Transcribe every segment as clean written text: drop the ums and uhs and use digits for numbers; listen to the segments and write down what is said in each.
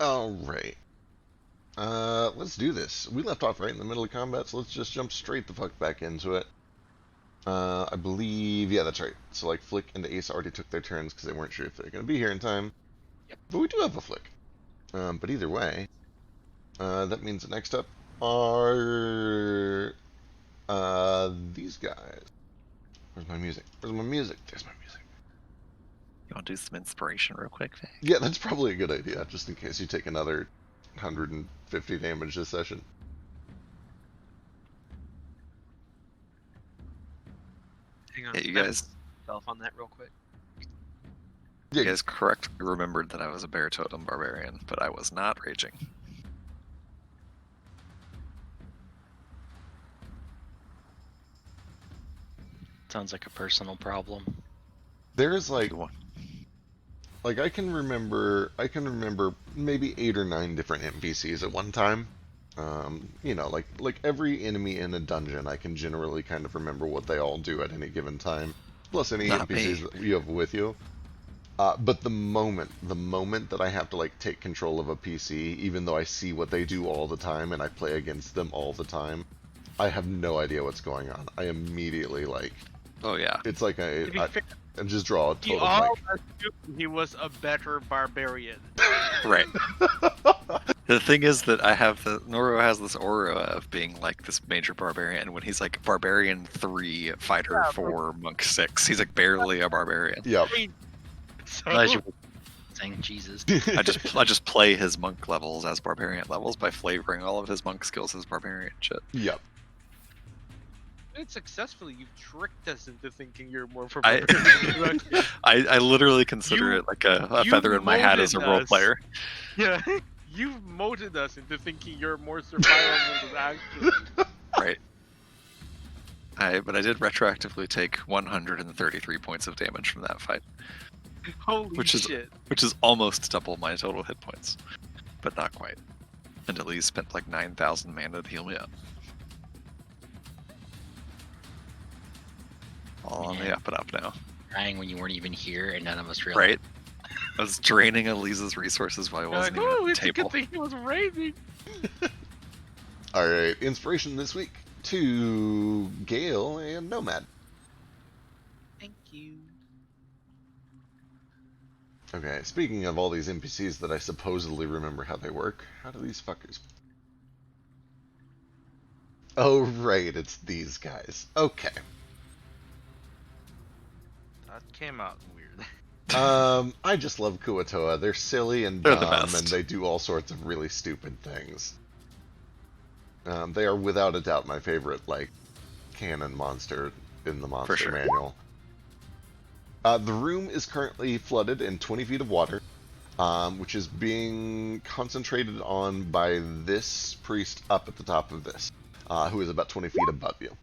Alright. Let's do this. We left off right in the middle of combat, so let's just jump straight the fuck back into it. I believe, yeah, that's right. So, like, Flick and Ace already took their turns because they weren't sure if they're going to be here in time. Yep. But we do have a Flick. But either way, that means next up are these guys. Where's my music? Where's my music? There's my music. You want to do some inspiration real quick, Vic? Yeah, that's probably a good idea, just in case you take another 150 damage this session. Hang on. Yeah, you guys. Myself on that real quick. Yeah, You guys correctly remembered that I was a bear totem barbarian, but I was not raging. Sounds like a personal problem. there's If you want. like I can remember maybe 8 or 9 different NPCs at one time. You know, like every enemy in a dungeon, I can generally kind of remember what they all do at any given time. Plus any Not NPCs that you have with you. But the moment that I have to like take control of a PC, even though I see what they do all the time and I play against them all the time, I have no idea what's going on. I immediately like, Oh yeah. it's like To be I fair, just draw a we total all blank. assumed he was a better barbarian. Right. The thing is that Noro has this aura of being like this major barbarian when he's like barbarian 3, fighter 4, monk 6. He's like barely a barbarian. Yep. So, As you were saying, Jesus. I just play his monk levels as barbarian levels by flavoring all of his monk skills as barbarian shit. Yep. and successfully, you've tricked us into thinking you're more for I- barbarian. I literally consider You- it like a you feather in my hat as a molded role us. player. Yeah, you've molded us into thinking you're more survivable than actually. Right. But I did retroactively take 133 points of damage from that fight, Holy Which is- shit. which is almost double my total hit points, but not quite. And at least spent like 9,000 mana to heal me up. All on the Man. up and up now. Crying when you weren't even here and none of us realized. Right? I was draining Elise's resources while I You're wasn't like, even oh, at it's the a good table. thing he was raising. Alright, inspiration this week to Gale and Nomad. Thank you. Okay, speaking of all these NPCs that I supposedly remember how they work, how do these fuckers... Oh, right, it's these guys. Okay. That came out weird. I just love Kuatoa. They're silly and They're the dumb, best. and they do all sorts of really stupid things. They are without a doubt my favorite, like, canon monster in the monster sure. manual. The room is currently flooded in 20 feet of water, which is being concentrated on by this priest up at the top of this, who is about 20 feet above you.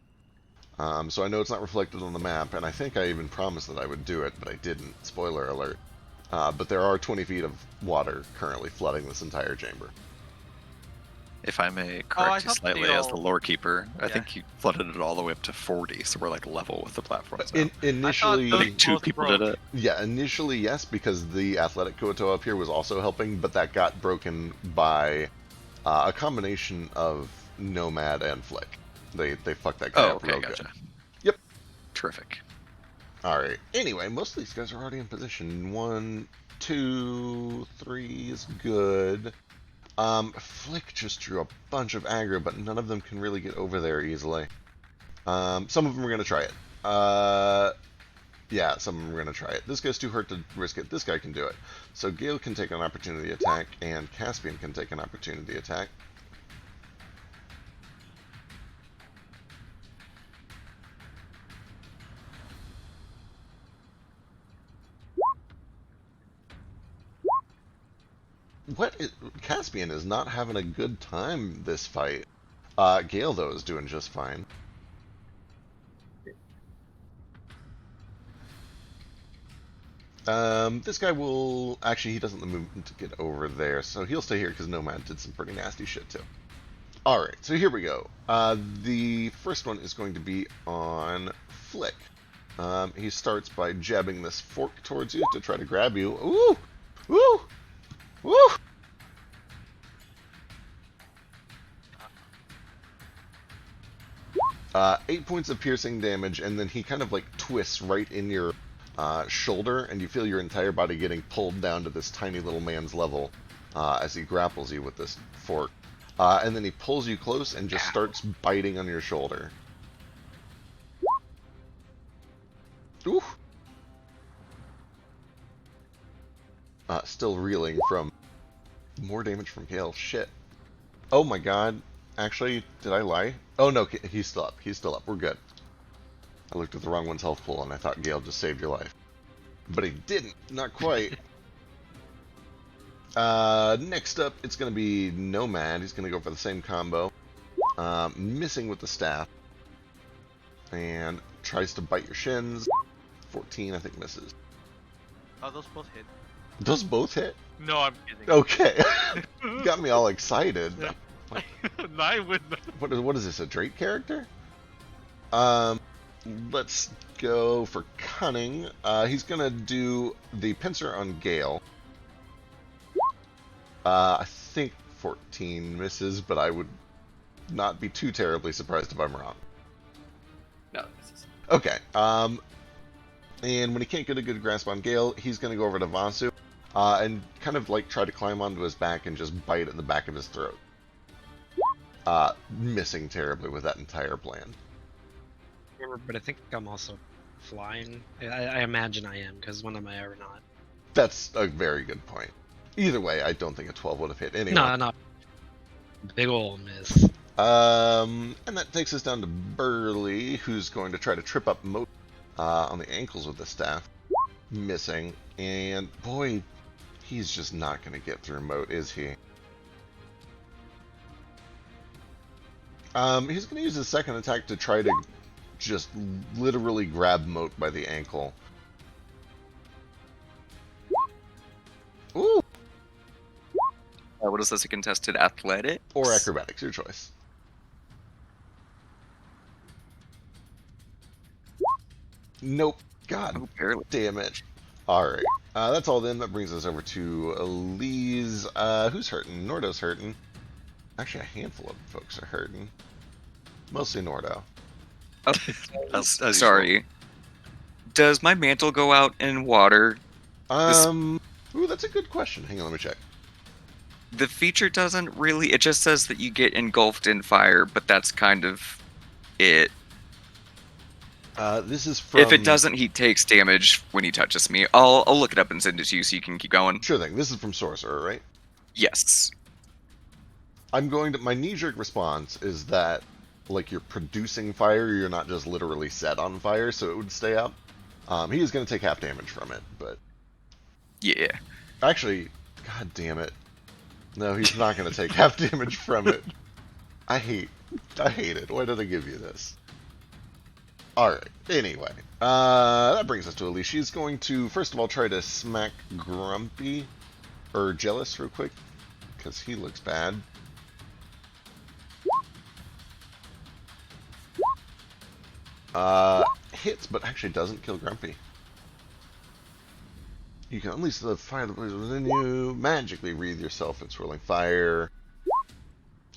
So I know it's not reflected on the map, and I think I even promised that I would do it, but I didn't. Spoiler alert. But there are 20 feet of water currently flooding this entire chamber. If I may I correct you thought they slightly as the all- lore keeper, I Yeah. think you flooded it all the way up to 40, so we're like level with the platforms now. Initially, those- Like 2 both people broke. did it. yeah, initially yes, because the athletic Kuoto up here was also helping, but that got broken by a combination of Nomad and Flick. They fucked that guy Oh, up okay, real gotcha. good. Yep. Terrific. Alright, anyway, most of these guys are already in position. 1, 2, 3 is good. Flick just drew a bunch of aggro, but none of them can really get over there easily. Some of them are going to try it. Yeah, some of them are going to try it. This guy's too hurt to risk it. This guy can do it. So Gale can take an opportunity attack, and Caspian can take an opportunity attack. Caspian is not having a good time this fight. Gale, though, is doing just fine. This guy will... Actually, he doesn't have the movement to get over there, so he'll stay here because Nomad did some pretty nasty shit, too. Alright, so here we go. The first one is going to be on Flick. He starts by jabbing this fork towards you to try to grab you. Ooh! Woo! Woo! 8 points of piercing damage, and then he kind of like twists right in your shoulder, and you feel your entire body getting pulled down to this tiny little man's level as he grapples you with this fork. And then he pulls you close and just starts biting on your shoulder. Ooh. Still reeling from more damage from Gale. Shit. Oh my god. Actually, did I lie? Oh no, he's still up. He's still up. We're good. I looked at the wrong one's health pool and I thought Gale just saved your life. But he didn't. Not quite. Next up, it's going to be Nomad. He's going to go for the same combo. Missing with the staff. And tries to bite your shins. 14, I think, misses. Oh, those both hit. Those both hit? No, I'm kidding. Okay. Got me all excited. Yeah. Like, 9 with what is this, a Drake character? Let's go for Cunning. He's going to do the pincer on Gale. I think 14 misses, but I would not be too terribly surprised if I'm wrong. No, this is... Okay. And when he can't get a good grasp on Gale, he's going to go over to Vasu and kind of like try to climb onto his back and just bite at the back of his throat. Missing terribly with that entire plan. But I think I'm also flying. I imagine I am, because when am I ever not? That's a very good point. Either way, I don't think a 12 would have hit anyway. No. Big ol' miss. And that takes us down to Burley, who's going to try to trip up Moat on the ankles with the staff. Missing. And boy, he's just not going to get through Moat, is he? He's going to use his second attack to try to just literally grab Moat by the ankle. Ooh! What is this, a contested athletics? Or acrobatics, your choice. Nope. God Oh, barely. damn it. Alright. That's all then. That brings us over to Elise. Who's hurting? Nordo's hurting. Actually, a handful of folks are hurting. Mostly Nordo. Oh, sorry. Does my mantle go out in water? Ooh, that's a good question. Hang on, let me check. The feature doesn't really. It just says that you get engulfed in fire, but that's kind of it. This is from... If it doesn't, he takes damage when he touches me. I'll look it up and send it to you so you can keep going. Sure thing. This is from Sorcerer, right? Yes. I'm going to... My knee-jerk response is that, like, you're producing fire, you're not just literally set on fire, so it would stay up. He is going to take half damage from it, but... Yeah. Actually, god damn it. No, he's not going to take half damage from it. I hate it. Why did I give you this? Alright, anyway. That brings us to Elise. She's going to, first of all, try to smack Grumpy, or Jealous real quick, because he looks bad. Hits, but actually doesn't kill Grumpy. You can unleash the fire that plays within you, magically wreathe yourself in swirling fire.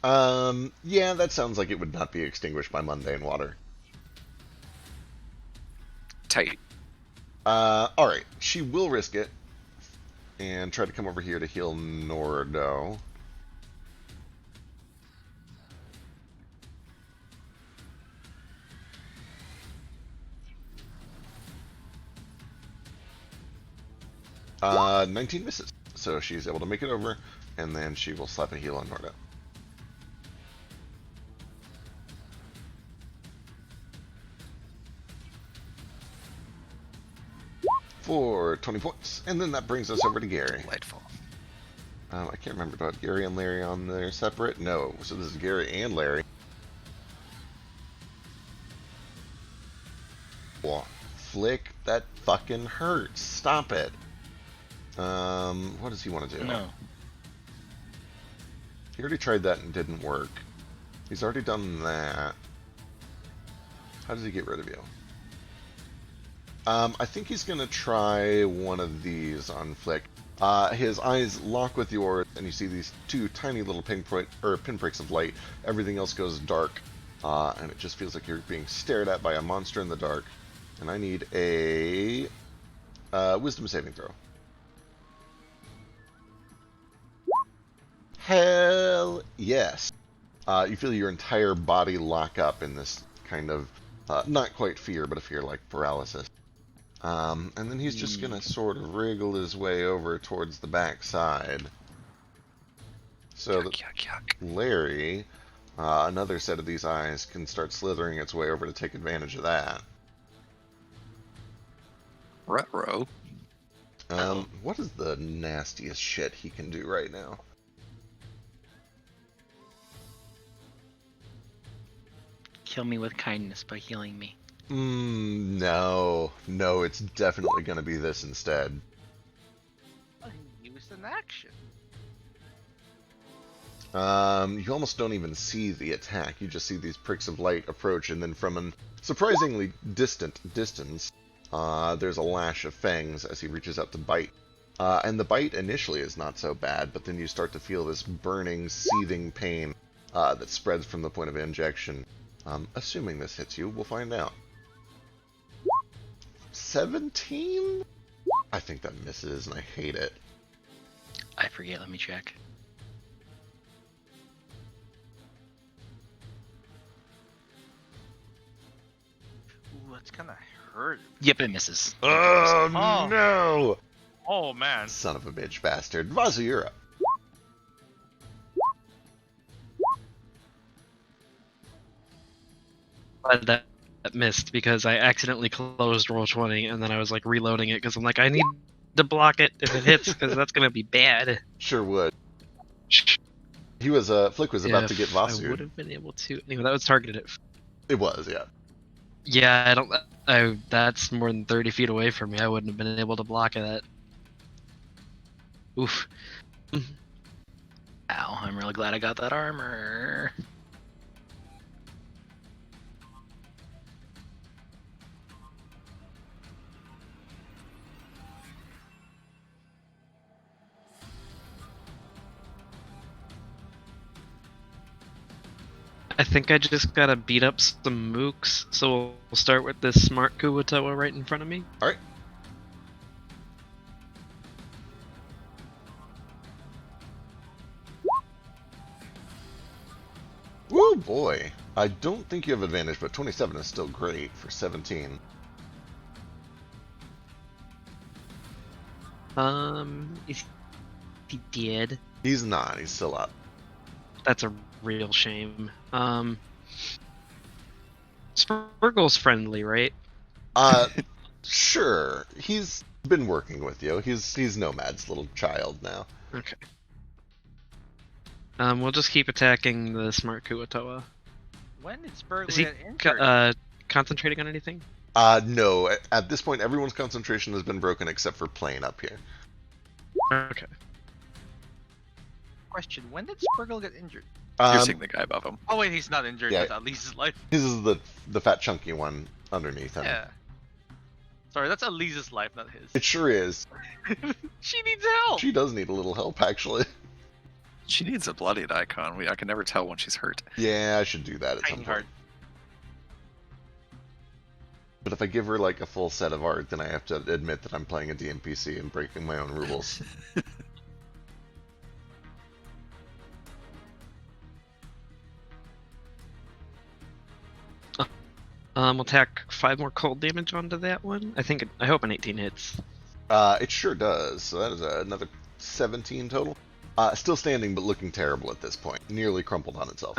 Yeah, that sounds like it would not be extinguished by mundane water. Tight. Alright, she will risk it, and try to come over here to heal Nordo. Uh, 19 misses. So she's able to make it over, and then she will slap a heal on Nordo. For 20 points. And then that brings us over to Gary. Delightful. I can't remember about Gary and Larry on there separate. No, so this is Gary and Larry. Whoa. Flick, that fucking hurts. Stop it. What does he want to do? No. He already tried that and didn't work. He's already done that. How does he get rid of you? I think he's gonna try one of these on Flick. His eyes lock with yours, and you see these two tiny little pinpricks of light. Everything else goes dark. and it just feels like you're being stared at by a monster in the dark. And I need a wisdom saving throw. Hell yes. You feel your entire body lock up in this kind of, not quite fear, but a fear like paralysis. And then he's just going to sort of wriggle his way over towards the back side. So that Larry, another set of these eyes, can start slithering its way over to take advantage of that. Ruh-roh. What is the nastiest shit he can do right now? Kill me with kindness by healing me. No. No, it's definitely going to be this instead. Use an action. You almost don't even see the attack. You just see these pricks of light approach, and then from a surprisingly distant distance, there's a lash of fangs as he reaches out to bite. And the bite initially is not so bad, but then you start to feel this burning, seething pain that spreads from the point of injection. Assuming this hits you, we'll find out. 17? I think that misses, and I hate it. I forget, let me check. Ooh, that's kind of hurt. Yep, it misses. Oh, Oh. no! Oh man. Son of a bitch bastard. Vazu, you're up. Glad that missed because I accidentally closed Roll20 and then I was like reloading it because I'm like, I need to block it if it hits because that's gonna be bad. Sure would. He was, Flick was about to get I Vasu. would have been able to. Anyway, that was targeted at. It was, yeah. Yeah, I don't. That's more than 30 feet away from me. I wouldn't have been able to block that. Oof. Ow, I'm really glad I got that armor. I think I just gotta beat up some mooks, so we'll start with this smart Kuwatawa right in front of me. Alright. Woo boy. I don't think you have advantage, but 27 is still great for 17. Is he dead? He's not, he's still up. That's a real shame. Spurgle's friendly, right? Sure. He's been working with you. He's Nomad's little child now. Okay. We'll just keep attacking the smart Kuwatawa. When did Spurgle Is he get injured? concentrating on anything? No. At this point, everyone's concentration has been broken except for Plane up here. Okay. Question: when did Spurgle get injured? You're seeing the guy above him. Oh wait, he's not injured. Yeah. That's at least his life. His is the fat chunky one underneath him. Yeah. Sorry, that's Elise's life, not his. It sure is. She needs help. She does need a little help, actually. She needs a bloodied icon. I can never tell when she's hurt. Yeah, I should do that at some Tiny point. heart. But if I give her like a full set of art, then I have to admit that I'm playing a DMPC and breaking my own rules. We'll tack 5 more cold damage onto that one. I hope an 18 hits. It sure does. So that is another 17 total. Still standing, but looking terrible at this point. Nearly crumpled on itself.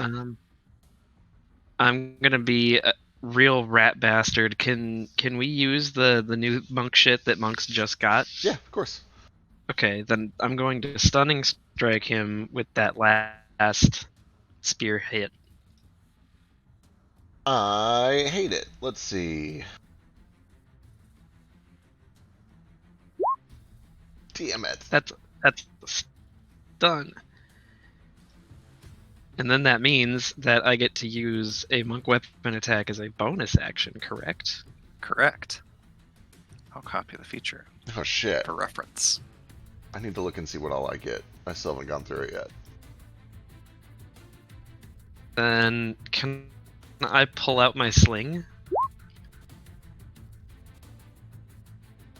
I'm gonna be a real rat bastard. Can we use the new monk shit that monks just got? Yeah, of course. Okay, then I'm going to stunning strike him with that last spear hit. I hate it. Let's see. Damn it. That's stun. And then that means that I get to use a monk weapon attack as a bonus action, correct? Correct. I'll copy the feature Oh shit. for reference. I need to look and see what all I get. I still haven't gone through it yet. Then can I pull out my sling.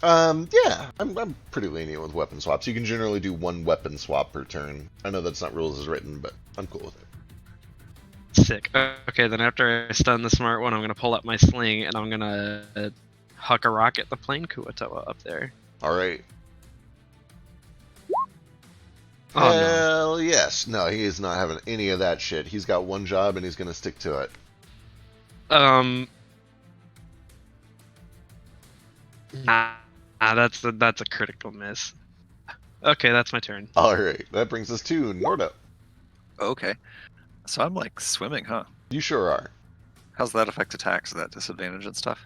Yeah, I'm pretty lenient with weapon swaps. You can generally do one weapon swap per turn. I know that's not rules as written, but I'm cool with it. Sick. Okay, then after I stun the smart one, I'm gonna pull out my sling and I'm gonna huck a rock at the plane Kuatoa up there. All right. Oh no. Hell yes. No, he is not having any of that shit. He's got one job and he's gonna stick to it. That's a critical miss. Okay, that's my turn. All right. That brings us to Nordo. Okay. So I'm like swimming, huh? You sure are. How's that affect attacks? Is that disadvantage and stuff?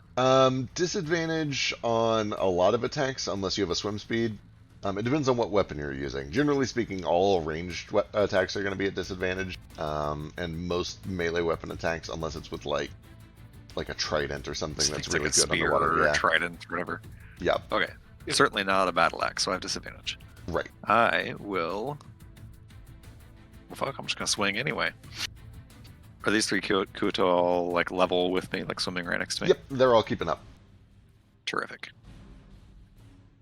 Disadvantage on a lot of attacks unless you have a swim speed. It depends on what weapon you're using. Generally speaking, all ranged attacks are going to be at disadvantage, and most melee weapon attacks, unless it's with like a trident or something that's really like a good spear underwater. or Yeah. a trident, whatever. Yeah. Okay. Certainly not a battle axe, so I have disadvantage. Right. I will. Well, fuck, I'm just gonna swing anyway. Are these three Kuto all like level with me, like swimming right next to me? Yep. They're all keeping up. Terrific.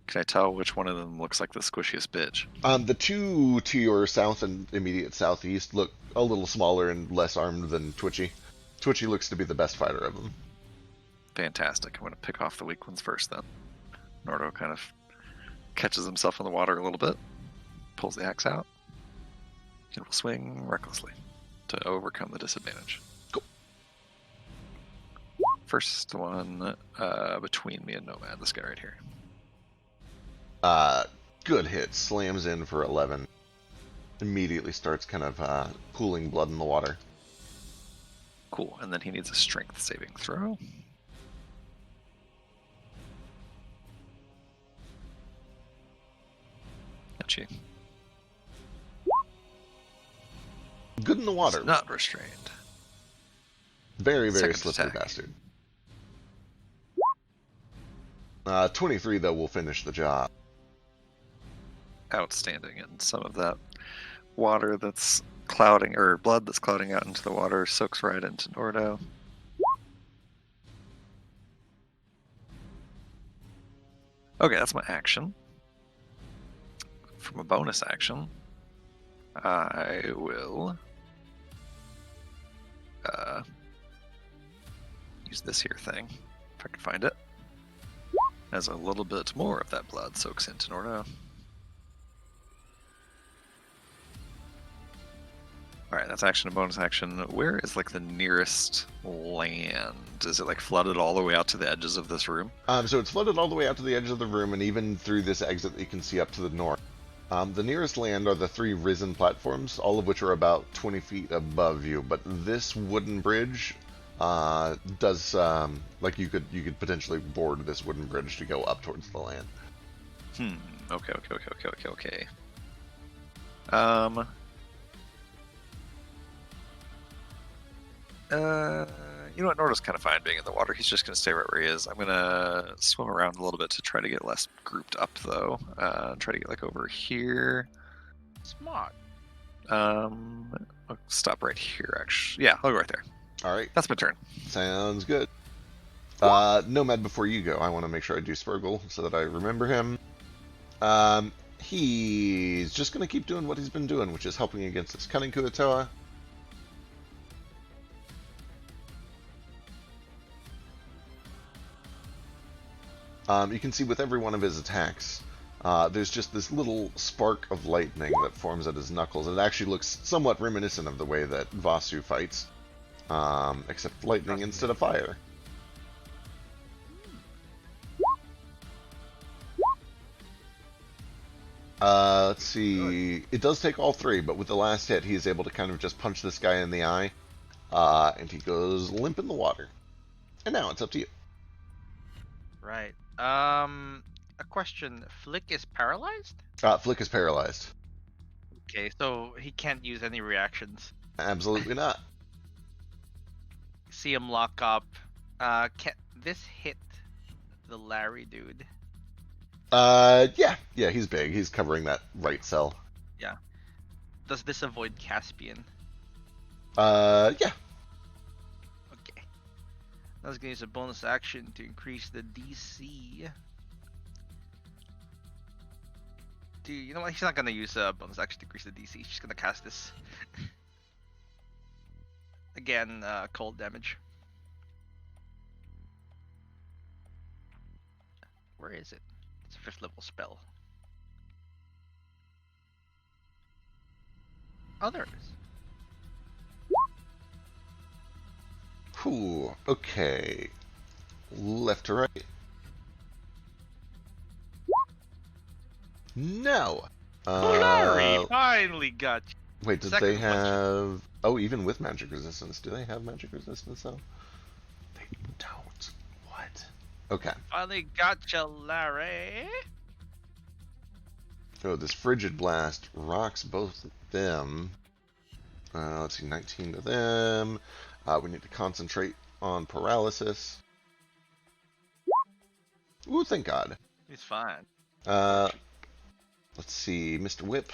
Can I tell which one of them looks like the squishiest bitch? The two to your south and immediate southeast look a little smaller and less armed than Twitchy. Twitchy looks to be the best fighter of them. Fantastic. I'm gonna pick off the weak ones first then. Nordo kind of catches himself in the water a little bit, pulls the axe out, and will swing recklessly to overcome the disadvantage. Cool. First one between me and Nomad, this guy right here. Good hit. Slams in for 11. Immediately starts kind of pooling blood in the water. Cool, and then he needs a strength saving throw. Got you. Good in the water. He's not restrained. Very, very Second slippery attack. bastard. 23, though, will finish the job. Outstanding, and some of that water that's clouding, or blood that's clouding out into the water soaks right into Nordo. Okay, that's my action. From a bonus action, I will use this here thing, if I can find it, as a little bit more of that blood soaks into Nordo. Alright, that's action and bonus action. Where is like the nearest land? Is it like flooded all the way out to the edges of this room? So it's flooded all the way out to the edge of the room and even through this exit that you can see up to the north. The nearest land are the 3 risen platforms, all of which are about 20 feet above you. But this wooden bridge does like you could potentially board this wooden bridge to go up towards the land. Okay. You know what? Nordo's kind of fine being in the water. He's just going to stay right where he is. I'm going to swim around a little bit to try to get less grouped up, though. Try to get like over here. Smart. I'll stop right here, actually. Yeah, I'll go right there. All right, That's my turn. sounds good. Nomad, before you go, I want to make sure I do Spurgle so that I remember him. He's just going to keep doing what he's been doing, which is helping against this cunning Kuatoa. You can see with every one of his attacks, there's just this little spark of lightning that forms at his knuckles. It actually looks somewhat reminiscent of the way that Vasu fights, except lightning instead of fire. Let's see. It does take all 3, but with the last hit, he is able to kind of just punch this guy in the eye, and he goes limp in the water. And now it's up to you. Right. A question. Flick is paralyzed? Flick is paralyzed. Okay, so he can't use any reactions. Absolutely not. See him lock up. Can this hit the Larry dude? Yeah, he's big. He's covering that right cell. Does this avoid Caspian? Yeah. Okay. I was gonna use a bonus action to increase the DC. Dude, you know what? He's not gonna use a bonus action to increase the DC. He's just gonna cast this. Again, cold damage. Where is it? It's a 5th level spell. Oh, there it is. Cool. Okay. Left to right. No. Larry finally got you. Wait, did Second they one. have? Oh, even with magic resistance, do they have magic resistance though? They don't. What? Okay. Finally got you, Larry. Oh, this frigid blast rocks both of them. Let's see, 19 to them. We need to concentrate on paralysis. Ooh, thank God. He's fine. Let's see, Mr. Whip.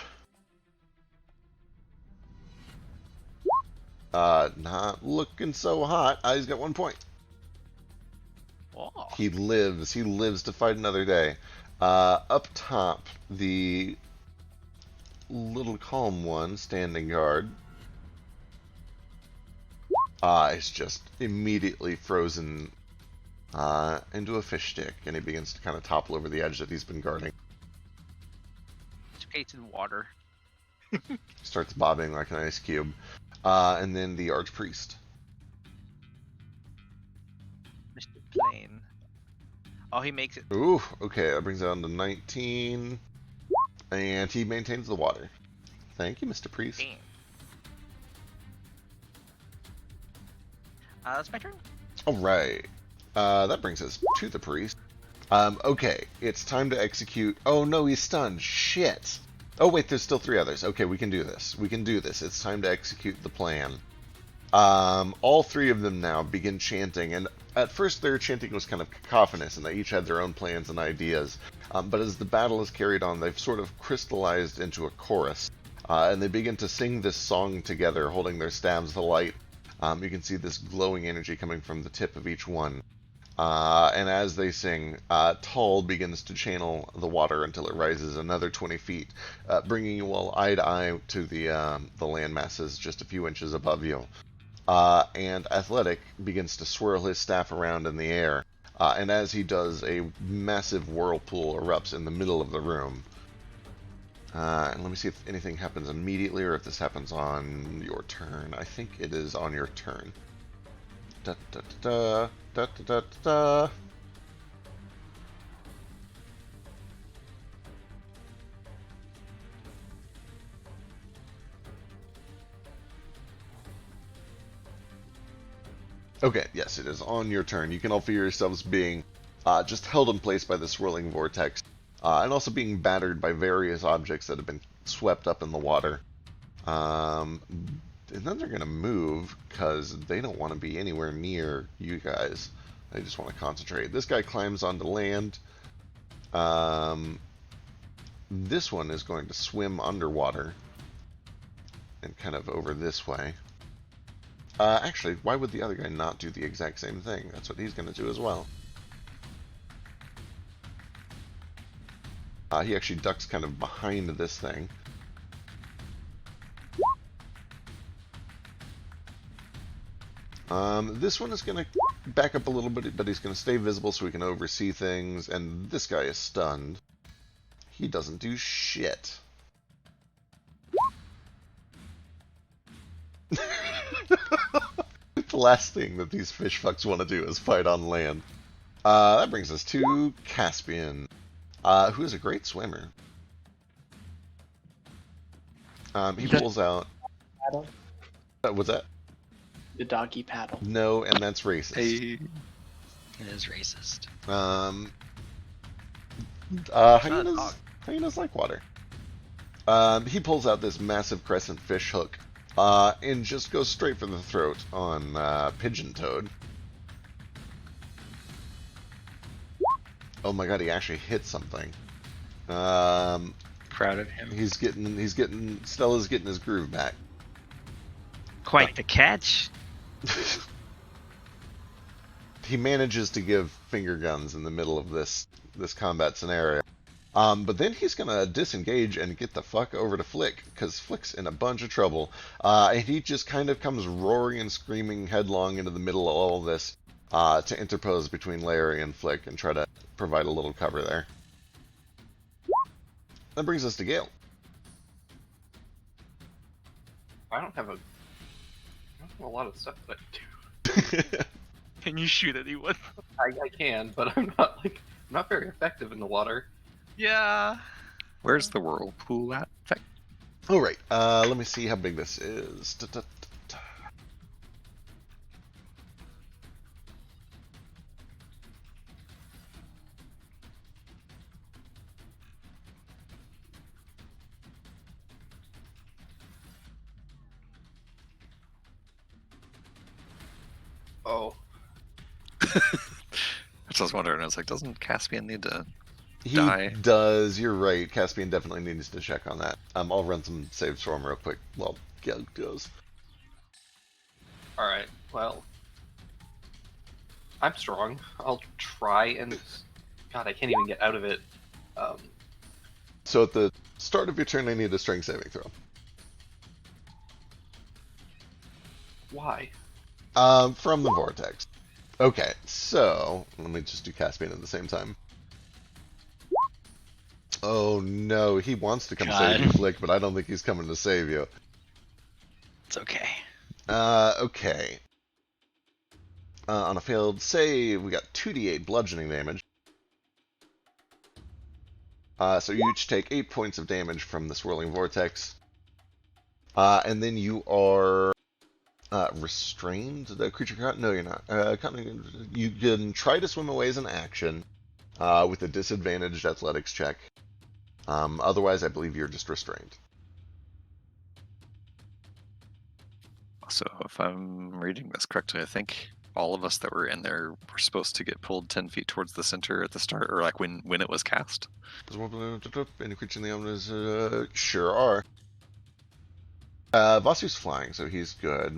Not looking so hot. He's got 1 point. Oh. He lives to fight another day. Up top, the little calm one, standing guard, is just immediately frozen into a fish stick, and he begins to kind of topple over the edge that he's been guarding. Skates in water. Starts bobbing like an ice cube. And then the Archpriest. Mr. Plane. Oh, he makes it. Ooh, okay, that brings it down to 19. And he maintains the water. Thank you, Mr. Priest. Damn. That's my turn. Alright. That brings us to the priest. Okay, it's time to execute. Oh no, he's stunned. Shit. Oh wait, there's still 3 others. Okay, we can do this. We can do this. It's time to execute the plan. All 3 of them now begin chanting, and at first their chanting was kind of cacophonous, and they each had their own plans and ideas. But as the battle is carried on, they've sort of crystallized into a chorus, and they begin to sing this song together, holding their staves alight. You can see this glowing energy coming from the tip of each one. And as they sing, Tull begins to channel the water until it rises another 20 feet, bringing you all eye to eye to the land masses just a few inches above you. And Athletic begins to swirl his staff around in the air, and as he does, a massive whirlpool erupts in the middle of the room. And let me see if anything happens immediately or if this happens on your turn. I think it is on your turn. Da, da, da, da, da, da, da. Okay, yes, it is on your turn. You can all feel yourselves being just held in place by the swirling vortex, and also being battered by various objects that have been swept up in the water. And then they're going to move, because they don't want to be anywhere near you guys. They just want to concentrate. This guy climbs onto land. This one is going to swim underwater, and kind of over this way. Actually, why would the other guy not do the exact same thing? That's what he's going to do as well. He actually ducks kind of behind this thing. This one is going to back up a little bit, but he's going to stay visible so he can oversee things, and this guy is stunned. He doesn't do shit. The last thing that these fish fucks want to do is fight on land. That brings us to Caspian, who is a great swimmer. He pulls out... Paddle? What's that? The doggy paddle. No, and that's racist. Hey. It is racist. Hyenas like water. He pulls out this massive crescent fish hook, and just goes straight for the throat on Pigeon Toad. Oh my god, he actually hit something. Proud of him. Stella's getting his groove back. Quite the catch. he manages to give finger guns in the middle of this combat scenario. But then he's gonna disengage and get the fuck over to Flick, because Flick's in a bunch of trouble. And he just kind of comes roaring and screaming headlong into the middle of all this to interpose between Larry and Flick and try to provide a little cover there. That brings us to Gale. I don't have a lot of stuff that I do. Can you shoot anyone? I can, but I'm not very effective in the water. Yeah. Where's the whirlpool at? All right, let me see how big this is. Oh, I was wondering. I was like, doesn't Caspian need to He die? does. You're right. Caspian definitely needs to check on that. I'll run some saves for him real quick while Gale goes. all right. Well, I'm strong. I'll try and. God, I can't even get out of it. So at the start of your turn, I need a strength saving throw. Why? From the vortex. Okay, so let me just do Caspian at the same time. Oh no, he wants to come save you, God. Flick, but I don't think he's coming to save you. It's okay. Okay. On a failed save, we got 2d8 bludgeoning damage. So you each take 8 points of damage from the swirling vortex. And then you are restrained. The creature caught? No, you're not. You can try to swim away as an action with a disadvantaged athletics check. Otherwise, I believe you're just restrained. So if I'm reading this correctly, I think all of us that were in there were supposed to get pulled 10 feet towards the center at the start, or like when it was cast. Any creature in the oven is sure are. Vasu's flying, so he's good.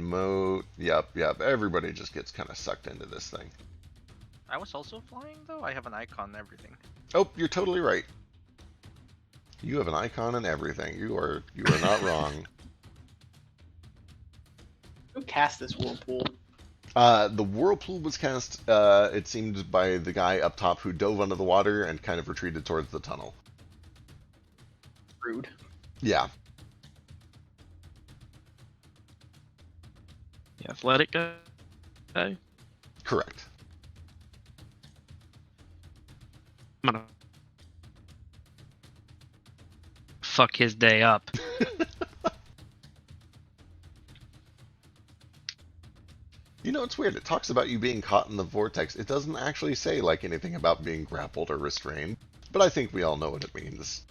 Yep. Everybody just gets kind of sucked into this thing. I was also flying though. I have an icon and everything. Oh, you're totally right. You have an icon and everything. You are not wrong. Who cast this whirlpool? The whirlpool was cast, it seemed, by the guy up top who dove under the water and kind of retreated towards the tunnel. Rude. Yeah. The athletic guy. Correct. I'm gonna fuck his day up. You know, it's weird. It talks about you being caught in the vortex. It doesn't actually say, like, anything about being grappled or restrained. But I think we all know what it means.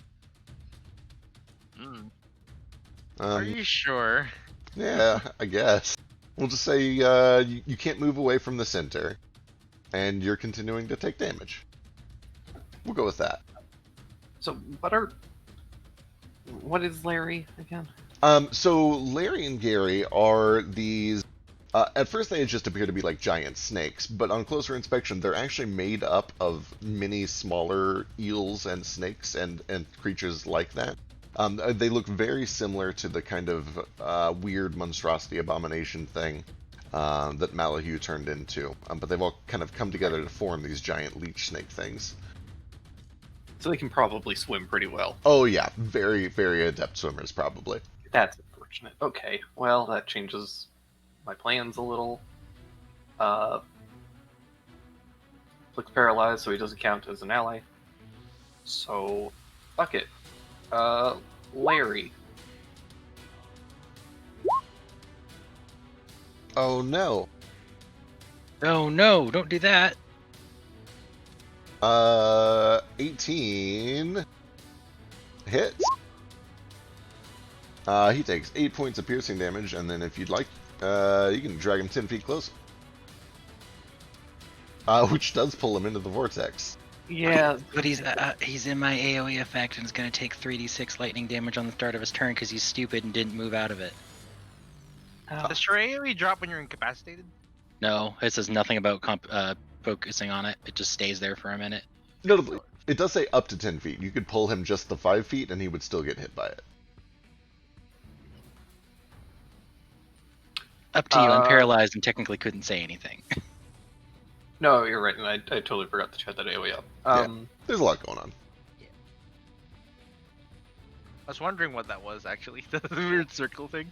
Are you sure? Yeah, I guess. We'll just say you can't move away from the center, and you're continuing to take damage. We'll go with that. So what is Larry again? So Larry and Gary are these. At first, they just appear to be like giant snakes, but on closer inspection, they're actually made up of many smaller eels and snakes and creatures like that. They look very similar to the kind of weird monstrosity abomination thing that Malahue turned into, but they've all kind of come together to form these giant leech snake things. So they can probably swim pretty well. Oh yeah, very, very adept swimmers, probably. That's unfortunate. Okay, well, that changes my plans a little. Flick's paralyzed, so he doesn't count as an ally. So, fuck it. Larry. Oh no. Oh no, don't do that. 18 hits. He takes 8 points of piercing damage, and then if you'd like, you can drag him 10 feet closer. Which does pull him into the vortex. Yeah. But he's in my AoE effect and is going to take 3d6 lightning damage on the start of his turn because he's stupid and didn't move out of it. Does your AoE drop when you're incapacitated? No, it says nothing about focusing on it. It just stays there for a minute. Notably, it does say up to 10 feet. You could pull him just the 5 feet, and he would still get hit by it. Up to you. I'm paralyzed and technically couldn't say anything. No, you're right, and I totally forgot to chat that AoE up. There's a lot going on. I was wondering what that was actually. The weird circle thing.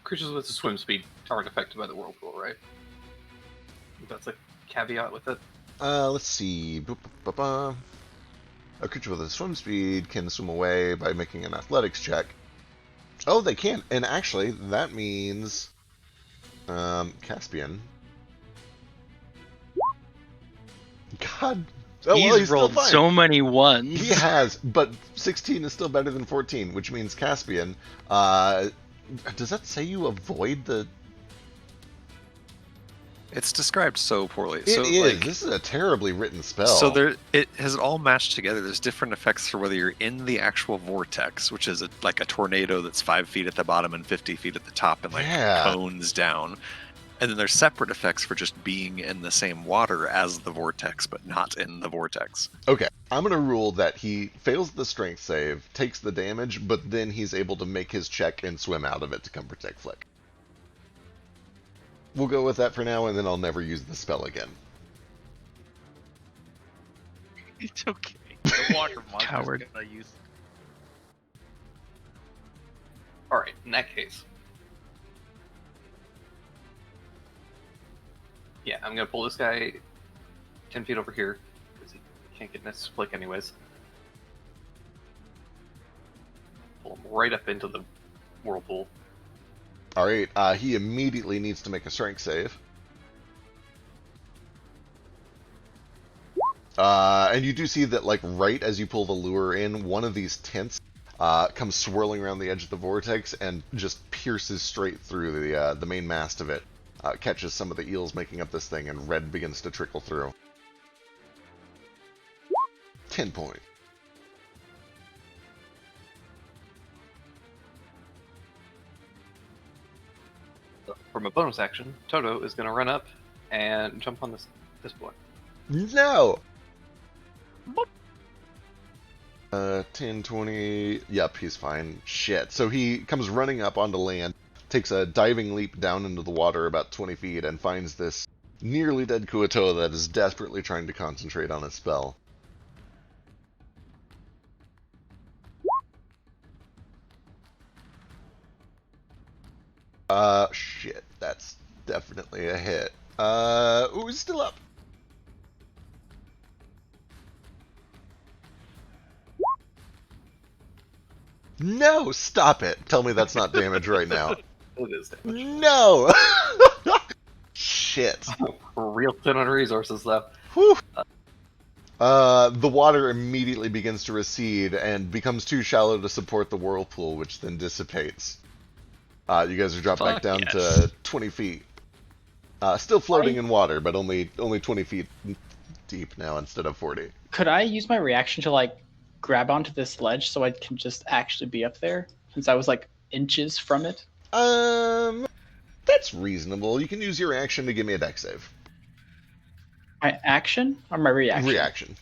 Creatures with a swim speed aren't affected by the whirlpool, right? That's a caveat with it. Let's see. Boop, boop, boop, boop. A creature with a swim speed can swim away by making an athletics check. Oh, they can. And actually, that means Caspian. God. Oh, He's well, he's rolled still fine. so many ones. He has, but 16 is still better than 14, which means Caspian. Does that say you avoid the... It's described so poorly. It so, is. Like, This is a terribly written spell. So it has all matched together. There's different effects for whether you're in the actual vortex, which is like a tornado that's 5 feet at the bottom and 50 feet at the top, and like cones down. And then there's separate effects for just being in the same water as the vortex, but not in the vortex. Okay, I'm going to rule that he fails the strength save, takes the damage, but then he's able to make his check and swim out of it to come protect Flick. We'll go with that for now, and then I'll never use the spell again. It's okay. The water monster's Coward. gonna use. Alright, in that case. Yeah, I'm gonna pull this guy 10 feet over here, because he can't get in his flick anyways. Pull him right up into the whirlpool. Alright, he immediately needs to make a strength save. And you do see that, like, right as you pull the lure in, one of these tents comes swirling around the edge of the vortex and just pierces straight through the main mast of it. Catches some of the eels making up this thing, and red begins to trickle through. 10 points. From a bonus action, Toto is gonna run up and jump on this boy. No! 10, 20... Yep, he's fine. Shit. So he comes running up onto land, takes a diving leap down into the water about 20 feet, and finds this nearly dead Kuotoa that is desperately trying to concentrate on his spell. Shit. That's definitely a hit. Ooh, he's still up. No, stop it. Tell me that's not damage right now. It is damage. No! Shit. Real thin on resources left. Whew. The water immediately begins to recede and becomes too shallow to support the whirlpool, which then dissipates. You guys are dropped back down to 20 feet. Still floating in water, but only 20 feet deep now instead of 40. Could I use my reaction to like grab onto this ledge so I can just actually be up there? Since I was like inches from it. That's reasonable. You can use your action to give me a dex save. My action or my reaction? Reaction.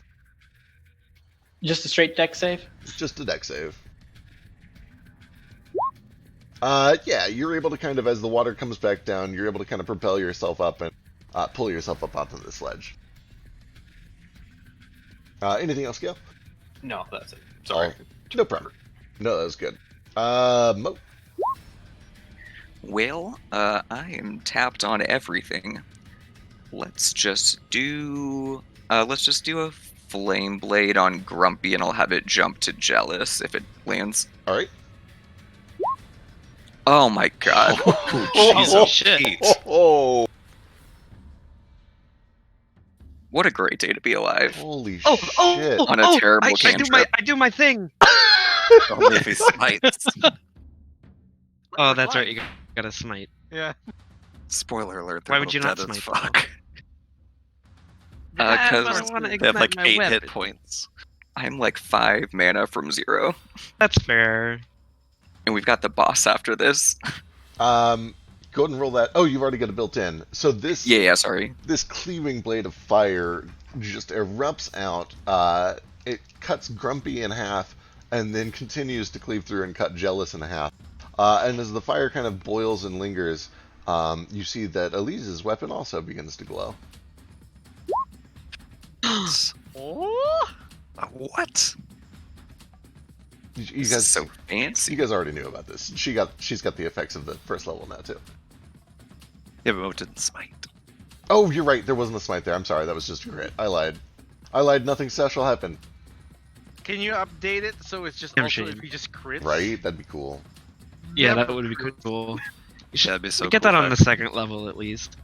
Just a straight deck save? Just a dex save. Yeah, you're able to kind of, as the water comes back down, you're able to kind of propel yourself up and pull yourself up onto this ledge. Anything else, Gil? No, that's it. Sorry. No problem. No, that was good. Mo. Well, I am tapped on everything. Let's just do a flame blade on Grumpy, and I'll have it jump to Jealous if it lands. All right. Oh my god! Jesus shit! Oh, What a great day to be alive. holy Oh, shit! On a terrible I cantrip. do my thing. Only if he smites. Oh, that's right. You gotta smite. Yeah. Spoiler alert, they're Why would both you not dead as smite them? fuck. I Because don't wanna They have like ignite my 8 hit weapon. points. I'm like 5 mana from 0. That's fair. And we've got the boss after this. Go ahead and roll that. Oh, you've already got it built in. So this Yeah, sorry. this cleaving blade of fire just erupts out. It cuts Grumpy in half, and then continues to cleave through and cut Jealous in half. And as the fire kind of boils and lingers, you see that Elise's weapon also begins to glow. Oh, What? You This guys, is so fancy. you guys already knew about this. She's got the effects of the first level now too. Yeah, but Mo didn't smite. Oh, you're right. There wasn't a smite there. I'm sorry. That was just a crit. I lied. Nothing special happened. can you update it so it's just Damn also shame. if you just crit? Right? That'd be cool. Yeah, that Never would be crit. cool. You should That'd be so get cool that on if the I- second level at least.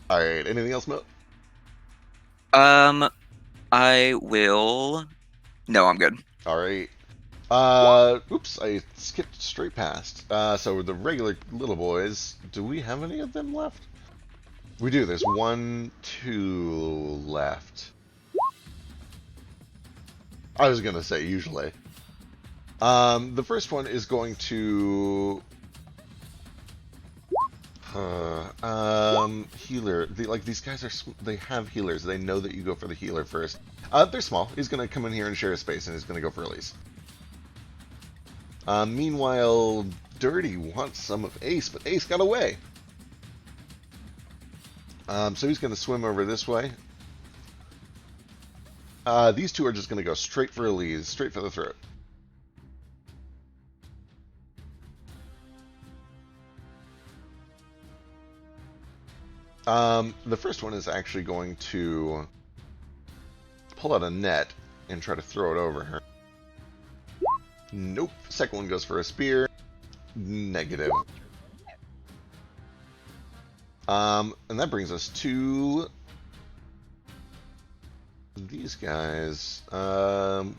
All right. Anything else, Mo? I will. No, I'm good. All right. Oops, I skipped straight past. So the regular little boys, do we have any of them left? We do. There's 1, 2 left. I was gonna say usually. The first one is going to. Healer. These guys they have healers. They know that you go for the healer first. They're small. He's gonna come in here and share a space, and he's gonna go for Elise. Meanwhile, Dirty wants some of Ace, but Ace got away. So he's gonna swim over this way. These two are just gonna go straight for Elise, straight for the throat. The first one is actually going to pull out a net and try to throw it over her. Nope. Second one goes for a spear. Negative. And that brings us to these guys. There's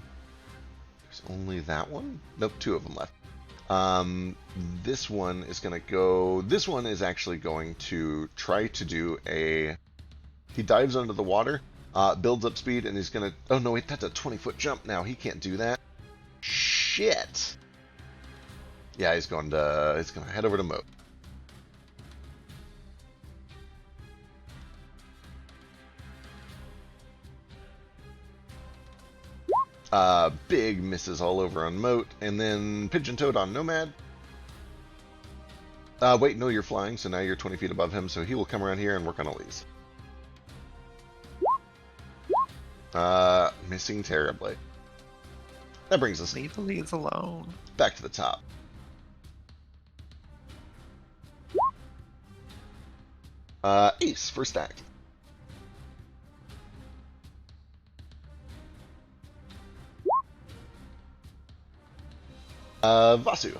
only that one? Nope, 2 of them left. This one is going to go. This one is actually going to try to do a. He dives under the water, builds up speed, and he's going to. Oh no, wait, that's a 20-foot jump now. He can't do that. Shit. Yeah, he's going to. He's going to head over to Moat. Big misses all over on Moat, and then Pigeon Toad on Nomad. Wait, no, you're flying, so now you're 20 feet above him, so he will come around here and work on Elise. Missing terribly. That brings us Leave Elise alone. back to the top. Ace, first act. Vasu.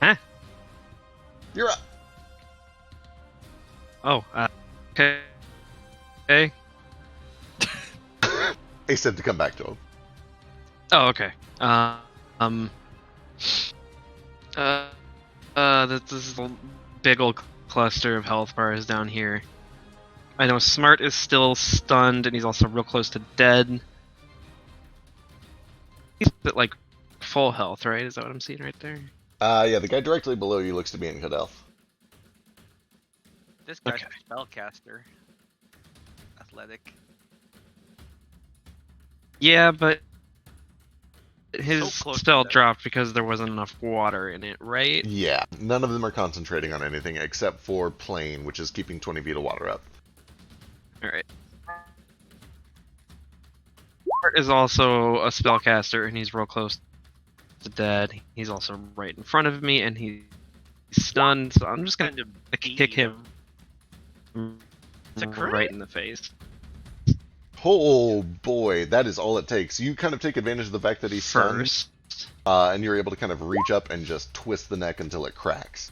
Huh? You're up. Oh, okay. Okay. Ace said to come back to him. Oh, okay. This is a big old cluster of health bars down here. I know Smart is still stunned, and he's also real close to dead. He's at like full health, right? Is that what I'm seeing right there? Yeah, the guy directly below you looks to be in good health. This guy's Okay. a spellcaster. Athletic. Yeah, but his So close to spell death. dropped because there wasn't enough water in it, right? Yeah, none of them are concentrating on anything except for plane, which is keeping 20 feet of water up. Alright. Smart is also a spellcaster, and he's real close to dead. He's also right in front of me, and he's stunned, so I'm just gonna Kind of kick him It's a crit. right in the face. Oh boy, that is all it takes. You kind of take advantage of the fact that he's stunned, First. and you're able to kind of reach up and just twist the neck until it cracks.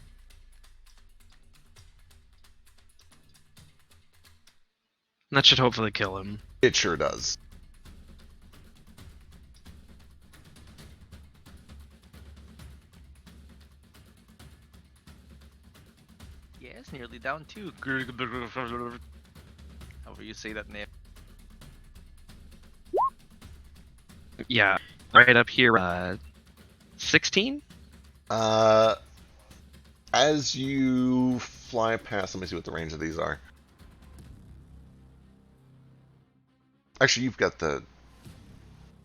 That should hopefully kill him. It sure does. Yes, nearly down too. However you say that name. Yeah, right up here. 16. As you fly past, let me see what the range of these are. Actually, you've got the.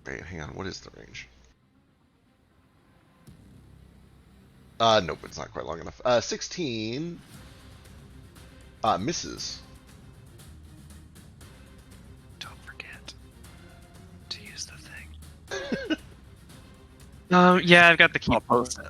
Wait, hang on. What is the range? Nope, it's not quite long enough. 16 misses. Don't forget to use the thing. Yeah, I've got the key. I'll post it.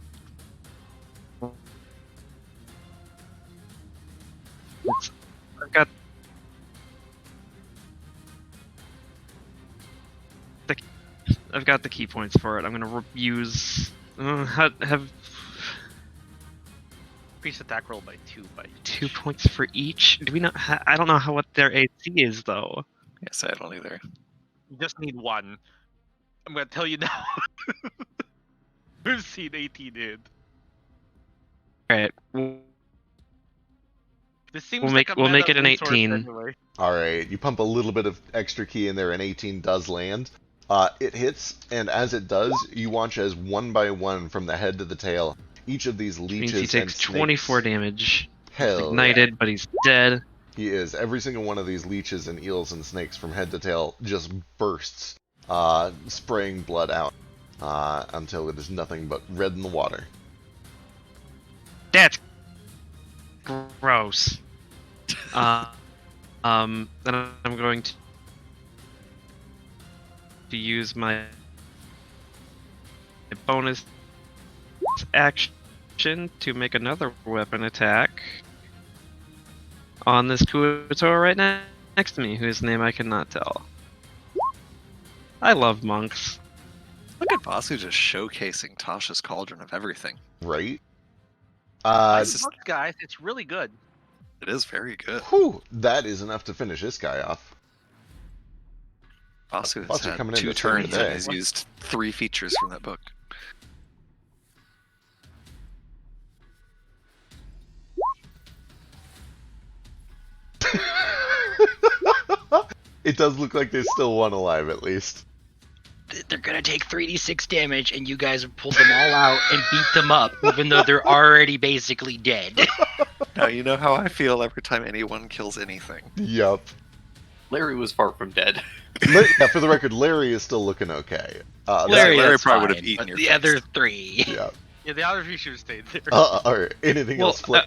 I've got the key points for it. I'm gonna use. Have Increase attack roll by 2 by each. 2 points for each. Do we not? I don't know how what their AC is though. Yes, I don't either. You just need 1. I'm gonna tell you now. We've seen 18 hit. All right, This seems we'll like make a we'll make meta it an resource 18. Anyway. All right, you pump a little bit of extra key in there, and 18 does land. It hits, and as it does, you watch as one by one from the head to the tail, each of these Means leeches he takes and 24 snakes. damage. Hell He's yeah. ignited, but he's dead. He is. Every single one of these leeches and eels and snakes from head to tail just bursts, spraying blood out until it is nothing but red in the water. That's gross. Then I'm going to use my bonus action to make another weapon attack on this Kuoto right next to me, whose name I cannot tell. I love monks. Look at Vasu just showcasing Tasha's cauldron of everything. Right? Look, guys, it's really good. It is very good. Whew, that is enough to finish this guy off. Vasu has Vasu coming had in 2 to save the turns and day. has used 3 features from that book. It does look like there's still one alive, at least. They're gonna take 3d6 damage, and you guys have pulled them all out and beat them up, even though they're already basically dead. Now you know how I feel every time anyone kills anything. Yup. Larry was far from dead. Yeah, for the record, Larry is still looking okay. Larry that's probably would have fine, eaten but your the face. other 3. Yeah. Yeah, the other 3 should have stayed there. Alright, anything Well, else, Flip?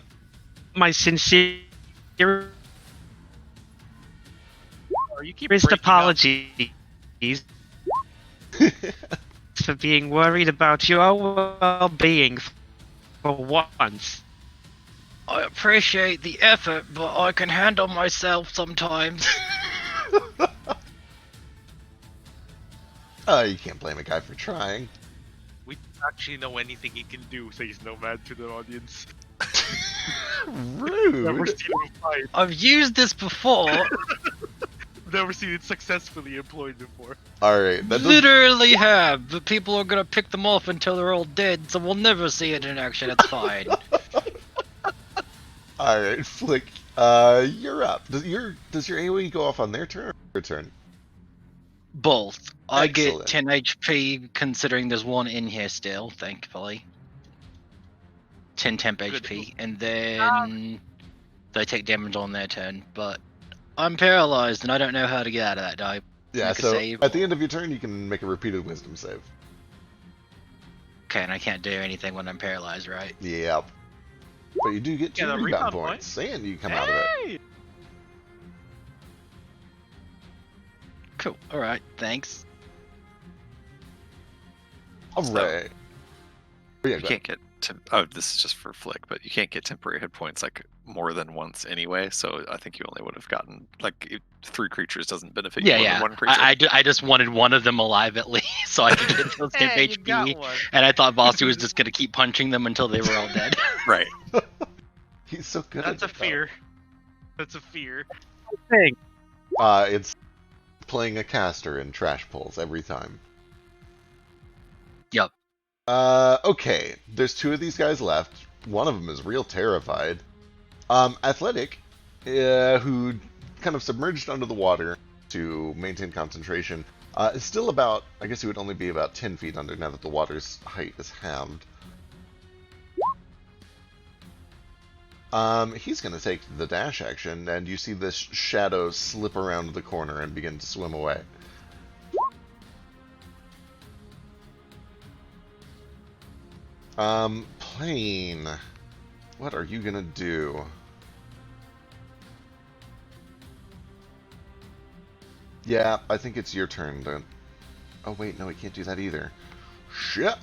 My sincere You keep First breaking up. apologies for being worried about your well-being for once. I appreciate the effort, but I can handle myself sometimes. You can't blame a guy for trying. We don't actually know anything he can do, says Nomad to the audience. Never Rude. seen him fight. I've used this before. Never seen it successfully employed before. Alright, that does... Literally have, but people are gonna pick them off until they're all dead, so we'll never see it in action. It's fine. Alright, Flick, you're up. Does your AoE go off on their turn or your turn? Both. I Excellent. get 10 HP, considering there's one in here still, thankfully. 10 temp HP, and then they take damage on their turn, but I'm paralyzed and I don't know how to get out of that die. Yeah, Make a so save. at the end of your turn, you can make a repeated wisdom save. Okay, and I can't do anything when I'm paralyzed, right? Yep. But you do get 2 Yeah, the rebound rebound points, and you come out of it. Hey! Cool. Alright, thanks. Alright. Oh, yeah, You go can't get this is just for Flick, but you can't get temporary hit points like more than once anyway. So I think you only would have gotten like 3 creatures doesn't benefit you Yeah, more yeah. than 1 creature. I just wanted one of them alive at least, so I could get those temp Hey, you got HP. one. And I thought Vasu was just gonna keep punching them until they were all dead. Right. He's so good That's a at it, though. fear. That's a fear. Thing. It's playing a caster in trash pulls every time. Yup. Okay. There's 2 of these guys left. One of them is real terrified. Athletic, who kind of submerged under the water, to maintain concentration. It's still about, I guess he would only be about 10 feet under now that the water's height is halved. He's going to take the dash action, and you see this shadow slip around the corner and begin to swim away. Plane. What are you going to do? Yeah, I think it's your turn then. Oh wait, no, he can't do that either. Shit!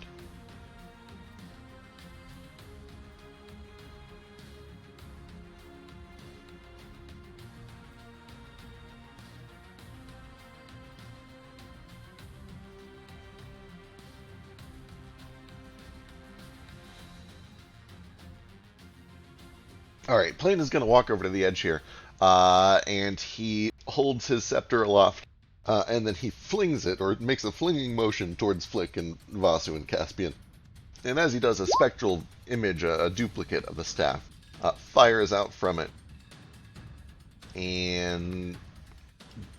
Alright, Plane is going to walk over to the edge here, and he holds his scepter aloft, and then he flings it, or makes a flinging motion towards Flick and Vasu and Caspian. And as he does, a spectral image, a duplicate of the staff, fires out from it. And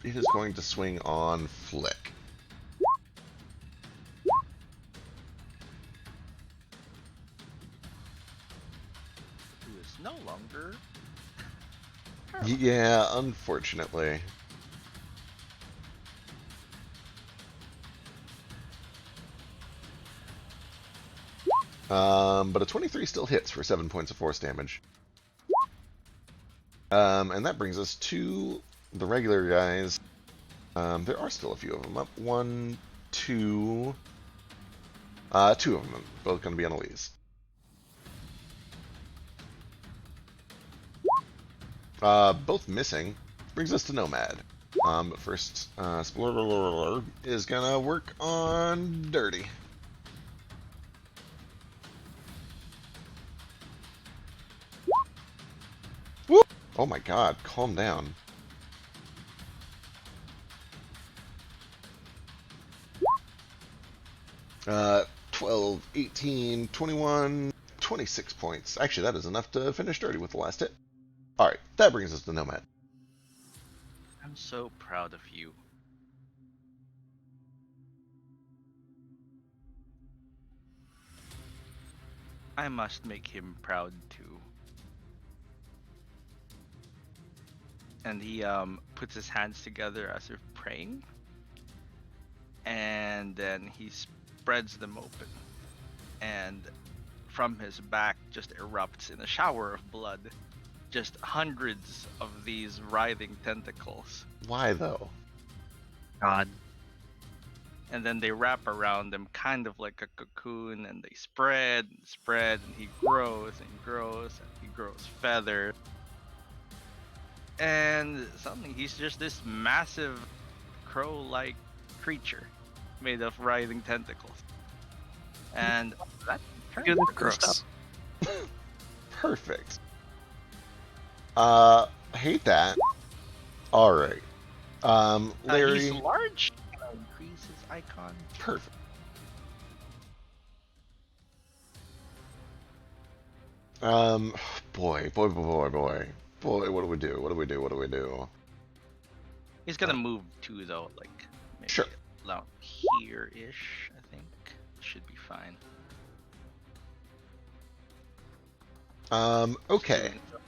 it is going to swing on Flick. Who is no longer. Yeah, unfortunately. But a 23 still hits for 7 points of force damage. And that brings us to the regular guys. There are still a few of them up. 1, 2... 2 of them, both going to be on Elise. Both missing. Brings us to Nomad. But first, Splurr is going to work on Dirty. Whoop! Oh my god, calm down. Uh, 12, 18, 21, 26 points. Actually, that is enough to finish Dirty with the last hit. Alright, that brings us to Nomad. I'm so proud of you. I must make him proud too. And he puts his hands together as if praying. And then he spreads them open. And from his back just erupts in a shower of blood. Just hundreds of these writhing tentacles. Why, though? God. And then they wrap around him kind of like a cocoon, and they spread and spread, and he grows and grows, and he grows feathers. And suddenly he's just this massive crow-like creature made of writhing tentacles. And that turns Good. into Gross. Perfect. Hate that. Alright. Larry. He's large. Increase his icon. Perfect. Boy, what do we do? He's gonna move too, though, like maybe Sure. about here-ish, I think. Should be fine. Okay. Doing some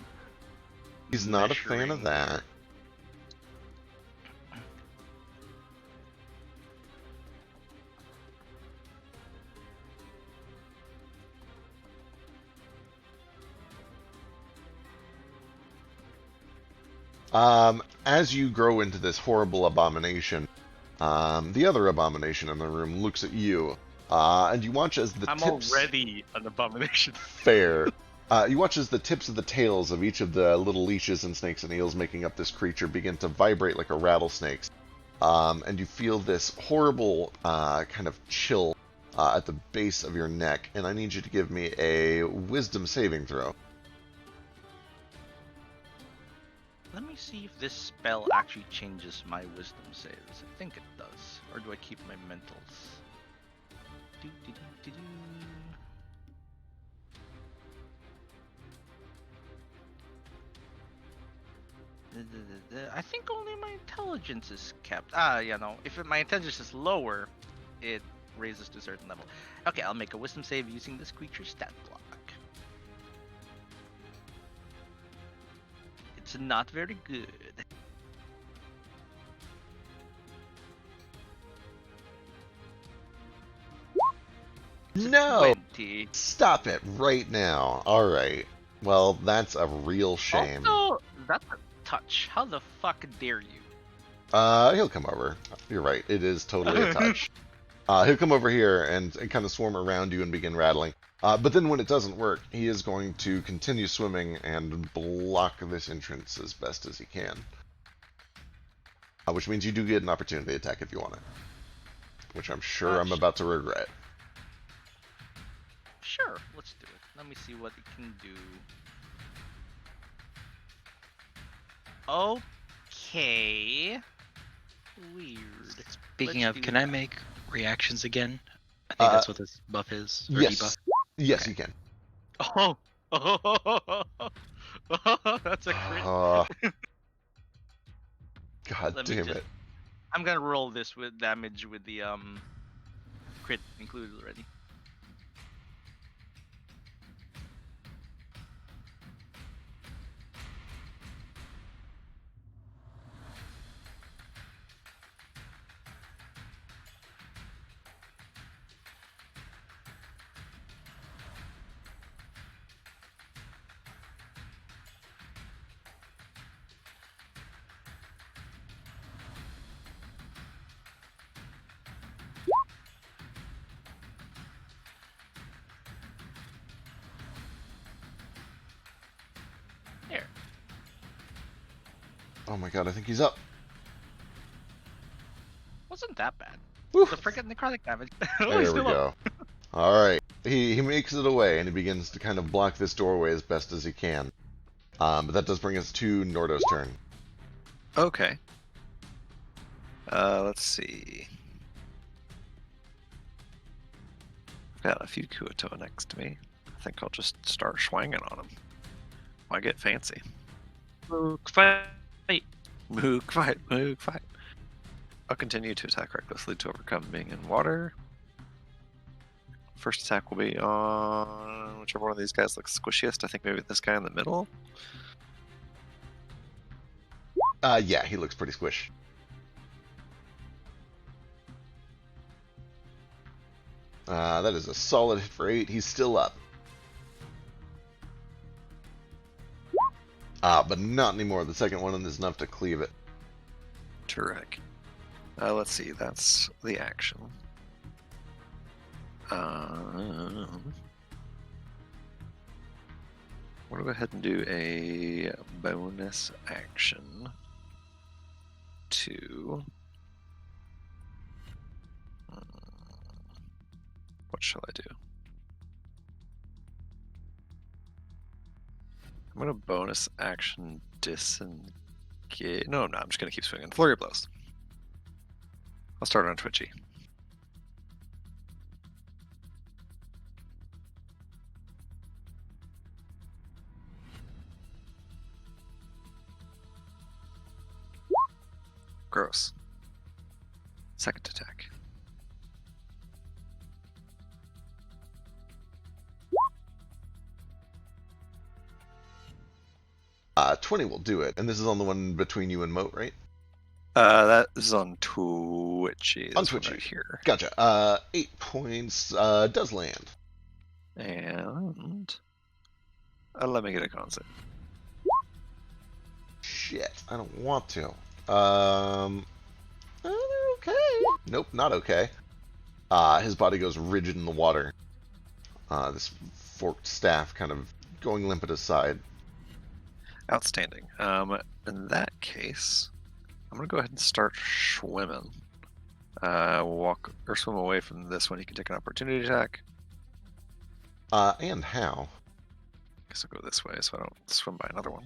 He's not a fan of measuring. that. As you grow into this horrible abomination, the other abomination in the room looks at you, and you watch as the I'm tips... already an abomination. Fair. You watch as the tips of the tails of each of the little leeches and snakes and eels making up this creature begin to vibrate like a rattlesnake's. And you feel this horrible kind of chill at the base of your neck, and I need you to give me a wisdom saving throw. Let me see if this spell actually changes my wisdom saves. I think it does. Or do I keep my mentals? Do. I think only my intelligence is kept. If my intelligence is lower, it raises to a certain level. Okay, I'll make a wisdom save using this creature's stat block. It's not very good. No! 20. Stop it right now. All right. Well, that's a real shame. Also, that's a touch. How the fuck dare you? He'll come over. You're right. It is totally a touch. He'll come over here and kind of swarm around you and begin rattling. But then when it doesn't work, he is going to continue swimming and block this entrance as best as he can. Which means you do get an opportunity attack if you want it. Which I'm sure I'm about to regret. Sure, let's do it. Let me see what it can do. Okay. Weird. Speaking Let's of, do can I that. make reactions again? I think that's what this buff is. Or Yes. debuff. Yes, Okay. you can. Oh. That's a crit. God Let me damn just- it. I'm gonna roll this with damage with the crit included already. There. Oh my god, I think he's up. Wasn't that bad. Woo. So forget necrotic damage. There we Still up. go. Alright. He makes it away and he begins to kind of block this doorway as best as he can. But that does bring us to Nordo's turn. Okay. Let's see. I've got a few Kuotoa next to me. I think I'll just start swinging on them. Why get fancy? Mook fight. Mook fight, mook fight. I'll continue to attack recklessly to overcome being in water. First attack will be on whichever one of these guys looks squishiest. I think maybe this guy in the middle. Yeah, he looks pretty squish. That is a solid hit for 8. He's still up. But not anymore. The second one is enough to cleave it. Terrific. Let's see. That's the action. We'll go ahead and do a bonus action to. What shall I do? I'm gonna bonus action disengage. No, I'm not. I'm just gonna keep swinging. Flurry of blows. I'll start on Twitchy. Gross. Second attack. Uh, 20 will do it. And this is on the one between you and Moat, right? That is on Twitchy. This On one Twitchy. right here. Gotcha. 8 points does land. And let me get a concept. Shit, I don't want to. They're okay. Nope, not okay. His body goes rigid in the water. This forked staff kind of going limp at his side. Outstanding. In that case, I'm gonna go ahead and start swimming. Walk or swim away from this one. He can take an opportunity attack. And how? Guess I'll go this way so I don't swim by another one.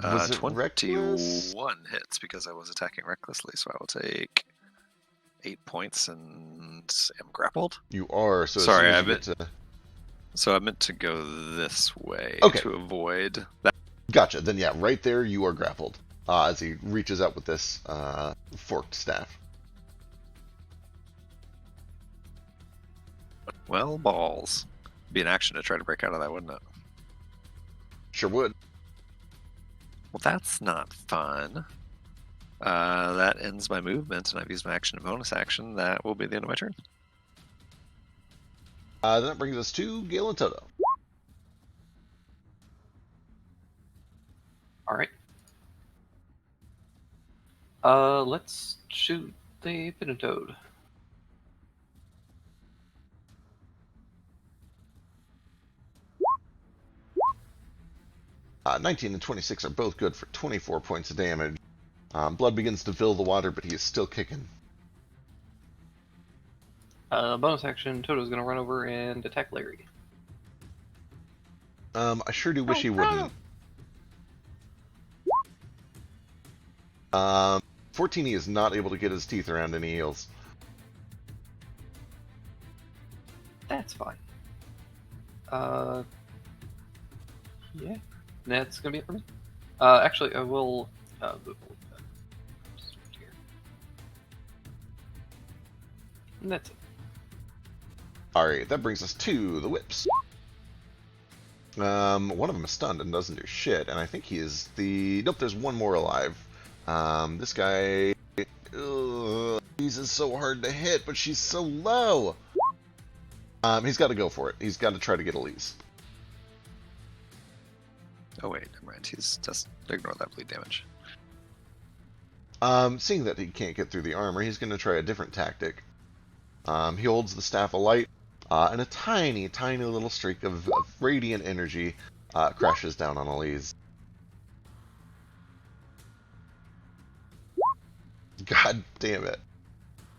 Was it reckless? 21 hits because I was attacking recklessly, so I will take 8 points and am grappled. You are, so Sorry, as I soon as you get to... So I meant to go this way Okay. to avoid that. Gotcha. Then yeah, right there you are grappled as he reaches out with this forked staff. Well, balls. Be an action to try to break out of that, wouldn't it? Sure would. Well, that's not fun. That ends my movement, and I've used my action and bonus action. That will be the end of my turn. Then that brings us to Gale and Toto. All right. Let's shoot the Pinatoad. Uh, 19 and 26 are both good for 24 points of damage. Blood begins to fill the water, but he is still kicking. Bonus action, Toto's gonna run over and attack Larry. I sure do wish he wouldn't. 14, he is not able to get his teeth around any eels. That's fine. Yeah, that's gonna be it for me. Actually, I will move a little bit. Just right here. And that's it. Alright, that brings us to the whips. One of them is stunned and doesn't do shit, and I think he is the... Nope, there's one more alive. This guy... He's so hard to hit, but she's so low! He's got to go for it. He's got to try to get Elise. Oh wait, never mind. He's just ignore that bleed damage. Seeing that he can't get through the armor, he's going to try a different tactic. He holds the staff alight, and a tiny, tiny little streak of radiant energy crashes down on Elise. God damn it.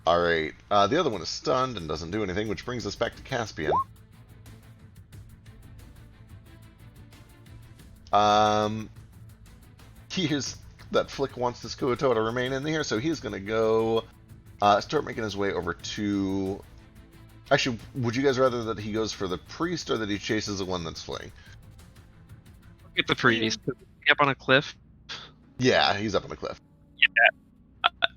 Alright, the other one is stunned and doesn't do anything, which brings us back to Caspian. Here's that Flick wants this Kuotoa to remain in here, so he's going to go start making his way over to... Actually, would you guys rather that he goes for the priest or that he chases the one that's fleeing? Get the priest. Up on a cliff. Yeah, he's up on the cliff.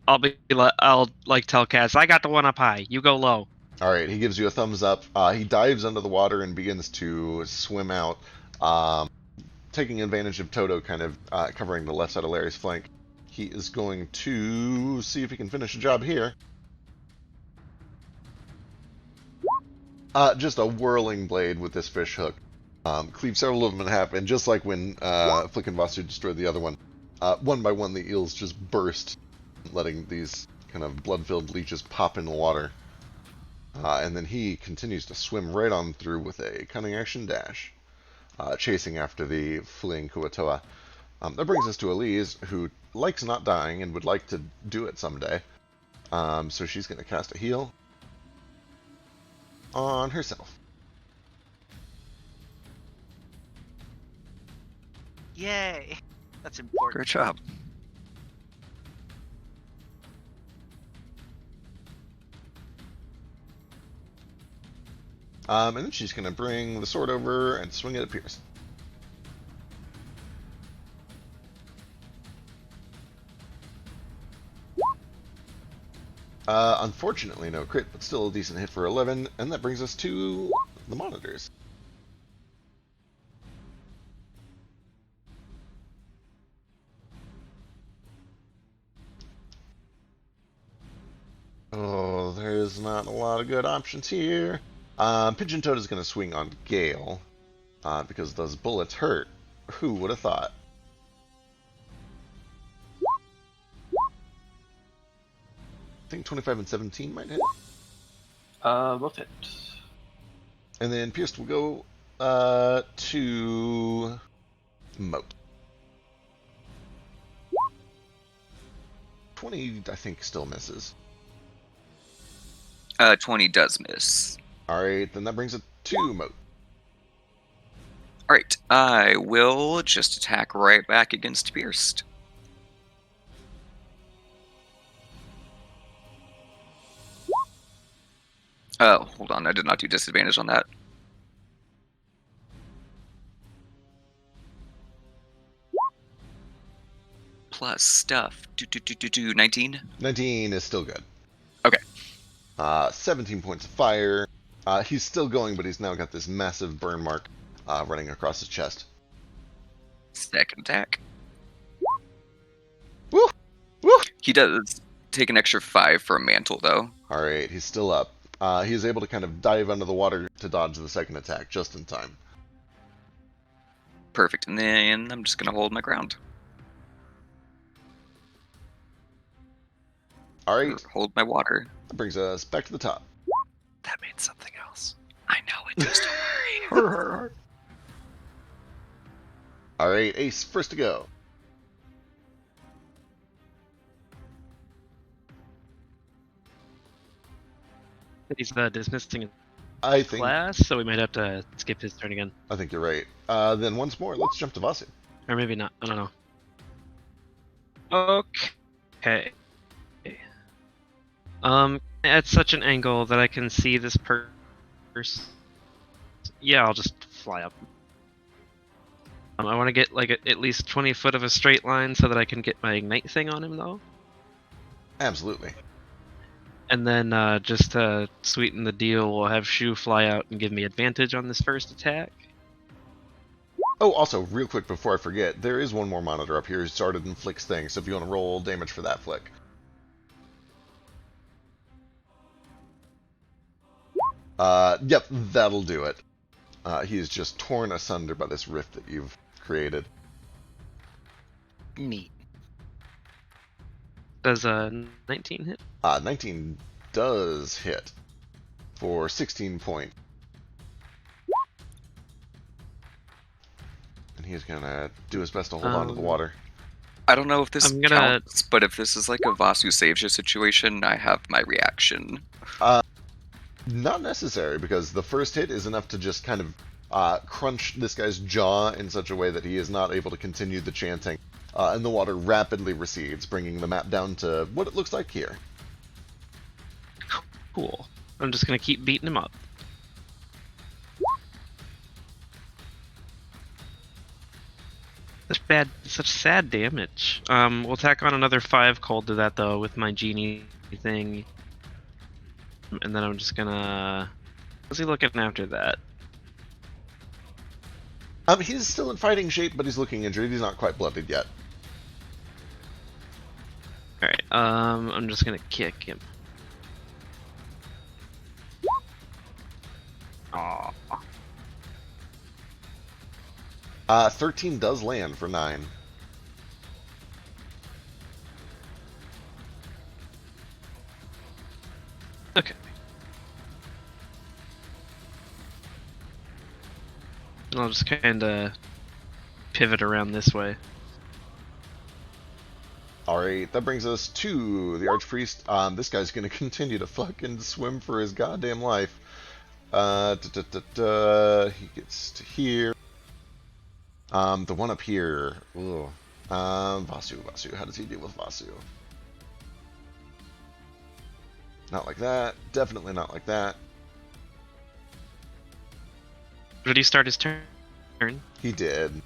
I'll like tell Cass, I got the one up high. You go low. Alright, he gives you a thumbs up. He dives under the water and begins to swim out, taking advantage of Toto kind of covering the left side of Larry's flank. He is going to see if he can finish the job here. Just a whirling blade with this fish hook. Cleave several of them in half, and just like when Flick and Vasu destroyed the other one, one by one the eels just burst, letting these kind of blood-filled leeches pop in the water. And then he continues to swim right on through with a cunning action dash, chasing after the fleeing Kuotoa. That brings us to Elise, who likes not dying and would like to do it someday. So she's going to cast a heal on herself. Yay! That's important. Great job. And then she's going to bring the sword over and swing it at Pierce. Unfortunately, no crit, but still a decent hit for 11, and that brings us to the monitors. Oh, there's not a lot of good options here. Pigeon Toad is going to swing on Gale, because those bullets hurt. Who would have thought? I think 25 and 17 might hit. Both hit. And then Pierced will go to Moat. 20, I think, still misses. 20 does miss. Alright, then that brings it to Moat. Alright, I will just attack right back against Pierced. Oh, hold on, I did not do disadvantage on that. plus stuff. 19? 19 is still good. Okay. 17 points of fire. He's still going, but he's now got this massive burn mark running across his chest. Second attack. Woo! Woo! He does take an extra 5 for a mantle, though. Alright, he's still up. He's able to kind of dive under the water to dodge the second attack just in time. Perfect. And then I'm just going to hold my ground. Alright, Or hold my water. that brings us back to the top. That means something else. I know it, just don't worry. Alright, Ace, first to go. He's dismissing I his think class, so we might have to skip his turn again. I think you're right. Then once more, let's jump to Vasu. Or maybe not. I don't know. Okay. At such an angle that I can see this person. Yeah, I'll just fly up. I want to get like at least 20 foot of a straight line so that I can get my ignite thing on him, though. Absolutely. And then just to sweeten the deal, we'll have Shu fly out and give me advantage on this first attack. Oh, also, real quick before I forget, there is one more monitor up here who started and flicks things, so if you want to roll damage for that flick. Yep, that'll do it. He is just torn asunder by this rift that you've created. Neat. Does 19 hit? 19 does hit for 16 points. And he's gonna do his best to hold on to the water. I don't know if this I'm gonna- counts, but if this is like a Vasu saves you situation, I have my reaction. Not necessary, because the first hit is enough to just kind of crunch this guy's jaw in such a way that he is not able to continue the chanting. And the water rapidly recedes, bringing the map down to what it looks like here. Cool. I'm just gonna keep beating him up. Such sad damage. We'll tack on another 5 cold to that though with my genie thing. And then I'm just gonna... How's he looking after that? He's still in fighting shape, but he's looking injured. He's not quite blooded yet. Alright, I'm just gonna kick him. Aww. 13 does land for 9. Okay. I'll just kinda pivot around this way. Alright, that brings us to the Archpriest. This guy's gonna continue to fucking swim for his goddamn life. He gets to here. The one up here. Ugh. Vasu. How does he deal with Vasu? Not like that. Definitely not like that. Did he start his turn? He did.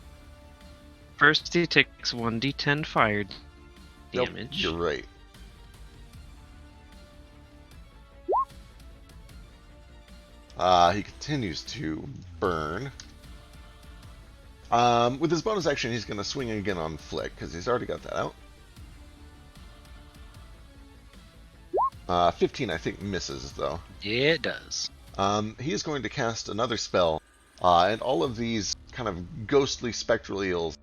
First, he takes 1d10 fire Yep, damage. you're right. He continues to burn. With his bonus action, he's going to swing again on Flick, because he's already got that out. 15, I think, misses, though. Yeah, it does. He is going to cast another spell, and all of these kind of ghostly spectral eels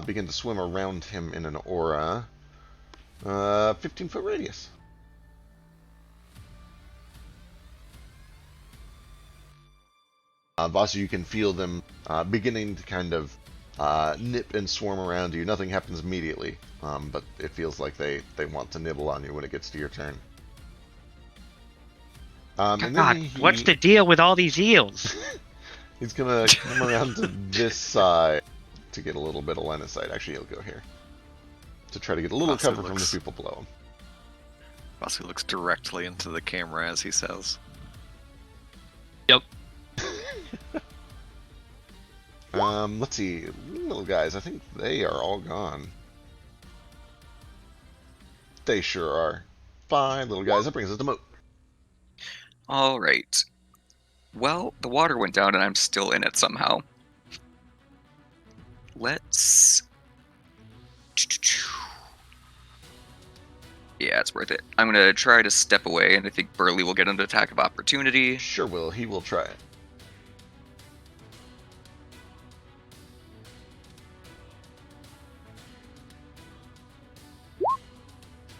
begin to swim around him in an aura. 15-foot radius. Vasu, you can feel them beginning to kind of nip and swarm around you. Nothing happens immediately, but it feels like they want to nibble on you when it gets to your turn. And God, then what's the deal with all these eels? He's gonna come around to this side to get a little bit of line of sight. Actually, he'll go here to try to get a little cover from the people below him. Vasu looks directly into the camera as he says. Yep. Let's see, little guys. I think they are all gone. They sure are. Fine, little guys. That brings us to Moat. All right. Well, the water went down and I'm still in it somehow. Let's... Yeah, it's worth it. I'm going to try to step away, and I think Burley will get an attack of opportunity. Sure will. He will try it.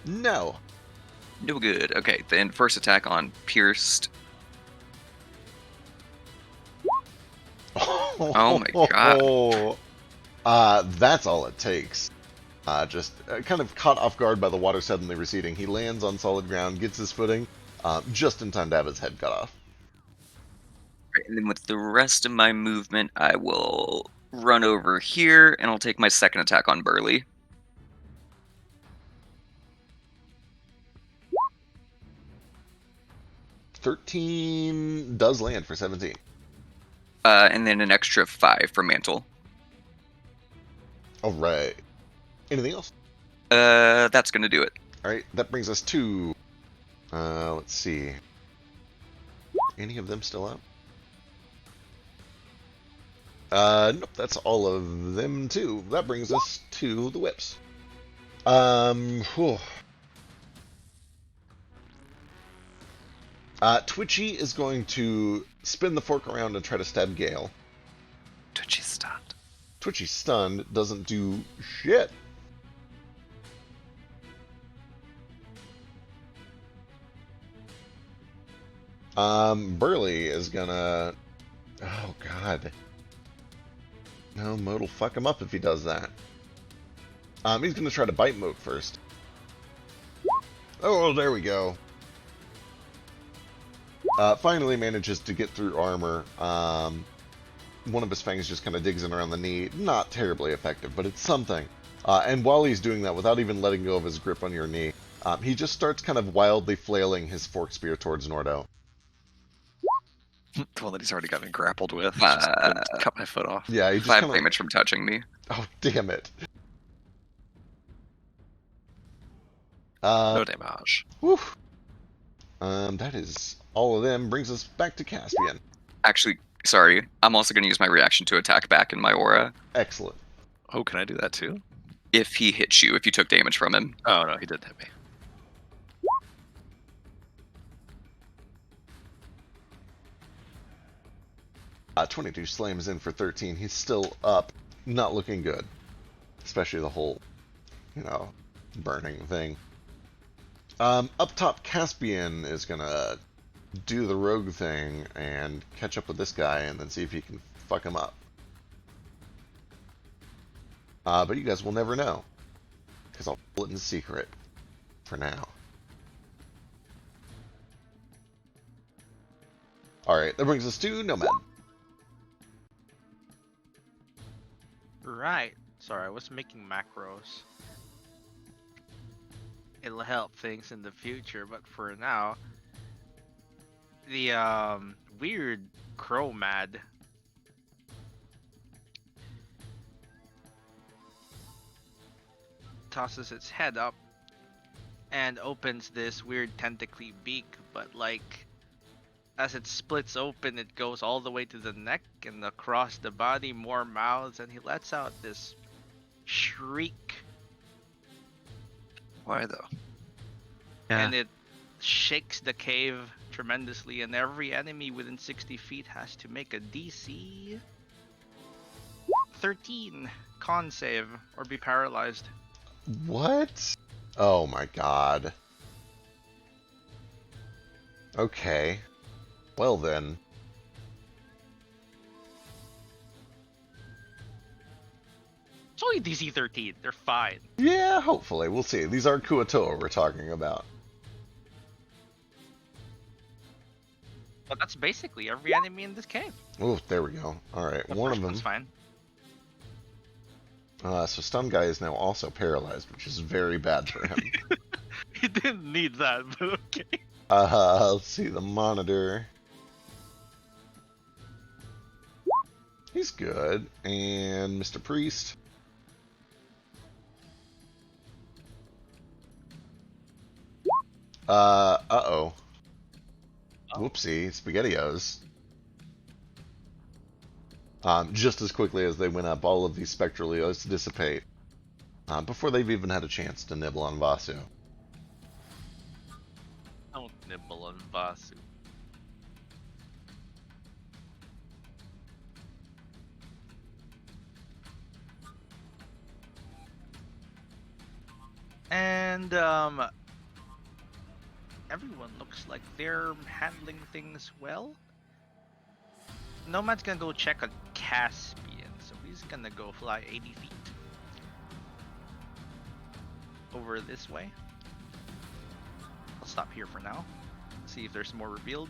No. No good. Okay, then first attack on Pierced. Oh my god. That's all it takes. Just kind of caught off guard by the water suddenly receding. He lands on solid ground, gets his footing, just in time to have his head cut off. Right, and then with the rest of my movement, I will run over here, and I'll take my second attack on Burley. $13 does land for 17. And then an extra 5 for Mantle. All right. Anything else? That's gonna do it. All right, that brings us to. Let's see. Any of them still out? Nope, that's all of them too. That brings us to the whips. Twitchy is going to spin the fork around and try to stab Gale. Twitchy's stunned. Twitchy stunned, doesn't do shit. Burley is gonna... Oh, God. No, Moat'll fuck him up if he does that. He's gonna try to bite Moat first. Oh, there we go. Finally manages to get through armor. One of his fangs just kind of digs in around the knee. Not terribly effective, but it's something. And while he's doing that, without even letting go of his grip on your knee, he just starts kind of wildly flailing his fork spear towards Nordo. The one that he's already gotten grappled with. Just cut my foot off. Yeah, he just 5 kinda... damage from touching me. Oh, damn it. No damage. Whew. That is all of them. Brings us back to Caspian. Actually, sorry. I'm also going to use my reaction to attack back in my aura. Excellent. Oh, can I do that too? If he hits you, if you took damage from him. Oh, no, he didn't hit me. 22 slams in for 13. He's still up. Not looking good. Especially the whole, burning thing. Up top, Caspian is gonna do the rogue thing and catch up with this guy and then see if he can fuck him up. But you guys will never know. Because I'll pull it in secret. For now. Alright, that brings us to Nomad. Right. Sorry, I was making macros. It'll help things in the future, but for now, the weird Crowmad tosses its head up and opens this weird tentacly beak, but like as it splits open, it goes all the way to the neck and across the body, more mouths, and he lets out this shriek. Why though? Yeah. And it shakes the cave tremendously, and every enemy within 60 feet has to make a DC 13 con save or be paralyzed. What? Oh my god. Okay. Well then. It's only DC 13. They're fine. Yeah, hopefully. We'll see. These are Kuatoa we're talking about. But that's basically every enemy in this cave. Oh, there we go. Alright, The one first of them. one's fine. So Stun Guy is now also paralyzed, which is very bad for him. He didn't need that, but okay. Let's see the monitor. He's good. And Mr. Priest. Uh-oh. Whoopsie, SpaghettiOs. Just as quickly as they went up, all of these spectral Eos dissipate. Before they've even had a chance to nibble on Vasu. Don't nibble on Vasu. And everyone looks like they're handling things well. Nomad's gonna go check on Caspian, so he's gonna go fly 80 feet over this way. I'll stop here for now. See if there's more revealed.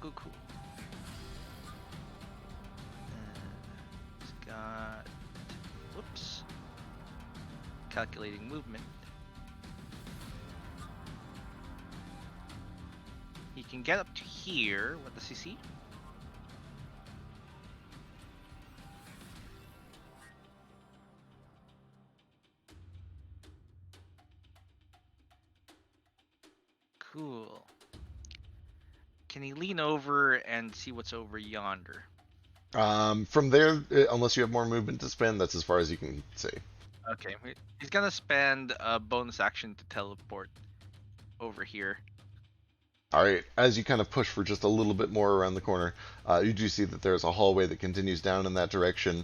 Cool. He's got... Whoops. Calculating movement. He can get up to here. What does he see? Cool. Can he lean over and see what's over yonder? From there, unless you have more movement to spend, that's as far as you can see. Okay, he's gonna spend a bonus action to teleport over here. Alright, as you kind of push for just a little bit more around the corner, you do see that there's a hallway that continues down in that direction.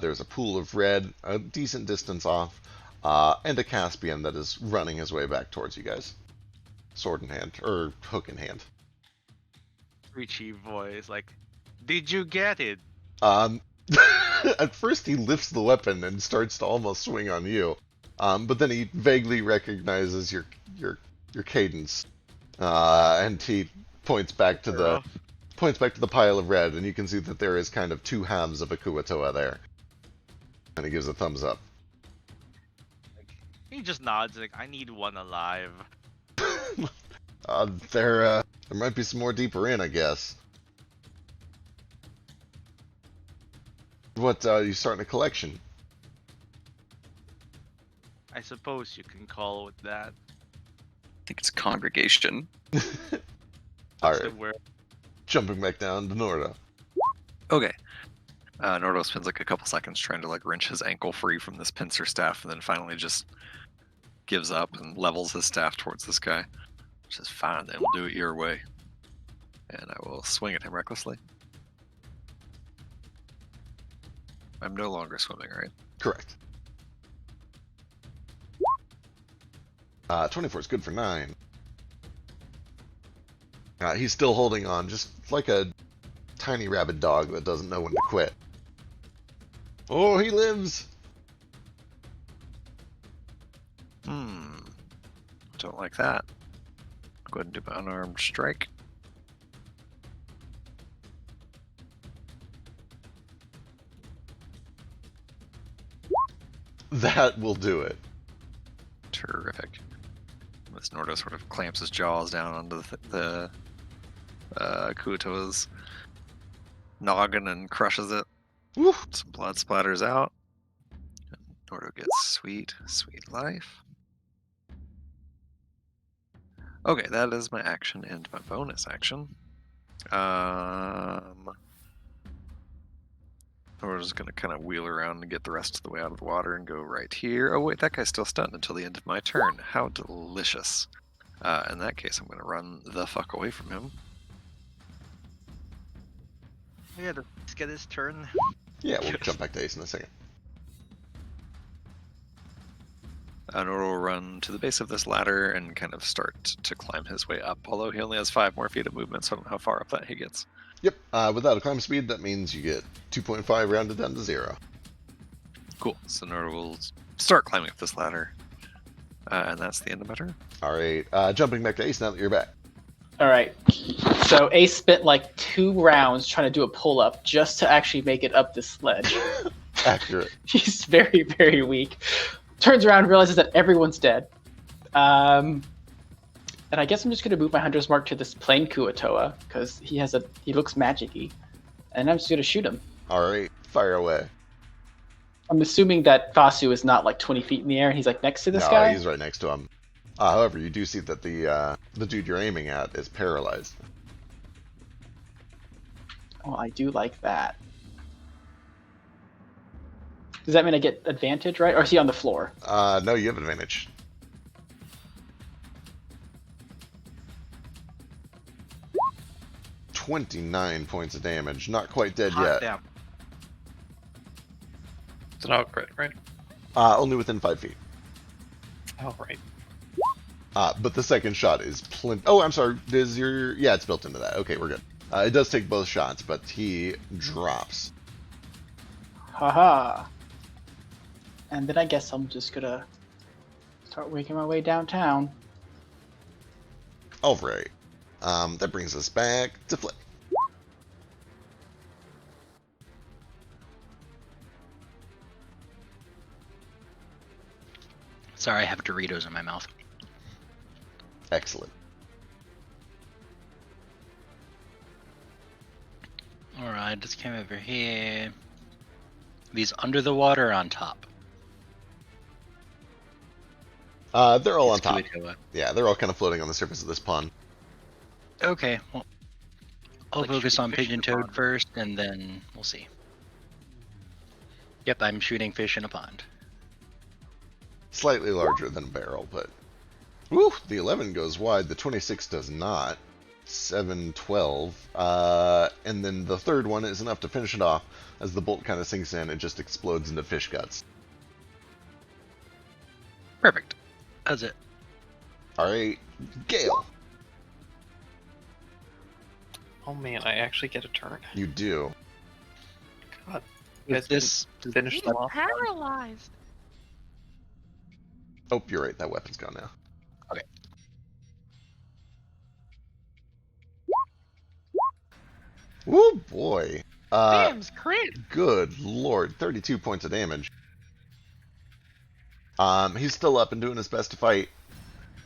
There's a pool of red, a decent distance off, and a Caspian that is running his way back towards you guys. Sword in hand, or hook in hand. Richie voice like, did you get it? At first he lifts the weapon and starts to almost swing on you, but then he vaguely recognizes your cadence, and he points back to the pile of red, and you can see that there is kind of two halves of a Kuatoa there, and he gives a thumbs up. He just nods like, I need one alive. There might be some more deeper in, I guess. What, you starting a collection? I suppose you can call it that. I think it's congregation. Alright, Where jumping back down to Nordo. Okay. Nordo spends like a couple seconds trying to like wrench his ankle free from this pincer staff, and then finally just gives up and levels his staff towards this guy. Which is fine, then we'll do it your way. And I will swing at him recklessly. I'm no longer swimming, right? Correct. 24 is good for 9. He's still holding on, just like a tiny rabid dog that doesn't know when to quit. Oh, he lives! Don't like that. Go ahead and do my unarmed strike. That will do it. Terrific. This Nordo sort of clamps his jaws down onto the Kuatoa's noggin and crushes it. Woo. Some blood splatters out. And Nordo gets sweet, sweet life. Okay, that is my action and my bonus action. We're just gonna kind of wheel around and get the rest of the way out of the water and go right here. Oh wait, that guy's still stunned until the end of my turn. How delicious. In that case, I'm gonna run the fuck away from him. Yeah, let's get his turn. Yeah, we'll jump back to Ace in a second. Noro will run to the base of this ladder and kind of start to climb his way up, although he only has 5 more feet of movement, so I don't know how far up that he gets. Yep, without a climb speed, that means you get 2.5 rounded down to 0. Cool, so Noro will start climbing up this ladder, and that's the end of my turn. Alright, jumping back to Ace now that you're back. Alright. So Ace spent like 2 rounds trying to do a pull-up just to actually make it up this ledge. Accurate. He's very, very weak. Turns around, realizes that everyone's dead. And I guess I'm just gonna move my Hunter's Mark to this plain Kuatoa, because he looks magic-y. And I'm just gonna shoot him. Alright, fire away. I'm assuming that Vasu is not like 20 feet in the air and he's like next to this No, guy. he's right next to him. However, you do see that the dude you're aiming at is paralyzed. Oh, I do like that. Does that mean I get advantage, right? Or is he on the floor? No, you have advantage. $29 points of damage. Not quite dead Hot yet. damn. It's an auto crit, right? Only within 5 feet. Oh, right. But the second shot is Oh, I'm sorry. Does your... Yeah, it's built into that. Okay, we're good. It does take both shots, but he drops. Haha. And then I guess I'm just gonna start making my way downtown. All right. That brings us back to Flip. Sorry, I have Doritos in my mouth. Excellent. Alright, just came over here. These under the water or on top? They're all on It's top. Kuatoa. Yeah, they're all kind of floating on the surface of this pond. Okay, well, I'll Like focus shooting on fish in Pigeon the Toad pond. first, and then we'll see. Yep, I'm shooting fish in a pond. Slightly larger than a barrel, but... Woo! The 11 goes wide, the 26 does not. 7, 12. And then the third one is enough to finish it off. As the bolt kind of sinks in, it just explodes into fish guts. Perfect. That's it. Alright, Gale. Oh man, I actually get a turn. You do. God. You guys With this, finish them off. Paralyzed. Oh, you're right, that weapon's gone now. Okay. Woo, boy. Damn's crit. Good lord, 32 points of damage. He's still up and doing his best to fight.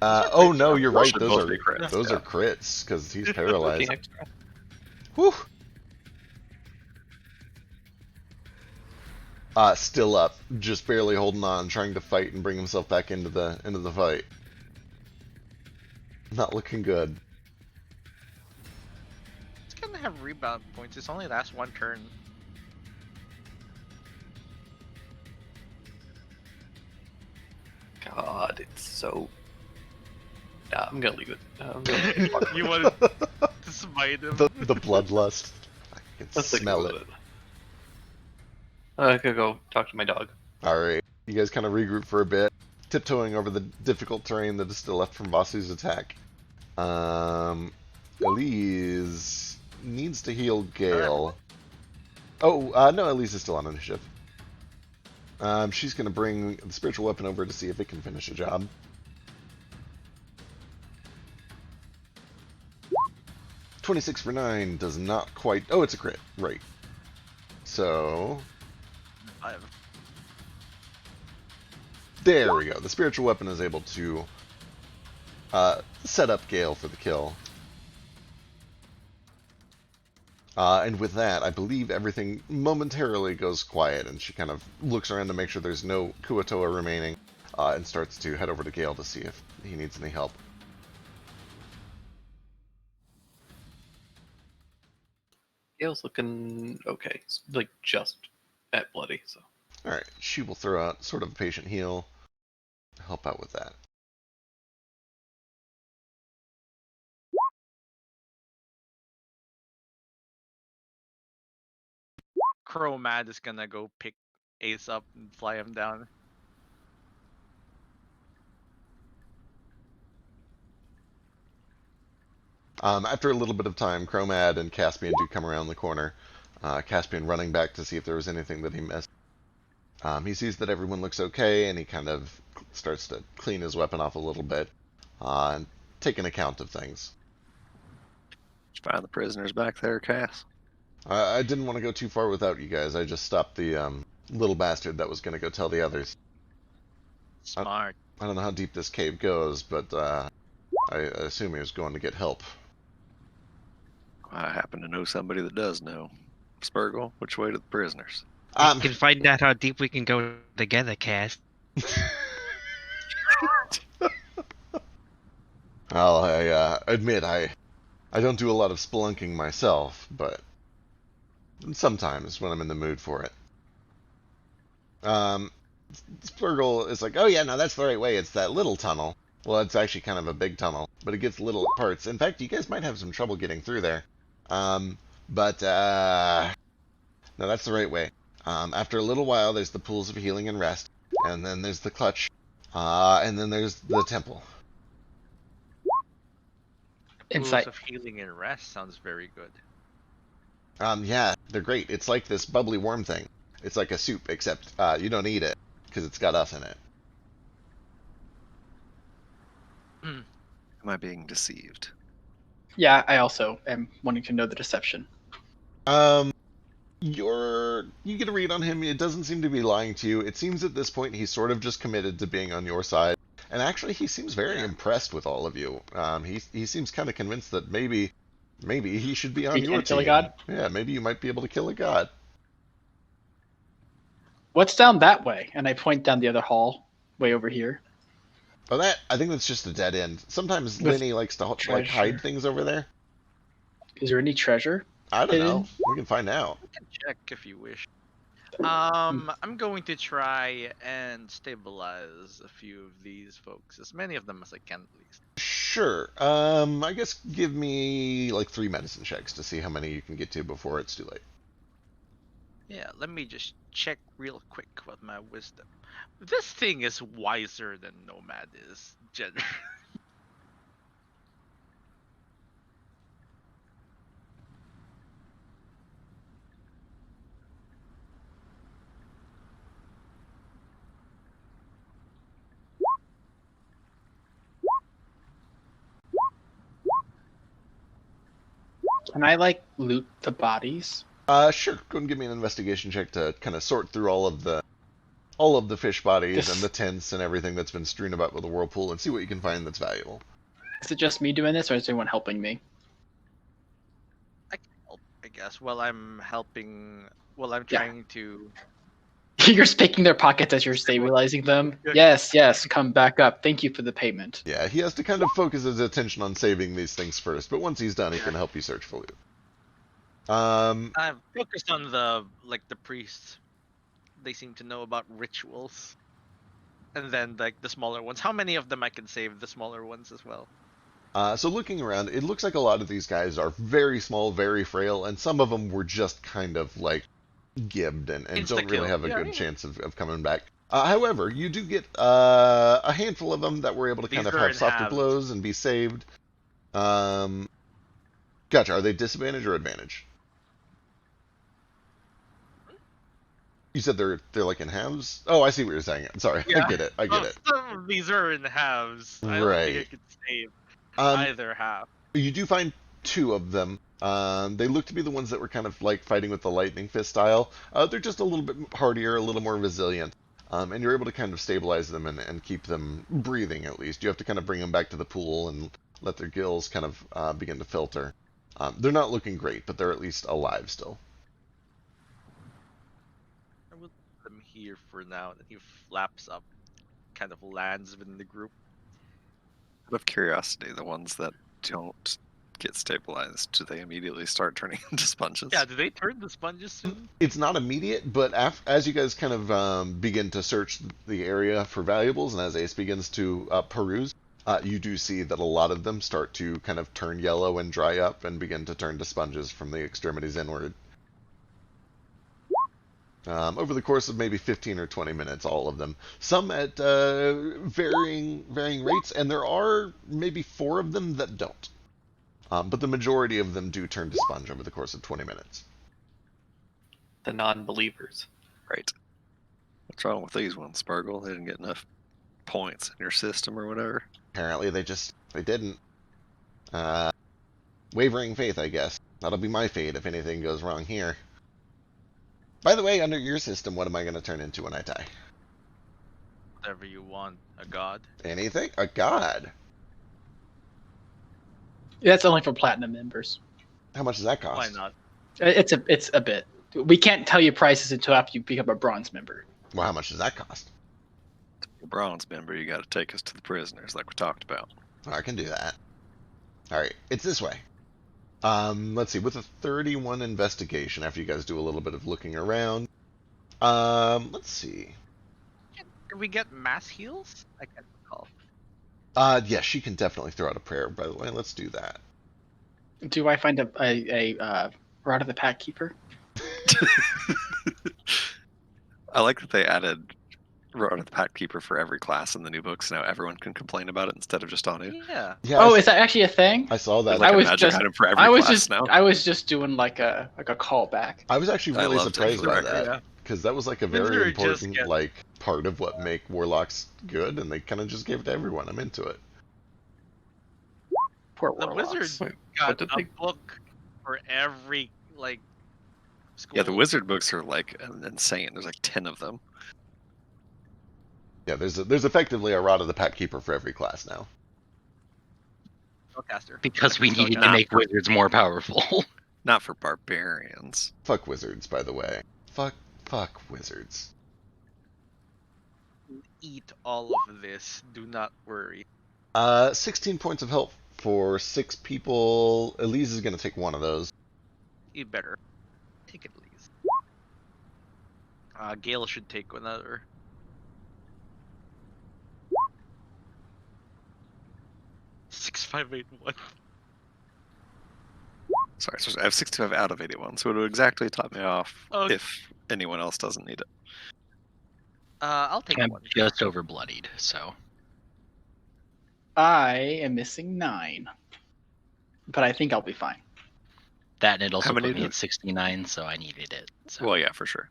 Oh no, you're right. Should Those both are be crits, those yeah. are crits because he's paralyzed. 15 extra. Whew. Still up, just barely holding on, trying to fight and bring himself back into the fight. Not looking good. It's gonna have rebound points. It's only lasts one turn. God, it's so. Nah, I'm gonna leave it. I'm gonna leave it. You wanted to smite him. The bloodlust. I can Let's think smell about it. it. I could go talk to my dog. Alright, you guys kind of regroup for a bit, tiptoeing over the difficult terrain that is still left from Vasu's attack. Elise needs to heal Gale. Oh, no, Elise is still on initiative. She's going to bring the spiritual weapon over to see if it can finish the job. $26 for 9 does not quite... Oh, it's a crit. Right. So... There we go. The spiritual weapon is able to set up Gale for the kill. And with that, I believe everything momentarily goes quiet, and she kind of looks around to make sure there's no Kuatoa remaining, and starts to head over to Gale to see if he needs any help. Gale's looking okay. It's like just at bloody, so. Alright, she will throw out sort of a patient heal to help out with that. Crow Mad is gonna go pick Ace up and fly him down. After a little bit of time, Chromad and Caspian do come around the corner. Caspian running back to see if there was anything that he missed. He sees that everyone looks okay, and he kind of starts to clean his weapon off a little bit and take an account of things. Did you find the prisoners back there, Cass? I didn't want to go too far without you guys. I just stopped the little bastard that was going to go tell the others. Smart. I don't know how deep this cave goes, but I assume he was going to get help. I happen to know somebody that does know. Spurgle, which way to the prisoners? We can find out how deep we can go together, Cass. Well, I admit I don't do a lot of spelunking myself, but sometimes when I'm in the mood for it. Splurgle is like, oh yeah, no, that's the right way. It's that little tunnel. Well, it's actually kind of a big tunnel, but it gets little parts. In fact, you guys might have some trouble getting through there. But no, that's the right way. After a little while, there's the pools of healing and rest, and then there's the clutch, and then there's the temple. Insight. Pools of healing and rest sounds very good. Yeah, they're great. It's like this bubbly worm thing. It's like a soup, except you don't eat it because it's got us in it. Am I being deceived? Yeah, I also am wanting to know the deception. You get a read on him. It doesn't seem to be lying to you. It seems at this point he's sort of just committed to being on your side, and actually he seems very impressed with all of you. He seems kind of convinced that maybe he should be on He your can kill a team. god? Yeah, maybe you might be able to kill a god. What's down that way? And I point down the other hall, way over here. Oh, I think that's just a dead end. Sometimes With Lenny likes to like treasure. hide things over there. Is there any treasure? I don't know. Hidden? We can find out. You can check if you wish. I'm going to try and stabilize a few of these folks, as many of them as I can, at least. Sure. I guess give me like 3 medicine checks to see how many you can get to before it's too late. Yeah, let me just check real quick with my wisdom. This thing is wiser than Nomad is, generally. Can I like loot the bodies? Sure. Go and give me an investigation check to kind of sort through all of the fish bodies This- and the tents and everything that's been strewn about with the whirlpool and see what you can find that's valuable. Is it just me doing this, or is anyone helping me? I can help, I guess, while I'm helping. While I'm Yeah. trying to. You're picking their pockets as you're stabilizing them. Yes, come back up. Thank you for the payment. Yeah, he has to kind of focus his attention on saving these things first, but once he's done, he can help you search for loot. I'm focused on the priests. They seem to know about rituals. And then like the smaller ones. How many of them I can save? The smaller ones as well. So looking around, it looks like a lot of these guys are very small, very frail, and some of them were just kind of like gibbed and don't Insta-kill. really have a Yeah, good yeah. chance of coming back. However, you do get a handful of them that were able to kind These of are have in softer halves. blows and be saved. Gotcha. Are they disadvantage or advantage? You said they're like in halves? Oh, I see what you're saying. I'm sorry. Yeah. I get it. I get it. Some of these are in halves. I don't think I Right. could save Um, either half. You do find 2 of them. They look to be the ones that were kind of like fighting with the lightning fist style. They're just a little bit hardier, a little more resilient. And you're able to kind of stabilize them and keep them breathing at least. You have to kind of bring them back to the pool and let their gills kind of begin to filter. They're not looking great, but they're at least alive still. I will leave them here for now. And he flaps up, kind of lands within the group. Out of curiosity, the ones that don't get stabilized, do they immediately start turning into sponges? Yeah, do they turn the sponges soon? It's not immediate, but as you guys kind of begin to search the area for valuables, and as Ace begins to peruse, you do see that a lot of them start to kind of turn yellow and dry up and begin to turn to sponges from the extremities inward. Over the course of maybe 15 or 20 minutes, all of them. Some at varying rates, and there are maybe 4 of them that don't. But the majority of them do turn to sponge over the course of 20 minutes. The non-believers. Right. What's wrong with these ones, Sparkle? They didn't get enough points in your system or whatever. Apparently they didn't. Wavering faith, I guess. That'll be my fate if anything goes wrong here. By the way, under your system, what am I going to turn into when I die? Whatever you want, a god. Anything? A god. That's only for platinum members. How much does that cost? Why not? It's a bit. we can't tell you prices until after you become a bronze member. Well, how much does that cost? Bronze member, you got to take us to the prisoners, like we talked about. I can do that. All right, it's this way. Let's see. With a 31 investigation, after you guys do a little bit of looking around, let's see. Can we get mass heals? I can't recall. Yeah, she can definitely throw out a prayer. By the way, let's do that. Do I find a Rod of the Pack Keeper? I like that they added Road of the Pack Keeper for every class in the new books. Now everyone can complain about it instead of just Anu. Yeah. Yeah. Oh, is that actually a thing? I saw that. Like I a was magic just- item for every I was class just now. I was just doing like a callback. I was actually I really loved it, surprised for the by record. that because that was like a very Wizard just important get- like part of what make warlocks good, and they kind of just gave it to everyone. I'm into it. Poor The warlocks. wizard Wait, got what did a they- book for every like school. Yeah, the wizard books are like insane. There's like 10 of them. Yeah, there's effectively a Rod of the Pack Keeper for every class now. Spellcaster. Because we needed to Not make for- wizards more powerful. Not for barbarians. Fuck wizards, by the way. Fuck wizards. Eat all of this. Do not worry. 16 points of health for 6 people. Elise is gonna take one of those. You better take it, please. Gale should take another. Six, 5, 8, 1. Sorry, so I have 65 out of 81, so it would exactly top me off Okay. if anyone else doesn't need it. I'll take I'm one. just over bloodied, so I am missing 9, but I think I'll be fine. that and it also How many put me do- at 69, so I needed it. So. Well, yeah, for sure.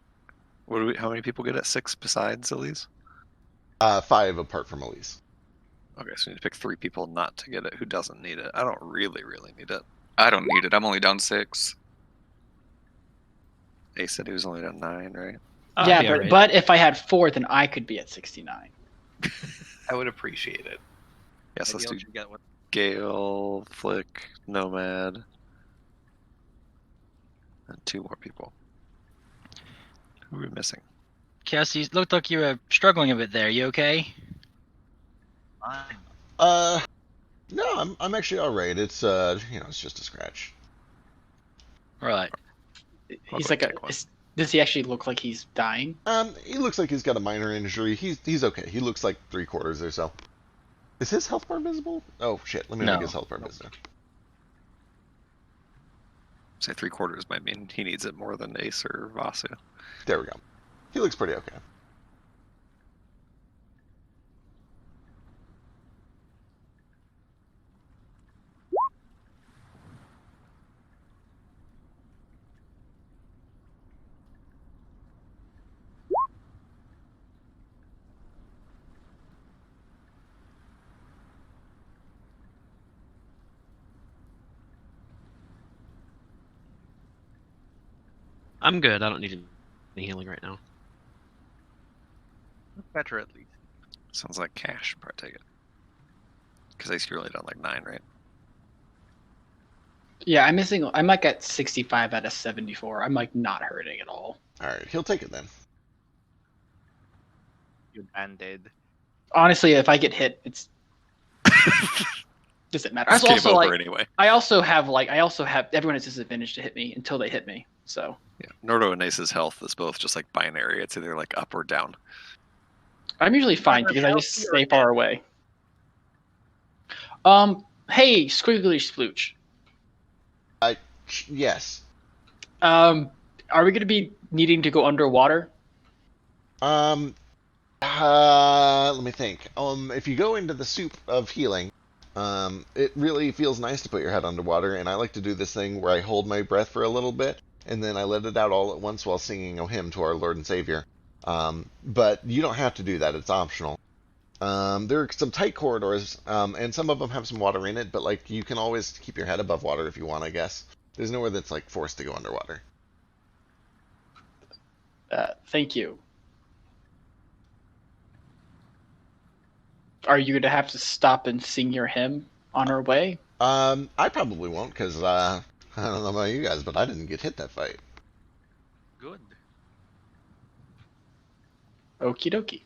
What do we? How many people get at 6 besides Elise? 5 apart from Elise. Okay, so you need to pick 3 people not to get it who doesn't need it. I don't really need it. I don't need it. I'm only down 6. Ace said he was only down 9, right? I'll yeah, be but, alright. but if I had 4, then I could be at 69. I would appreciate it. Yes, let's Gale do should get one. Gale, Flick, Nomad, and 2 more people. Who are we missing? Cassie, looked like you were struggling a bit there. You okay? Fine. No, I'm actually all right. It's it's just a scratch. Right. I'll He's go like take one. does he actually look like he's dying? He looks like he's got a minor injury. He's okay. He looks like 3/4 or so. Is his health bar visible? Oh shit! Let me No. make his health bar visible. Say 3/4 might mean he needs it more than Ace or Vasu. There we go. He looks pretty okay. I'm good. I don't need any healing right now. Better at least. Sounds like Cash should probably take it. Because Ace, you're only down like 9, right? Yeah, I'm like at 65 out of 74. I'm like not hurting at all. All right, he'll take it then. You band-aid. Honestly, if I get hit, it's doesn't matter. It's I game also over like anyway. I also have everyone has disadvantage to hit me until they hit me. So Yeah. Nordo and Ace's health is both just like binary. It's either like up or down. I'm usually fine Either because I just healthy or stay far away. Hey, Squiggly Splooch. Yes. Are we gonna be needing to go underwater? Let me think. If you go into the soup of healing, it really feels nice to put your head underwater, and I like to do this thing where I hold my breath for a little bit, and then I let it out all at once while singing a hymn to our Lord and Savior. But you don't have to do that; it's optional. There are some tight corridors, and some of them have some water in it, but like you can always keep your head above water if you want, I guess. There's nowhere that's like forced to go underwater. Thank you. Are you gonna have to stop and sing your hymn on our way? I probably won't, because I don't know about you guys, but I didn't get hit that fight. Good. Okie dokie.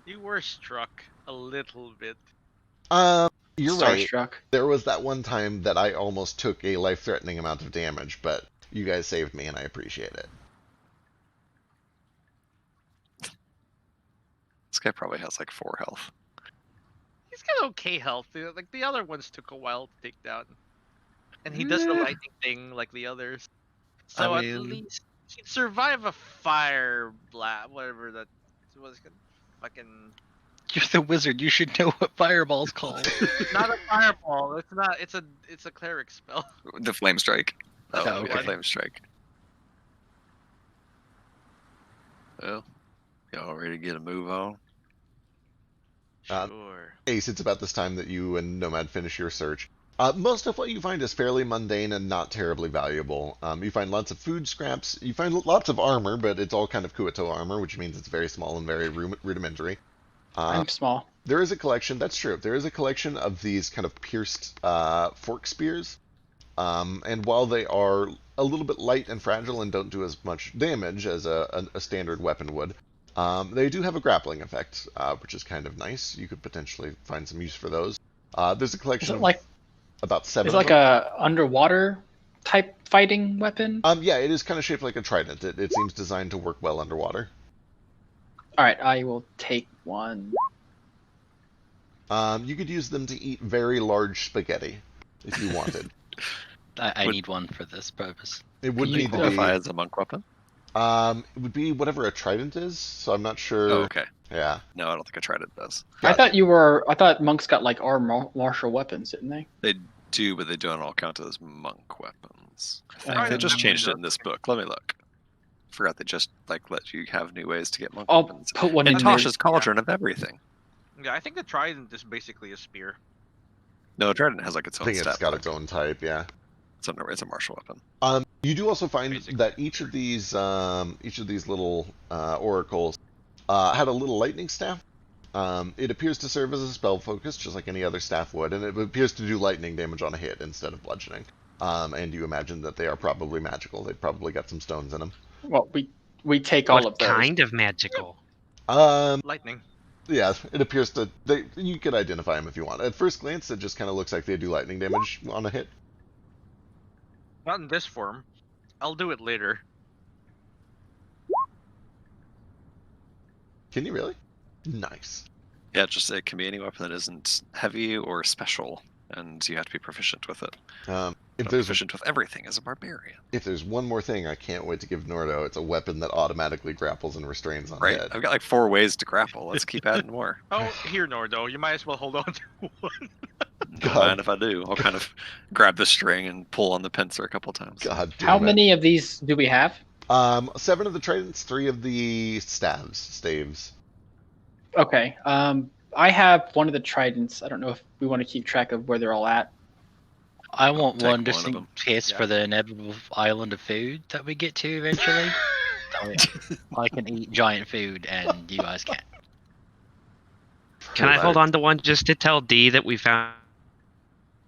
You were struck a little bit. You're right. Starstruck. There was that one time that I almost took a life-threatening amount of damage, but you guys saved me, and I appreciate it. This guy probably has like 4 health. He's got okay health. Like the other ones took a while to take down, and he does the Yeah. lightning thing like the others. So I at mean- least he'd survive a fire blast, whatever that was. Fucking You're the wizard. You should know what fireball's called. not a fireball. It's not. It's a cleric spell. The flame strike. Oh, Oh, okay. okay. Flame strike. Well, y'all ready to get a move on? Sure. Ace, it's about this time that you and Nomad finish your search. Most of what you find is fairly mundane and not terribly valuable. You find lots of food scraps. You find lots of armor, but it's all kind of Kuato armor, which means it's very small and very rudimentary. I'm small. There is a collection, that's true, there is a collection of these kind of pierced fork spears. And while they are a little bit light and fragile and don't do as much damage as a standard weapon would, they do have a grappling effect, which is kind of nice. You could potentially find some use for those. There's a Is collection it of like about 7 is it of like them. a underwater type fighting weapon? Yeah, it is kind of shaped like a trident. It seems designed to work well underwater. All right, I will take one. You could use them to eat very large spaghetti if you wanted. I Would- need one for this purpose. It would You need to Qualify be. as a monk weapon? It would be whatever a trident is. So I'm not sure. Oh, okay. Yeah. No, I don't think I tried it does. I thought monks got like armed martial weapons, didn't they? They do, but they don't all count as monk weapons. I think Alright, they just then changed it we in this book. Let me look. Forgot they just like let you have new ways to get monk I'll weapons. put one In in there. Tosh's Cauldron of everything. Yeah, I think the trident is basically a spear. No, Trident has like its I own think it's stat got book. its own type. Yeah. It's a martial weapon. You do also find Basically. that each of these little oracles had a little lightning staff. It appears to serve as a spell focus, just like any other staff would, and it appears to do lightning damage on a hit instead of bludgeoning. And you imagine that they are probably magical. They've probably got some stones in them. Well, we take all What of those. kind of magical? Lightning. Yeah, it appears to. You could identify them if you want. At first glance, it just kind of looks like they do lightning damage on a hit. Not in this form. I'll do it later. Can you really? Nice. Yeah, just it can be any weapon that isn't heavy or special, and you have to be proficient with it. If I'm there's proficient with everything as a barbarian. if there's one more thing I can't wait to give Nordo, it's a weapon that automatically grapples and restrains on Right? hit. I've got like 4 ways to grapple. Let's keep adding more. Oh, here, Nordo. You might as well hold on to one. Don't God. mind if I do. I'll kind of grab the string and pull on the pincer a couple times. God damn How it. many of these do we have? 7 of the tridents, 3 of the staves. Okay. I have one of the tridents. I don't know if we want to keep track of where they're all at. I want take one just one of in them. case Yeah. for the inevitable island of food that we get to eventually. I can eat giant food and you guys can't. Can I hold on to one just to tell D that we found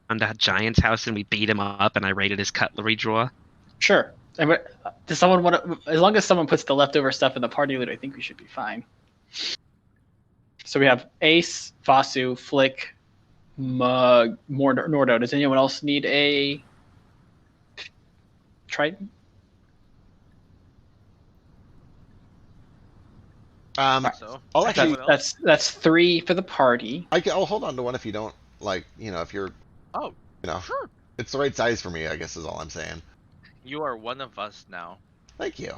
a giant's house and we beat him up and I raided his cutlery drawer? Sure. And does someone want to? As long as someone puts the leftover stuff in the party loot, I think we should be fine. So we have Ace, Vasu, Flick, Mug, Nordo. Does anyone else need a trident? So, I'll actually, Anyone else? That's 3 for the party. I'll hold on to one if you don't like. If you're, Oh, sure. it's the right size for me. I guess is all I'm saying. You are one of us now. Thank you.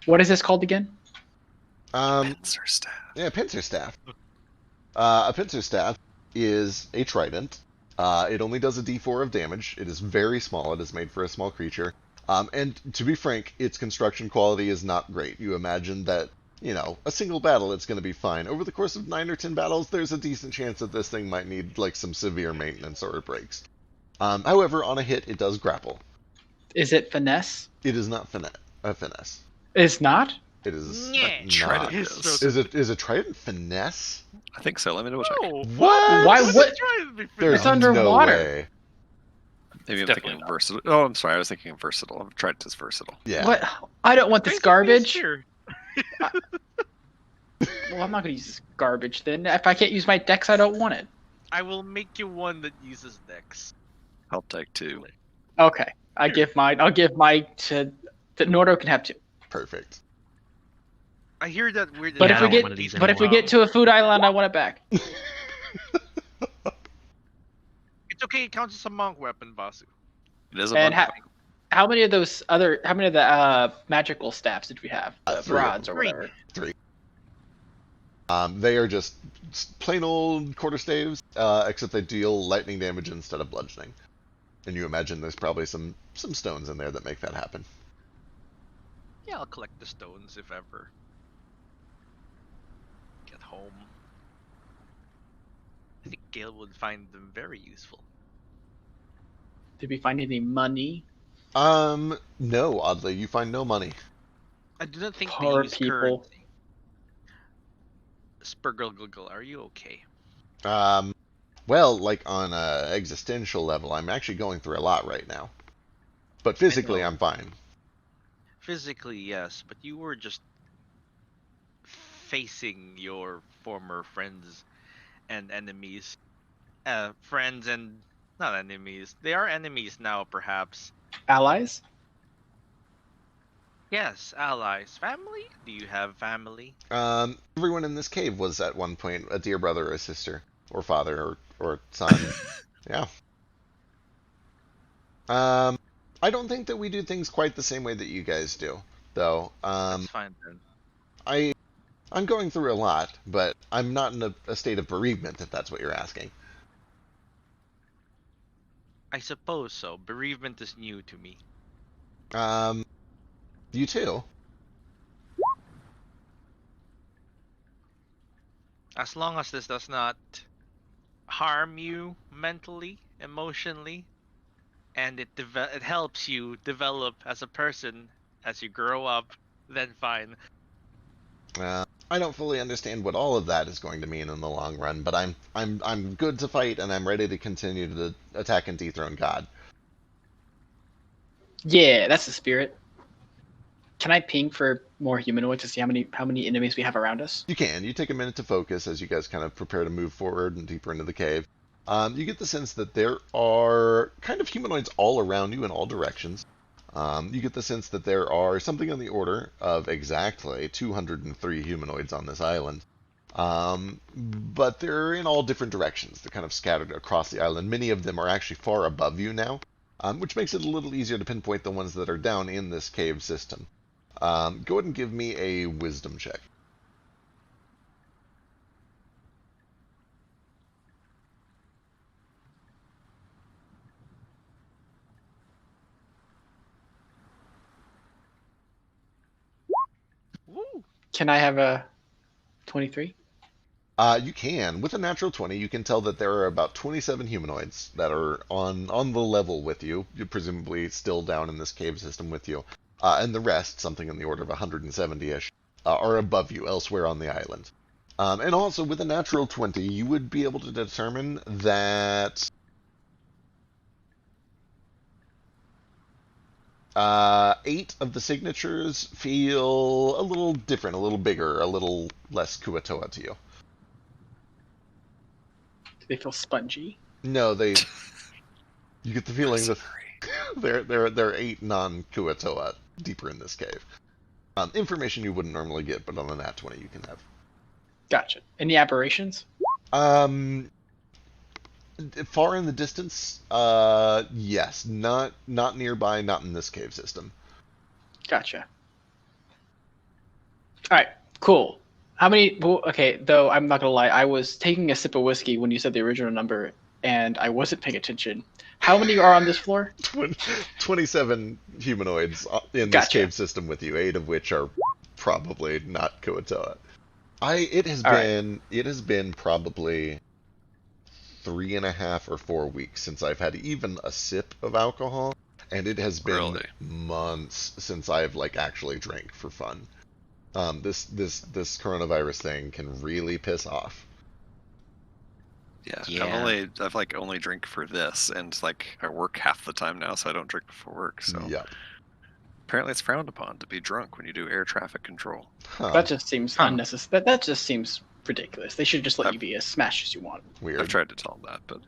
What is this called again? Pincer staff. Yeah, pincer staff. A pincer staff is a trident. It only does a d4 of damage. It is very small. It is made for a small creature. And to be frank, its construction quality is not great. You imagine that, a single battle, it's going to be fine. Over the course of 9 or 10 battles, there's a decent chance that this thing might need like some severe maintenance or it breaks. However, on a hit, it does grapple. Is it finesse? It is not finesse. It's not. It is Yeah, not. trident is. Is a trident finesse? I think so. Let me double check. No. What? Why What's would? the trident be There's It's underwater. No way. Maybe I'm Definitely thinking not. versatile. Oh, I'm sorry. I was thinking versatile. I've tried it as versatile. Yeah. What? I don't want this Basically, garbage. spear. Well, I'm not gonna use this garbage then. If I can't use my dex, I don't want it. I will make you one that uses Dex. I'll take 2. Okay, I'll give mine to Nordo can have 2. Perfect. I hear that weird. But Yeah, if I we don't get want one of these but if we anymore. get to a food island, I want it back. It's okay. It counts as a monk weapon, Vasu. It is a And monk. how many of the magical staffs did we have? The 3 of rods or them. whatever. 3. They are just plain old quarterstaves, except they deal lightning damage instead of bludgeoning. And you imagine there's probably some stones in there that make that happen. Yeah, I'll collect the stones if ever. Get home. I think Gale would find them very useful. Did we find any money? No, oddly, you find no money. I do not think Poor they use people. currency. Spurgle, are you okay? Well, like on a existential level, I'm actually going through a lot right now. But physically, know. I'm fine. Physically, yes, but you were just facing your former friends and enemies. Friends and not enemies. They are enemies now, perhaps. Allies? Yes, allies. Family? Do you have family? Everyone in this cave was at one point a dear brother or a sister, or father or son. Yeah. I don't think that we do things quite the same way that you guys do, though. That's fine then. I'm going through a lot, but I'm not in a state of bereavement, if that's what you're asking. I suppose so. Bereavement is new to me. You too. As long as this does not harm you mentally, emotionally, and it helps you develop as a person as you grow up, then fine. I don't fully understand what all of that is going to mean in the long run, but I'm good to fight, and I'm ready to continue to attack and dethrone God. Yeah, that's the spirit. Can I ping for more humanoids to see how many enemies we have around us? You can. You take a minute to focus as you guys kind of prepare to move forward and deeper into the cave. You get the sense that there are kind of humanoids all around you in all directions. You get the sense that there are something on the order of exactly 203 humanoids on this island. But they're in all different directions. They're kind of scattered across the island. Many of them are actually far above you now, which makes it a little easier to pinpoint the ones that are down in this cave system. Go ahead and give me a wisdom check. Woo! Can I have a 23? You can. With a natural 20, you can tell that there are about 27 humanoids that are on the level with you. You're presumably still down in this cave system with you. And the rest, something in the order of 170-ish, are above you elsewhere on the island. And also, with a natural 20, you would be able to determine that 8 of the signatures feel a little different, a little bigger, a little less Kuatoa to you. Do they feel spongy? No, they. You get the feeling that there are 8 non-Kuatoa deeper in this cave. Information you wouldn't normally get, but on a nat 20 you can have. Gotcha. Any aberrations? Far in the distance, yes. Not nearby, not in this cave system. Gotcha. All right, cool. How many? Well, okay, though I'm not gonna lie, I was taking a sip of whiskey when you said the original number, and I wasn't paying attention. How many are on this floor? 27 humanoids in this cave system with you, 8 of which are probably not Kuatoa. It has been probably 3.5 or 4 weeks since I've had even a sip of alcohol, and it has been months since I've actually drank for fun. This coronavirus thing can really piss off. Yeah, Yeah. I've like only drink for this, and like I work half the time now, so I don't drink before work. So Yep. apparently, it's frowned upon to be drunk when you do air traffic control. Huh. That just seems Huh. unnecessary. That just seems ridiculous. They should just let I've- you be as smashed as you want. Weird. I've tried to tell them that, but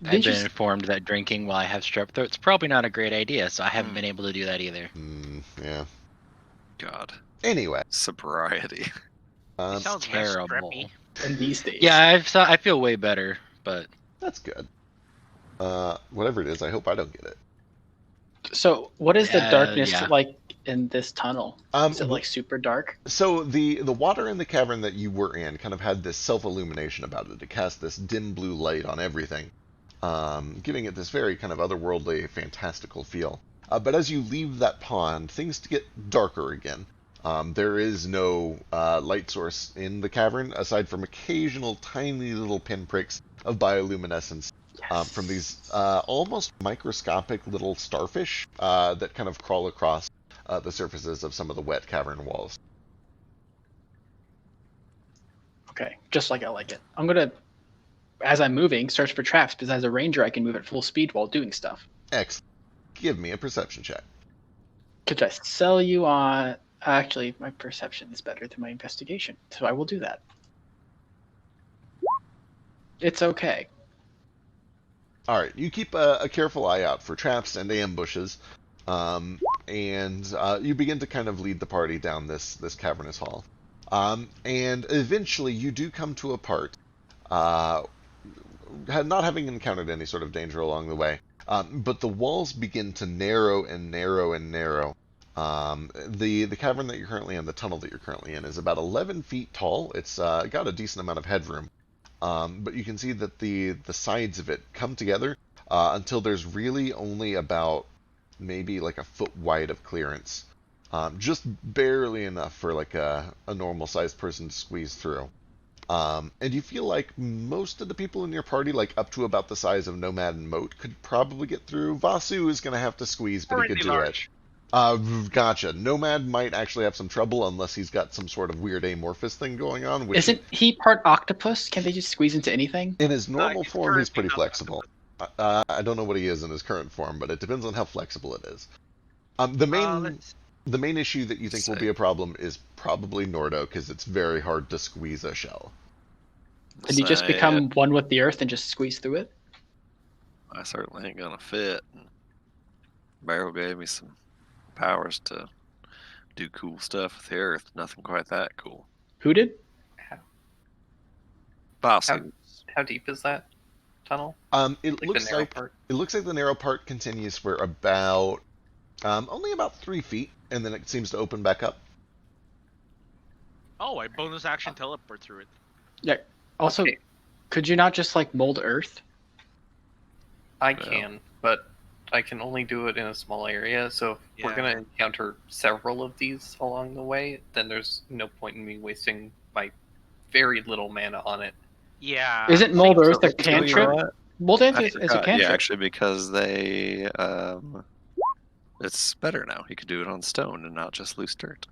I've Didn't you been s- informed that drinking while I have strep throat's probably not a great idea, so I haven't been able to do that either. Yeah. God, Anyway, sobriety. It sounds Terrible. less streppy. in these days? Yeah, I feel way better, but that's good. Whatever it is, I hope I don't get it. So, what is the darkness yeah. like in this tunnel? Is it like super dark? So the water in the cavern that you were in kind of had this self-illumination about it. It cast this dim blue light on everything, giving it this very kind of otherworldly, fantastical feel. But as you leave that pond, things get darker again. There is no light source in the cavern, aside from occasional tiny little pinpricks of bioluminescence from these almost microscopic little starfish that kind of crawl across the surfaces of some of the wet cavern walls. Okay, just like I like it. I'm gonna, as I'm moving, search for traps because as a ranger, I can move at full speed while doing stuff. Excellent. Give me a perception check. Could I sell you on? Actually, my perception is better than my investigation, so I will do that. It's okay. All right, you keep a careful eye out for traps and ambushes, and you begin to kind of lead the party down this cavernous hall. And eventually, you do come to a part, not having encountered any sort of danger along the way, but the walls begin to narrow and narrow and narrow. The cavern that you're currently in, the tunnel that you're currently in, is about 11 feet tall. It's got a decent amount of headroom. But you can see that the sides of it come together until there's really only about maybe like a foot wide of clearance. Just barely enough for like a normal sized person to squeeze through. And you feel like most of the people in your party, like up to about the size of Nomad and Moat, could probably get through. Vasu is going to have to squeeze, but he could do it. Gotcha. Nomad might actually have some trouble unless he's got some sort of weird amorphous thing going on. Which Isn't he part octopus? Can't they just squeeze into anything? in his normal he's form, he's currently pretty not flexible. I don't know what he is in his current form, but it depends on how flexible it is. The main issue that you think will be a problem is probably Nordo, because it's very hard to squeeze a shell. Can you just become one with the earth and just squeeze through it? I certainly ain't gonna fit. Barrel gave me some powers to do cool stuff with the earth. Nothing quite that cool. Who did? Bossy. How deep is that tunnel? It Like looks the narrow like part? it looks like the narrow part continues for about only about 3 feet, and then it seems to open back up. Oh, I bonus action teleport through it. Yeah. Also, Okay. could you not just like mold earth? I can, but I can only do it in a small area. So if we're Yeah. gonna encounter several of these along the way, then there's no point in me wasting my very little mana on it. Yeah. Isn't mold earth a You know cantrip? what? Mold earth I is a forgot. cantrip. Yeah, actually, because they it's better now. You could do it on stone and not just loose dirt.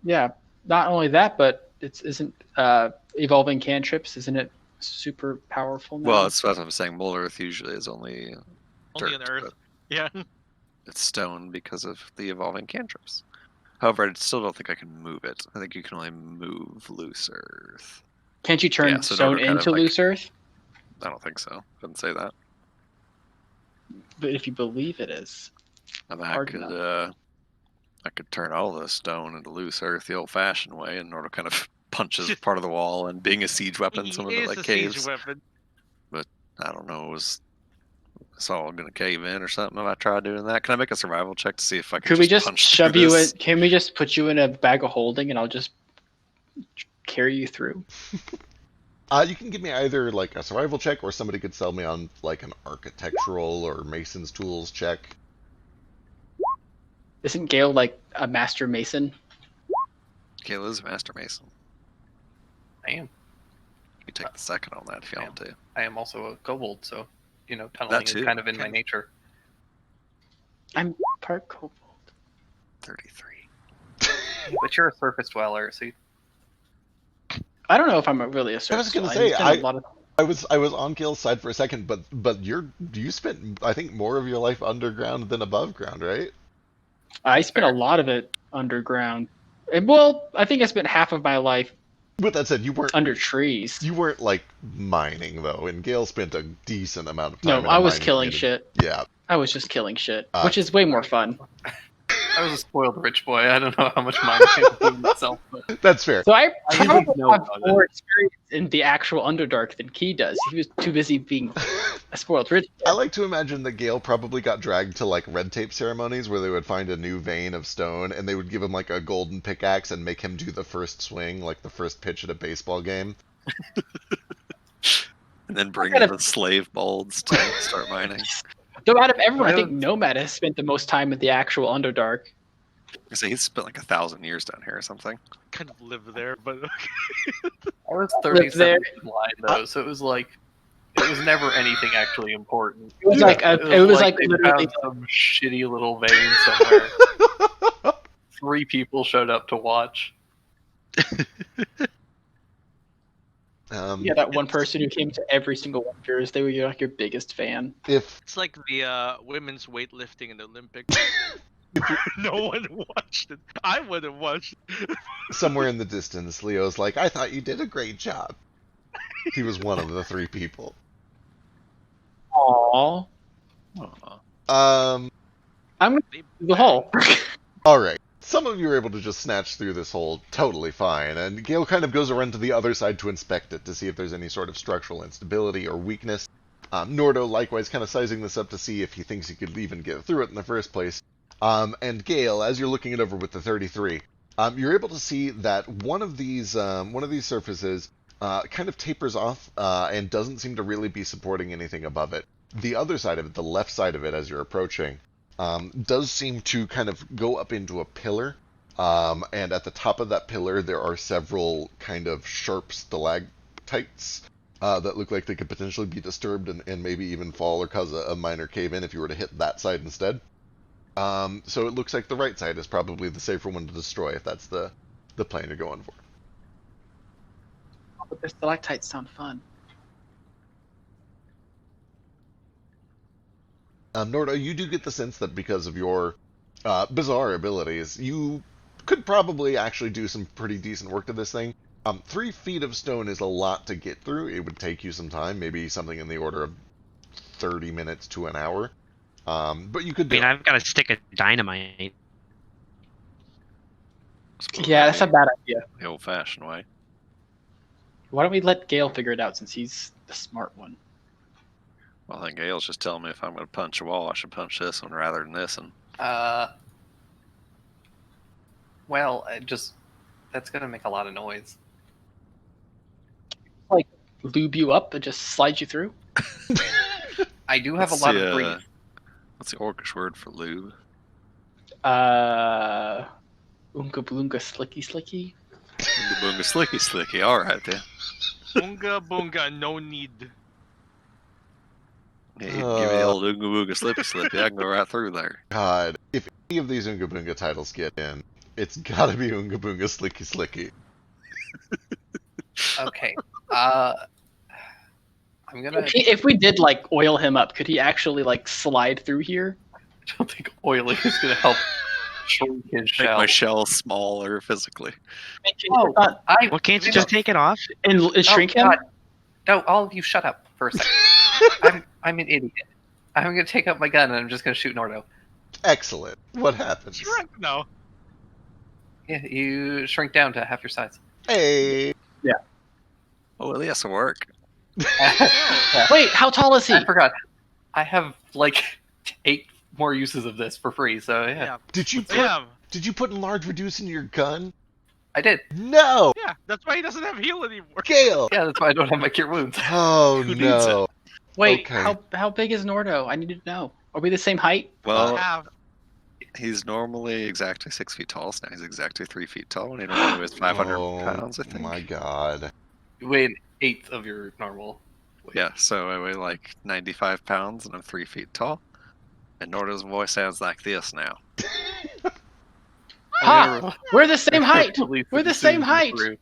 Yeah. Not only that, but isn't evolving cantrips? Isn't it super powerful now? Well, that's what I'm saying. Mold earth usually is only Only dirt, on Earth. but Yeah. it's stone because of the evolving cantrips. However, I still don't think I can move it. I think you can only move loose earth. Can't you turn Yeah, so stone Nordo kind of, into like- loose earth? I don't think so. Couldn't say that. But if you believe it is, I mean, Hard enough. I could turn all the stone into loose earth the old-fashioned way, and Nordo kind of punches part of the wall, and being a siege weapon, some of it He is like a caves. siege weapon. I don't know, was it's all gonna cave in or something if I tried doing that? Can I make a survival check to see if I can could we just punch shove through you in? this? Can we just put you in a bag of holding and I'll just carry you through? You can give me either like a survival check, or somebody could sell me on like an architectural or mason's tools check. Isn't Gale like a master mason? Kayla is a master mason. I am. You take the second on that if you want to. I am also a kobold, so tunneling is too. kind of in my nature. I'm part kobold. 33. But you're a surface dweller, so I don't know if I'm really a I surface. was gonna one. say, He's done a lot of. I was on Gale's side for a second, but you spent, I think, more of your life underground than above ground, right? I spent fair. a lot of it underground. Well, I think I spent half of my life With that said, under trees. you weren't like mining though, and Gale spent a decent amount of time. No, in a I was mining killing community. shit. Yeah, I was just killing shit, Ah. which is way more fun. I was a spoiled rich boy. I don't know how much mine came to myself, but that's fair. So I I probably didn't know have about more experience in the actual Underdark than Key does. He was too busy being a spoiled rich. I like to imagine that Gale probably got dragged to like red tape ceremonies where they would find a new vein of stone and they would give him like a golden pickaxe and make him do the first swing, like the first pitch at a baseball game. And then bring gotta- in the slave molds to start mining. So out of everyone, I think Nomad has spent the most time in the actual Underdark. I say he's spent like 1,000 years down here or something. Kind of live there, but I was there. 37 blind though, so it was like it was never anything actually important. It was Yeah. like It was like they literally. found some shitty little vein somewhere. 3 people showed up to watch. Yeah, that one person who came to every single one of yours. They were like your biggest fan. If it's like the women's weightlifting in the Olympics. No one watched it. I would have watched it. somewhere in the distance, Leo's like, I thought you did a great job. He was one of the 3 people. Aww. Aw. Um, I'm gonna do the hole. Alright. Some of you are able to just snatch through this hole totally fine, and Gale kind of goes around to the other side to inspect it to see if there's any sort of structural instability or weakness. Nordo likewise kind of sizing this up to see if he thinks he could even get through it in the first place. And Gale, as you're looking it over with the 33, you're able to see that one of these surfaces kind of tapers off and doesn't seem to really be supporting anything above it. The other side of it, the left side of it as you're approaching, does seem to kind of go up into a pillar, and at the top of that pillar there are several kind of sharp stalactites that look like they could potentially be disturbed and maybe even fall or cause a minor cave-in if you were to hit that side instead. So it looks like the right side is probably the safer one to destroy if that's the plan you're going for. But the stalactites sound fun. Nordo, you do get the sense that because of your bizarre abilities, you could probably actually do some pretty decent work to this thing. 3 feet of stone is a lot to get through. It would take you some time, maybe something in the order of 30 minutes to an hour. But you could do I mean, I've got a stick of dynamite. Yeah, that's a bad idea. The old-fashioned way. Why don't we let Gale figure it out since he's the smart one? Well, I think Gale's just telling me if I'm going to punch a wall, I should punch this one rather than this one. Well, that's gonna make a lot of noise. Lube you up and just slide you through? I do have What's a lot the, of breathe. What's the Orcish word for lube? Unga Boonga Slicky Slicky? Boonga boonga slicky slicky. All right then. Boonga boonga, no need. Yeah, you can give me the old oonga boonga slippy slippy. I can go right through there. God, if any of these Oonga Boonga titles get in, it's gotta be Oonga Boonga Slicky Slicky. Okay. I'm gonna. If we did like oil him up, could he actually like slide through here? I don't think oiling is gonna help shrink his Make shell. my shell smaller physically. Oh, Well, can't you just take it off? And shrink him? God. No, all of you shut up for a second. I'm an idiot. I'm gonna take out my gun and I'm just gonna shoot Nordo. Excellent. What happens? Shrunk now. Yeah, you shrink down to half your size. Hey! Oh, well, yes, it'll work. Wait, how tall is he? I forgot. I have like 8 more uses of this for free, so yeah. Yeah. Did you Yeah. enlarge reduce into your gun? I did. No! Yeah. That's why he doesn't have heal anymore. Gale! Yeah, that's why I don't have my cure wounds. Oh Who needs no. Wait, Okay. how big is Nordo? I need to know. Are we the same height? Well, Have. he's normally exactly 6 feet tall, so now he's exactly 3 feet tall, and he normally weighs 500 pounds, I think. My god. You weigh an 1/8 of your normal weight. Yeah, so I weigh like 95 pounds, and I'm 3 feet tall. And Nordo's voice sounds like this now. Ha! We're the same height. At least We're the as soon same as height. you're through.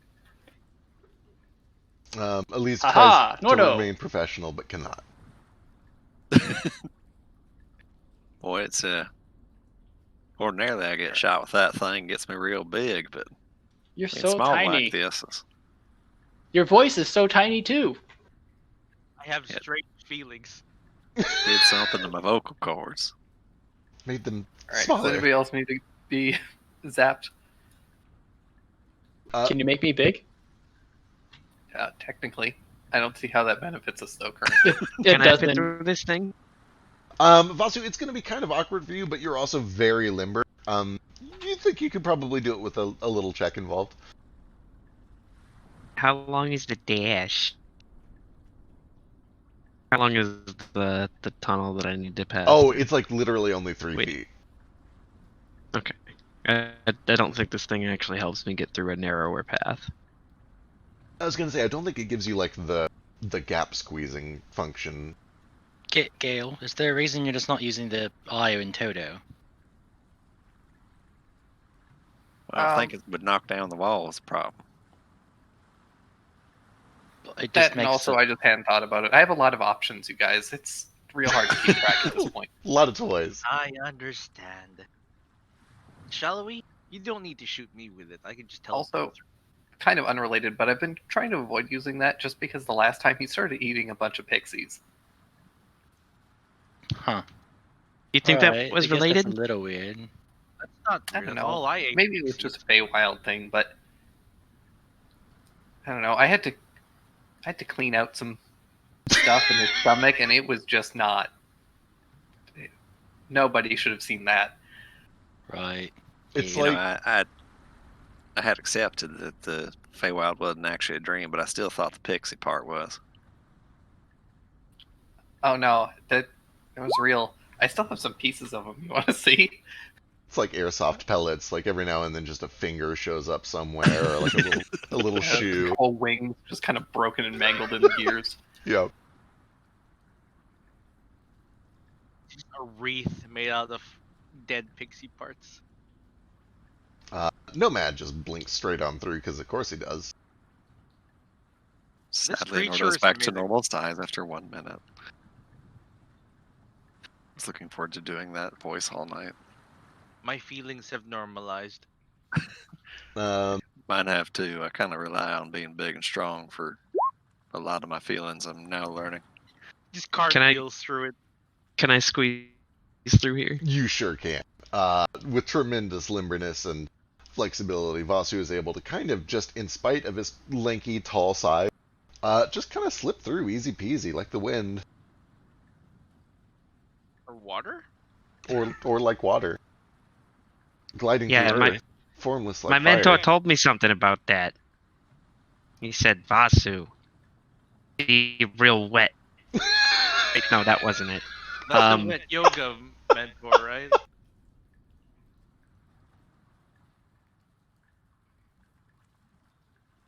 At least Aha, tries to Nordo. remain professional, but cannot. Boy, it's ordinarily I get shot with that thing, gets me real big, but You're being so small tiny. like this is Your voice is so tiny too. I have Yeah. strange feelings. did something to my vocal cords. Made them All right. Does smaller. anybody else need to be zapped? Can you make me big? Technically, I don't see how that benefits us though. Currently, It Can I fit doesn't. through this thing? Vasu, it's going to be kind of awkward for you, but you're also very limber. You think you could probably do it with a little check involved? How long is the dash? How long is the tunnel that I need to pass? Oh, through? it's like literally only 3 Wait. feet. Okay. I don't think this thing actually helps me get through a narrower path. I was going to say, I don't think it gives you like the gap squeezing function. Gale, is there a reason you're just not using the Io in Toto? Well, I think it would knock down the wall is a problem. It just that and makes also it- I just hadn't thought about it. I have a lot of options, you guys. It's real hard to keep track at this point. A lot of toys. I understand. Shall we? You don't need to shoot me with it. I can just tell. Also, kind of unrelated, but I've been trying to avoid using that just because the last time he started eating a bunch of pixies. Huh. You think Alright, that was I guess that's related? a little weird. That's not I weird don't at know. all. I ate Maybe it was pixies. just a Feywild thing, but I don't know. I had to clean out some stuff in his stomach, and it was just not. Nobody should have seen that. Right. It's You like know, I had accepted that the Feywild wasn't actually a dream, but I still thought the pixie part was. Oh no, that was real. I still have some pieces of them. You want to see? it's like airsoft pellets. Like every now and then, just a finger shows up somewhere, or like a little shoe. Whole wings just kind of broken and mangled in the gears. Yeah. Just a wreath made out of dead pixie parts. Nomad just blinks straight on through because of course he does. Sadly, creature Nordo's is back to amazing. normal size after 1 minute. I was looking forward to doing that voice all night. My feelings have normalized. Mine have too. I kind of rely on being big and strong for a lot of my feelings. I'm now learning. Just Can I- cartwheels through it. Can I squeeze through here? You sure can. With tremendous limberness and flexibility, Vasu is able to kind of just, in spite of his lanky, tall size, just kind of slip through easy peasy like the wind, Or water? or like water, gliding Yeah, through my- earth, formless like My fire. mentor told me something about that. He said, Vasu, be real wet. Wait, no, that wasn't it. That's the wet yoga mentor, right?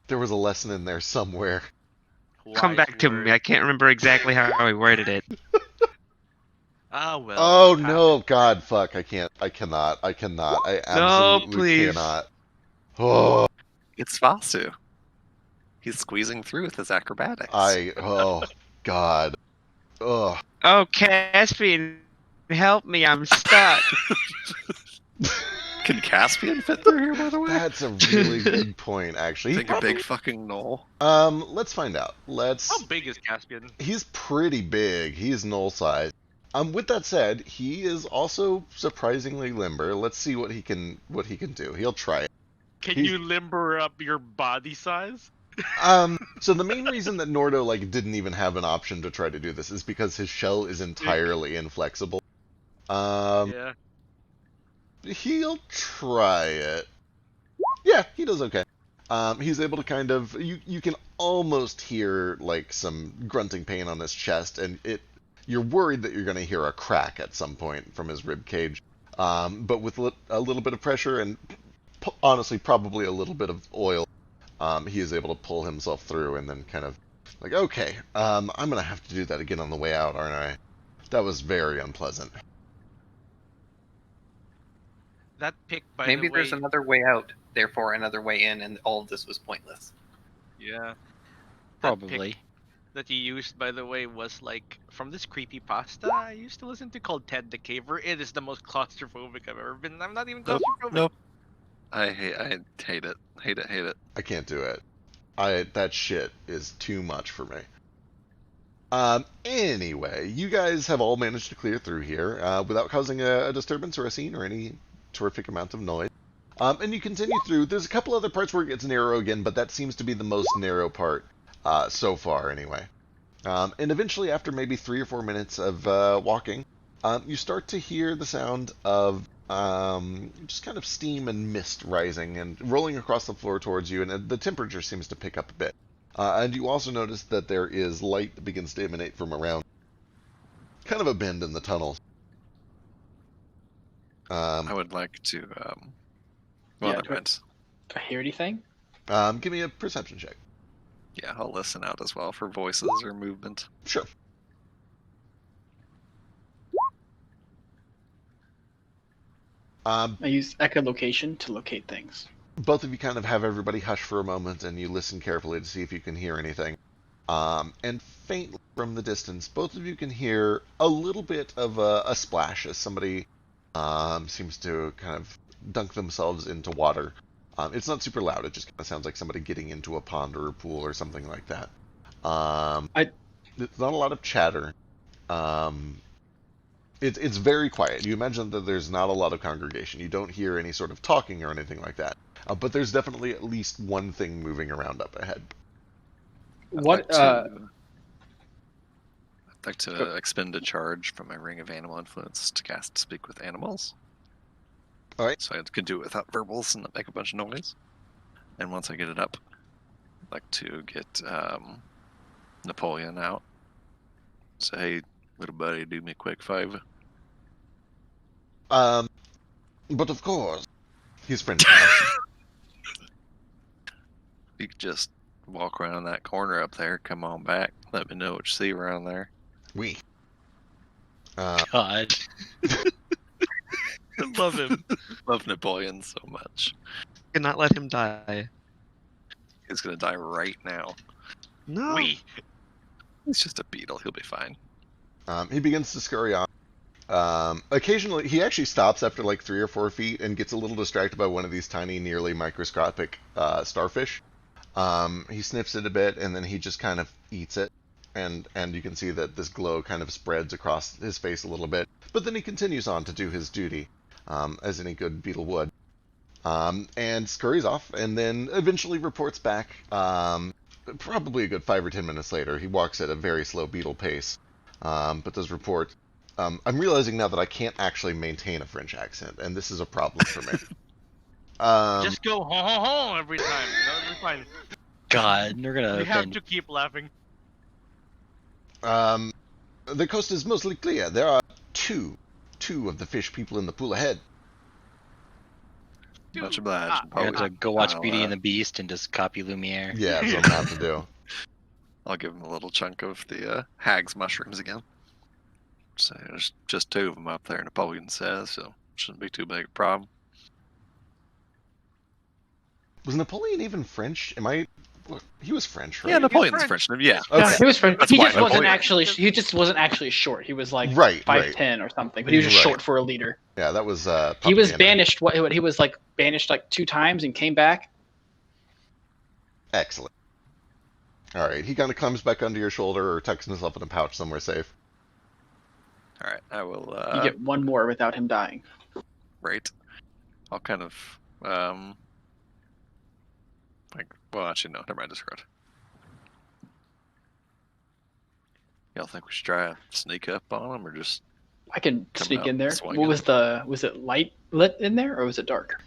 There was a lesson in there somewhere. Come Wise back to word. me. I can't remember exactly how he worded it. Ah, well. Oh you no, have God, fuck! I cannot. I No, absolutely please. cannot. Oh, It's Vasu. He's squeezing through with his acrobatics. oh, God. Oh, Oh, Caspian, help me. I'm stuck. Can Caspian fit through here, by the way? that's a really good point, actually. He Think a big probably- fucking knoll. let's find out. How big is Caspian? He's pretty big. He's null size. With that said, he is also surprisingly limber. Let's see what he can do. He'll try it. Can He's- you limber up your body size? So the main reason that Nordo didn't even have an option to try to do this is because his shell is entirely inflexible. Yeah. He'll try it. Yeah, he does okay. He's able to kind of you can almost hear like some grunting pain on his chest, and you're worried that you're going to hear a crack at some point from his rib cage. But with a little bit of pressure and honestly probably a little bit of oil, he is able to pull himself through and then kind of like, okay, I'm going to have to do that again on the way out, aren't I? That was very unpleasant. That pick, by Maybe the way. there's another way out, therefore another way in, and all of this was pointless. Yeah. Probably. that you used, by the way, was like from this creepypasta I used to listen to called Ted the Caver. It is the most claustrophobic I've ever been. I'm not even Nope. claustrophobic. Nope. I hate it. Hate it. I can't do it. That shit is too much for me. Anyway, you guys have all managed to clear through here without causing a disturbance or a scene or any terrific amount of noise. And you continue through. There's a couple other parts where it gets narrow again, but that seems to be the most narrow part so far, anyway. And eventually, after maybe 3 or 4 minutes of walking, you start to hear the sound of just kind of steam and mist rising and rolling across the floor towards you, and the temperature seems to pick up a bit. And you also notice that there is light that begins to emanate from around kind of a bend in the tunnels. I would like to. Well, Yeah, that depends. Do I hear anything? Give me a perception check. Yeah, I'll listen out as well for voices or movement. Sure. I use echolocation to locate things. Both of you kind of have everybody hush for a moment, and you listen carefully to see if you can hear anything. And faintly from the distance, both of you can hear a little bit of a splash as somebody seems to kind of dunk themselves into water. It's not super loud. It just kind of sounds like somebody getting into a pond or a pool or something like that. It's not a lot of chatter. It's very quiet. You imagine that there's not a lot of congregation. You don't hear any sort of talking or anything like that. But there's definitely at least one thing moving around up ahead. I'd like to expend a charge from my Ring of Animal Influence to cast Speak with Animals. All right. So I can do it without verbals and not make a bunch of noise. And once I get it up, I'd like to get Napoleon out. Say, hey, little buddy, do me a quick favor. But of course, he's French. You could just walk around that corner up there, come on back, let me know what you see around there. We. God. I love him. Love Napoleon so much. Cannot let him die. He's gonna die right now. No. He's just a beetle. He'll be fine. He begins to scurry on. Occasionally, he actually stops after like 3 or 4 feet and gets a little distracted by one of these tiny, nearly microscopic starfish. He sniffs it a bit, and then he just kind of eats it. And you can see that this glow kind of spreads across his face a little bit. But then he continues on to do his duty, as any good beetle would. And scurries off, and then eventually reports back, probably a good 5 or 10 minutes later. He walks at a very slow beetle pace, but does report. I'm realizing now that I can't actually maintain a French accent, and this is a problem for me. Just go ho ho ho every time. That'll be fine. God, they're gonna. We have to keep laughing. The coast is mostly clear. There are two of the fish people in the pool ahead. Much obliged. I have to go watch I'll, Beauty and the Beast and just copy Lumiere. Yeah, that's what I'm about to do. I'll give him a little chunk of the hag's mushrooms again. So there's just 2 of them up there, Napoleon says, so shouldn't be too big a problem. Was Napoleon even French? He was French, right? Yeah, Napoleon's French. French. Yeah. Okay. He was French. That's He why just wasn't Napoleon- actually. He just wasn't actually short. He was like Right, 5'10" or something, but he was just Right. short for a leader. Yeah, that was. He was propaganda. banished. What he was like banished like 2 times and came back. Excellent. All right, he kind of comes back under your shoulder or tucks himself in a pouch somewhere safe. All right, I will. You get 1 more without him dying. Right. I'll kind of well, actually, no. Never mind. Discard. Y'all think we should try a sneak up on him, or just I can Coming sneak out in there. swinging. What was was it lit in there or was it dark?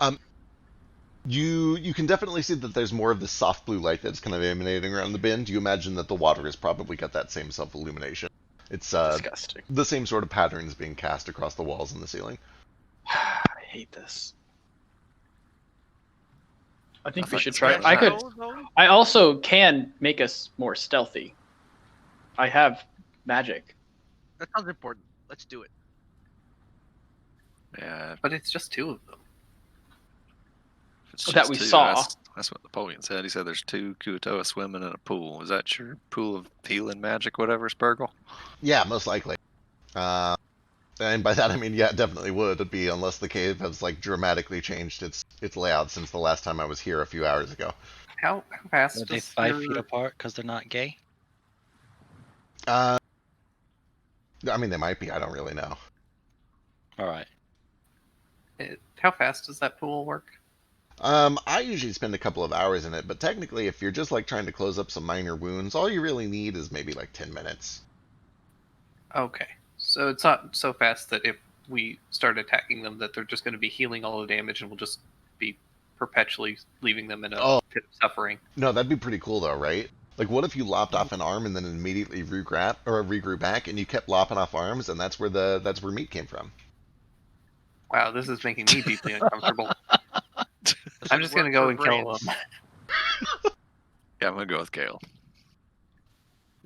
You can definitely see that there's more of this soft blue light that's kind of emanating around the bend. You imagine that the water has probably got that same self-illumination. It's Disgusting. the same sort of patterns being cast across the walls and the ceiling. I hate this. I think we thought should it's try. good. I could. No. I also can make us more stealthy. I have magic. That sounds important. Let's do it. yeah? But it's just 2 of them. If it's That just we 2, saw. That's what Napoleon said. He said there's 2 Kuatoa swimming in a pool. Is that your pool of healing magic, whatever, Spurgle? Yeah, most likely. And by that I mean, yeah, it definitely would be, unless the cave has like dramatically changed its layout since the last time I was here a few hours ago. How fast Are they does 5 feet your apart because they're not gay? I mean, they might be. I don't really know. All right. how fast does that pool work? I usually spend a couple of hours in it, but technically, if you're just like trying to close up some minor wounds, all you really need is maybe like 10 minutes. Okay, so it's not so fast that if we start attacking them, that they're just going to be healing all the damage, and we'll just be perpetually leaving them in a Oh. pit of suffering. No, that'd be pretty cool though, right? Like, what if you lopped off an arm and then immediately regrew back, and you kept lopping off arms, and that's where meat came from. Wow, this is making me deeply uncomfortable. Does I'm it just going to work go for and kill brains? them. Yeah, I'm gonna go with Kale.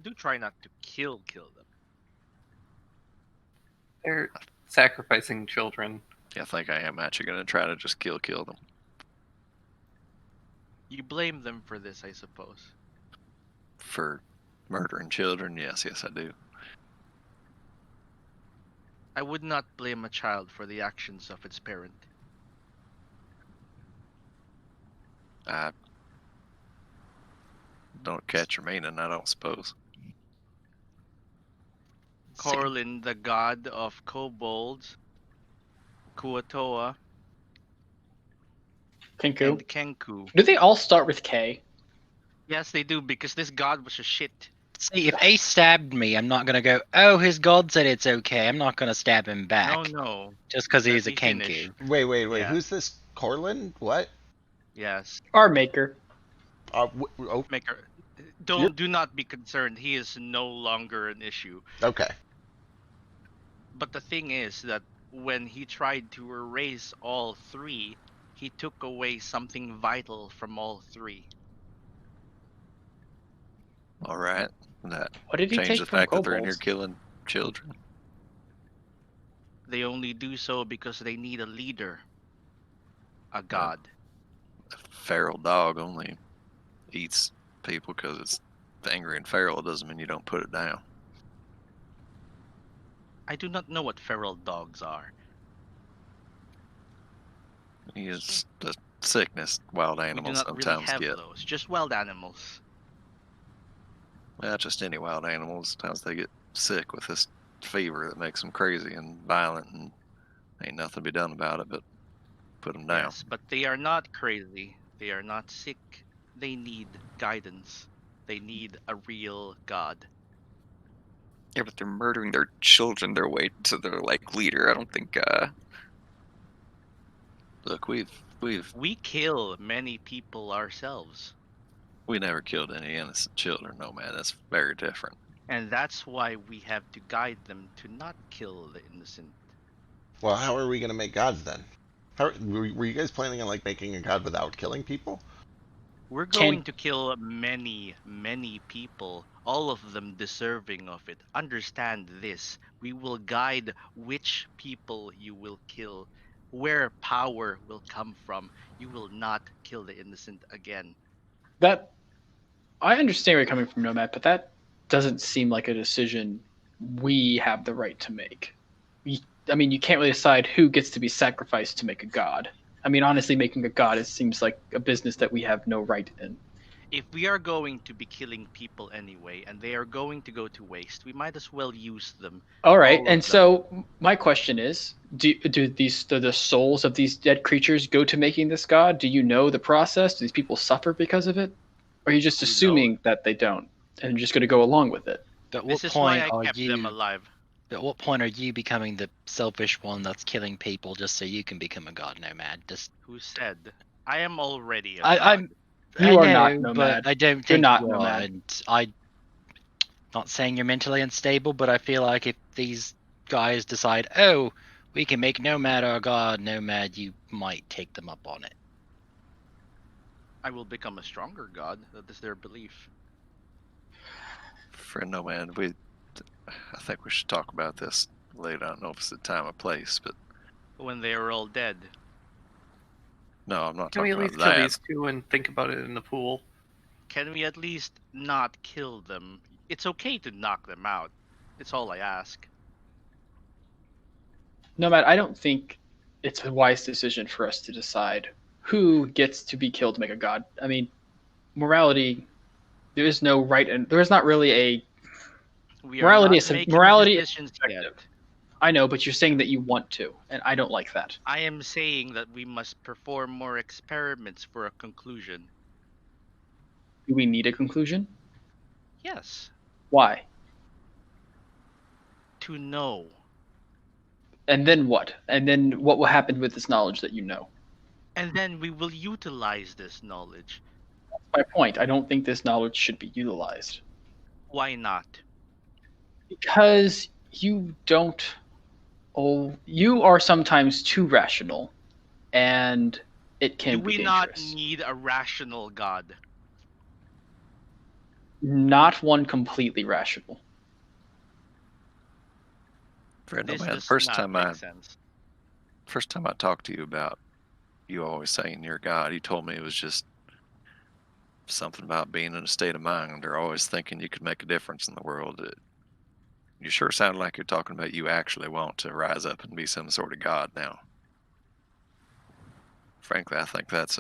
Do try not to kill them. They're sacrificing children. Yeah, I think I am actually gonna try to just kill them. You blame them for this, I suppose. For murdering children, yes, I do. I would not blame a child for the actions of its parent. I don't catch your meaning, I don't suppose. Corlin, the god of kobolds, Kuatoa, Kenku. and Kenku. Do they all start with K? Yes, they do, because this god was a shit. See, if Ace stabbed me, I'm not gonna go, oh, his god said it's okay. I'm not gonna stab him back. No. Just because Let he's a me finish. Kenku. Wait. Yeah. Who's this? Corlin? What? Yes. Our maker. Oh, Maker. You're- Do not be concerned. He is no longer an issue. okay. But the thing is that when he tried to erase all 3, he took away something vital from all 3. Alright. That What did he change take the from fact that they're in here kobolds? killing children. They only do so because they need a leader. A god. A feral dog only eats people because it's angry and feral. It doesn't mean you don't put it down. I do not know what feral dogs are. He is the sickness wild We do animals not really sometimes have get. those. Just wild animals. Well, just any wild animals. Sometimes they get sick with this fever that makes them crazy and violent, and ain't nothing to be done about it but put them down. Yes, but they are not crazy. They are not sick. They need guidance. They need a real god. Yeah, but they're murdering their children their way to their like leader. I don't think Look, we We kill many people ourselves. never killed any innocent children. No, man, that's very different. And that's why we have to guide them to not kill the innocent. Well, how are we gonna make gods then? How were you guys planning on like making a god without killing people? We're going to kill many, many people, all of them deserving of it. Understand this. We will guide which people you will kill, where power will come from. You will not kill the innocent again. That I understand where you're coming from, Nomad, but that doesn't seem like a decision we have the right to make. I mean, you can't really decide who gets to be sacrificed to make a god. I mean, honestly, making a god, it seems like a business that we have no right in. If we are going to be killing people anyway, and they are going to go to waste, we might as well use them. All right, All of and them. so my question is, do the souls of these dead creatures go to making this god? Do you know the process? Do these people suffer because of it? Or are you just We assuming that they don't, and you're just going to go along with it? But This is why I kept them alive. At what point are you becoming the selfish one that's killing people just so you can become a god, Nomad? Just Who said? I am already a I'm. You I are not know, Nomad. but I don't You're think not you are. Nomad. And I'm not saying you're mentally unstable, but I feel like if these guys decide, oh, we can make Nomad our god, Nomad, you might take them up on it. I will become a stronger god. That is their belief. Friend, no, man, I think we should talk about this later. I don't know if it's the time or place, but When they are all dead. No, I'm not Can we talking at about least kill that. these two and think about it in the pool? Can we at least not kill them? It's okay to knock them out. It's all I ask. No, Matt, I don't think it's a wise decision for us to decide who gets to be killed to make a god. I mean, morality, there is no right, and there is not really a We are morality. not Is making morality. decisions yet. I know, but you're saying that you want to, and I don't like that. I am saying that we must perform more experiments for a conclusion. Do we need a conclusion? Yes, Why? to know. And then what? And then what will happen with this knowledge that you know? And then we will utilize this knowledge. My point. I don't think this knowledge should be utilized Why not? because you don't. Oh, you are sometimes too rational, and it can Do be we not dangerous. need a rational God? Not one completely rational. Fred, no, This man, does first not time make I sense. talked to you about you always saying you're God, you told me it was just something about being in a state of mind or always thinking you could make a difference in the world. You sure sound like you're talking about you actually want to rise up and be some sort of God now. Frankly, I think that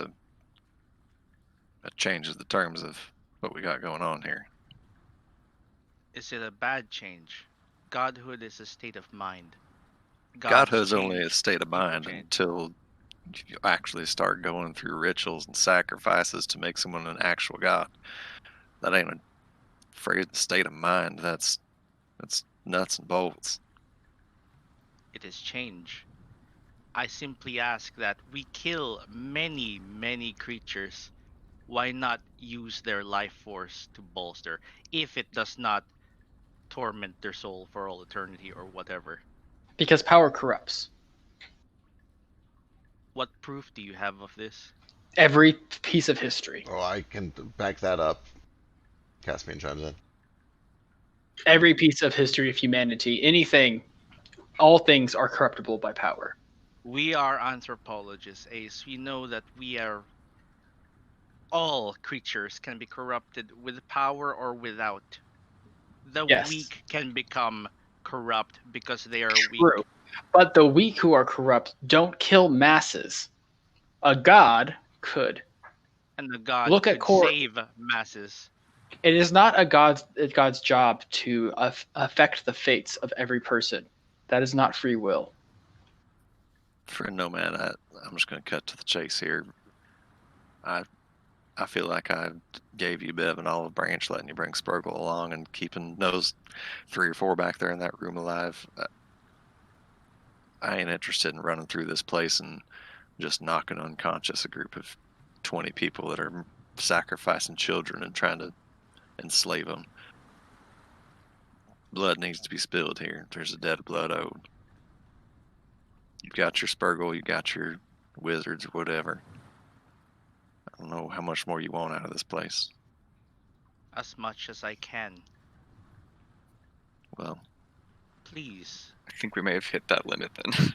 changes the terms of what we got going on here. Is it a bad change? Godhood is a state of mind. Godhood's only a change, state of people mind change. until you actually start going through rituals and sacrifices to make someone an actual God. That ain't a phrase, state of mind. That's nuts and bolts. It is change. I simply ask that we kill many, many creatures. Why not use their life force to bolster if it does not torment their soul for all eternity or whatever? Because power corrupts. What proof do you have of this? Every piece of history. Oh, I can back that up. Caspian chimes in. Every piece of history of humanity. Anything. All things are corruptible by power. We are anthropologists, Ace. We know that all creatures can be corrupted with power or without. The Yes. weak can become corrupt because they are True. weak. But the weak who are corrupt don't kill masses. A god could. And the god Look at could save masses. It is not a god's job to affect the fates of every person. That is not free will. For no man, I'm just going to cut to the chase here. I feel like I gave you a bit of an olive branch letting you bring Spurgle along and keeping those 3 or 4 back there in that room alive. I ain't interested in running through this place and just knocking unconscious a group of 20 people that are sacrificing children and trying to enslave them. Blood needs to be spilled here. There's a debt of blood owed. You've got your Spurgle, you got your wizards or whatever. I don't know how much more you want out of this place. As much as I can. Well, Please. I think we may have hit that limit then.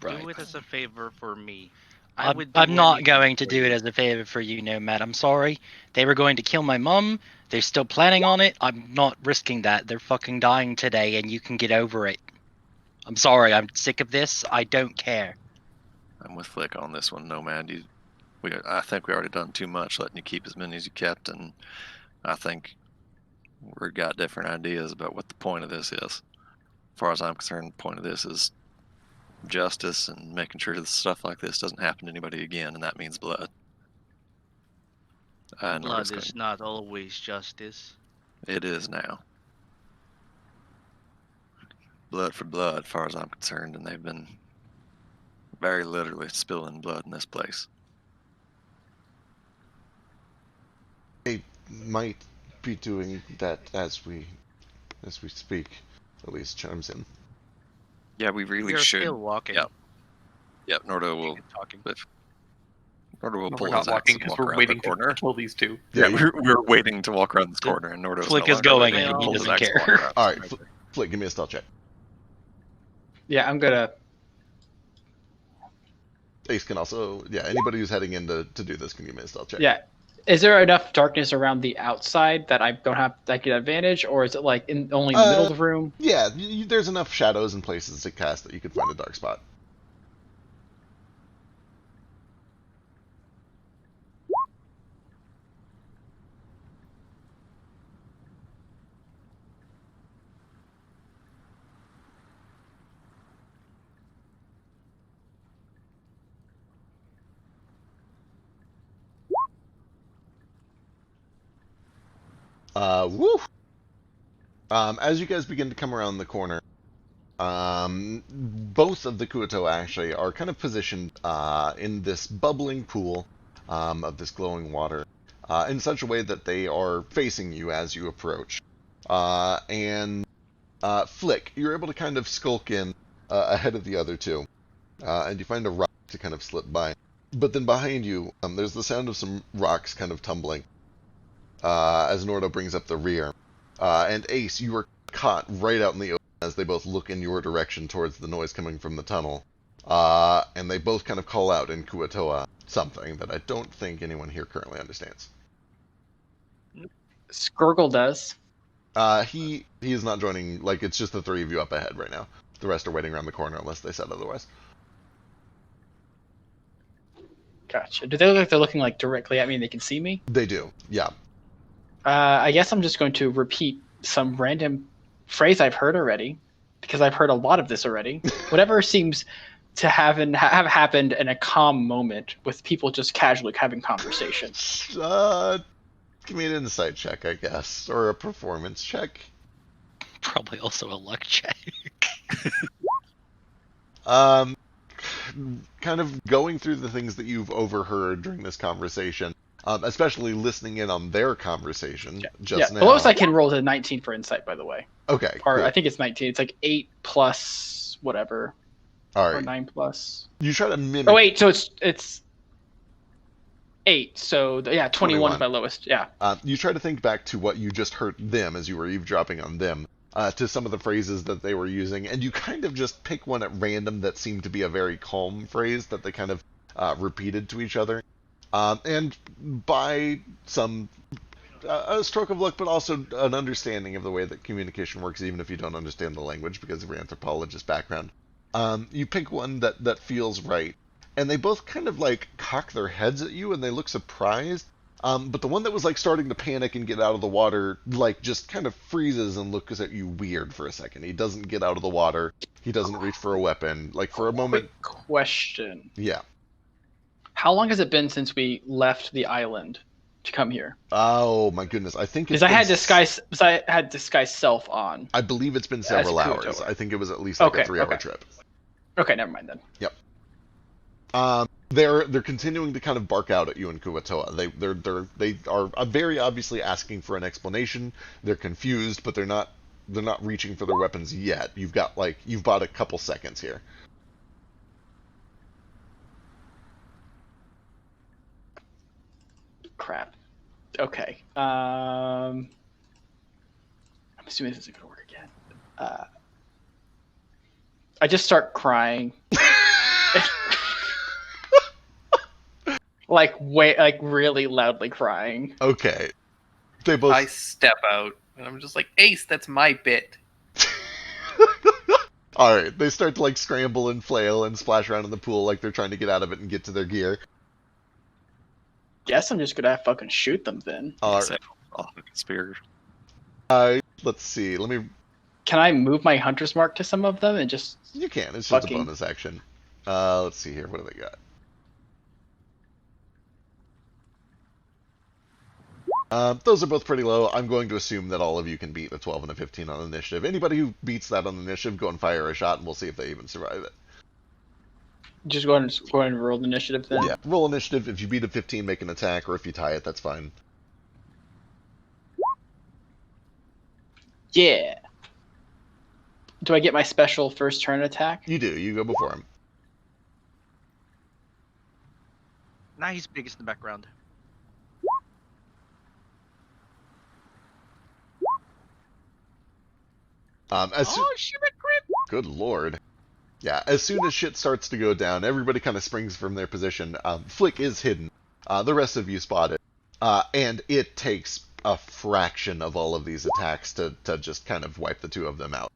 Do it as a favor for me. I would do I'm not anything going to for do you. it as a favor for you, Nomad. I'm sorry. They were going to kill my mum. They're still planning on it. I'm not risking that. They're fucking dying today, and you can get over it. I'm sorry. I'm sick of this. I don't care. I'm with Flick on this one, Nomad. I think we already done too much letting you keep as many as you kept, and I think we've got different ideas about what the point of this is. As far as I'm concerned, the point of this is justice and making sure that stuff like this doesn't happen to anybody again, and that means blood. Blood is not always justice. It is now. Blood for blood, as far as I'm concerned, and they've been very literally spilling blood in this place. They might be doing that as we speak. At least chimes in. Yeah, we really We are should. still walking. Yep, Nordo will. Talking. Nordo will No, pull we're not his axe walking and because walk we're around waiting the corner. to kill these two. Yeah, Yeah, we're waiting to walk around this corner, and Nordo's Flick no is longer going, waiting. and he Pull his doesn't axe and walk care. around. All right, Flick, give me a stealth check. Yeah, I'm gonna. Ace can also, yeah, anybody who's heading in to do this can give me a stealth check. Yeah. Is there enough darkness around the outside that I don't have that get advantage, or is it like only in the middle of the room? Yeah, there's enough shadows and places to cast that you could find a dark spot. Woo! As you guys begin to come around the corner, both of the Kuoto actually are kind of positioned in this bubbling pool of this glowing water in such a way that they are facing you as you approach. And Flick, you're able to kind of skulk in ahead of the other two, and you find a rock to kind of slip by. But then behind you, there's the sound of some rocks kind of tumbling as Nordo brings up the rear. And Ace, you are caught right out in the open as they both look in your direction towards the noise coming from the tunnel. And they both kind of call out in Kuatoa something that I don't think anyone here currently understands. Squirgle does. He is not joining, like, it's just the three of you up ahead right now. The rest are waiting around the corner unless they said otherwise. Gotcha. Do they look like they're looking like directly at me and they can see me? They do, yeah. I guess I'm just going to repeat some random phrase I've heard already, because I've heard a lot of this already. Whatever seems to have happened in a calm moment with people just casually having conversation. Give me an insight check, I guess, or a performance check. Probably also a luck check. Kind of going through the things that you've overheard during this conversation, especially listening in on their conversation just now. The lowest I can roll is a 19 for insight, by the way. Okay. Or cool. I think it's 19. It's like 8 plus whatever. All Or right. 9 plus. You try to mimic. Oh wait, so it's 8. So yeah, 21 is my lowest. Yeah. You try to think back to what you just heard them as you were eavesdropping on them, to some of the phrases that they were using, and you kind of just pick one at random that seemed to be a very calm phrase that they kind of repeated to each other. And by some a stroke of luck, but also an understanding of the way that communication works, even if you don't understand the language because of your anthropologist background, you pick one that feels right. And they both kind of like cock their heads at you and they look surprised. But the one that was like starting to panic and get out of the water, like just kind of freezes and looks at you weird for a second. He doesn't get out of the water. He doesn't reach for a weapon. Like for a moment. Quick question. Yeah. How long has it been since we left the island to come here? Oh my goodness! I think it's because I had disguise self on. I believe it's been several hours. I think it was at least like a 3-hour trip. Okay, never mind then. Yep. They're continuing to kind of bark out at you in Kuatoa. They are very obviously asking for an explanation. They're confused, but they're not reaching for their weapons yet. You've bought a couple seconds here. Crap. Okay. I'm assuming this isn't gonna work again. I just start crying. like really loudly crying. Okay. They both. I step out and I'm just like, Ace, that's my bit. All right. They start to like scramble and flail and splash around in the pool like they're trying to get out of it and get to their gear. Guess I'm just gonna fucking shoot them then. Spear. Let's see. Can I move my hunter's mark to some of them and just? You can. It's just a bonus action. Let's see here. What do they got? Those are both pretty low. I'm going to assume that all of you can beat a 12 and a 15 on initiative. Anybody who beats that on initiative, go and fire a shot, and we'll see if they even survive it. Just go ahead and roll the initiative then. Yeah, roll initiative. If you beat a 15, make an attack, or if you tie it, that's fine. Yeah. Do I get my special first turn attack? You do. You go before him. Now he's biggest in the background. Shit, crit! Good lord. Yeah, as soon as shit starts to go down, everybody kind of springs from their position. Flick is hidden. The rest of you spot it. And it takes a fraction of all of these attacks to just kind of wipe the two of them out.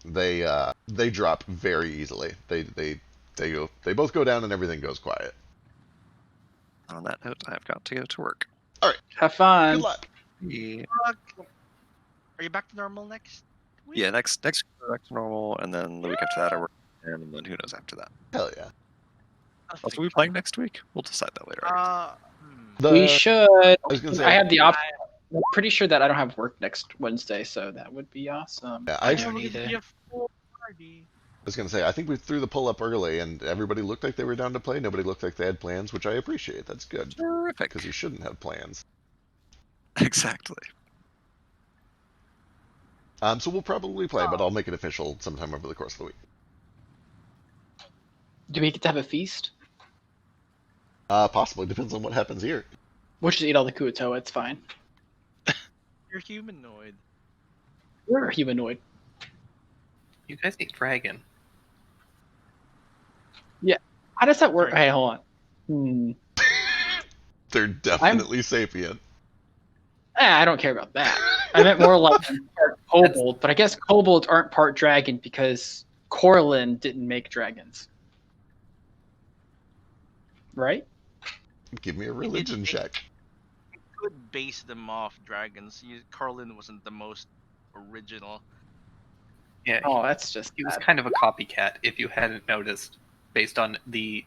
They drop very easily. They both go down and everything goes quiet. On that note, I've got to go to work. Have fun. Good luck. Yeah, Are you back to normal next week? yeah next week we're back to normal, and then the week after that I work, and then who knows after that. Hell yeah. Also, are we playing next week? We'll decide that later. I guess. We should. was gonna say- I have the option. I'm pretty sure that I don't have work next Wednesday, so that would be awesome. Yeah, I I don't either. was going to say, I think we threw the pull up early, and everybody looked like they were down to play. Nobody looked like they had plans, which I appreciate. That's good. Terrific. Because you shouldn't have plans. Exactly. So we'll probably play, but I'll make it official sometime over the course of the week. Do we get to have a feast? Possibly. Depends on what happens here. We'll just eat all the Kuatoa. It's fine. You're humanoid. We're humanoid. You guys eat dragon. How does that work? Hey, hold on. They're definitely sapient. I don't care about that. I meant more like part kobold, but I guess kobolds aren't part dragon because Corlin didn't make dragons. Right? Give me a religion check. Could base them off dragons. Carlin wasn't the most original. Yeah, Oh, that's just. he was bad. kind of a copycat, if you hadn't noticed, based on the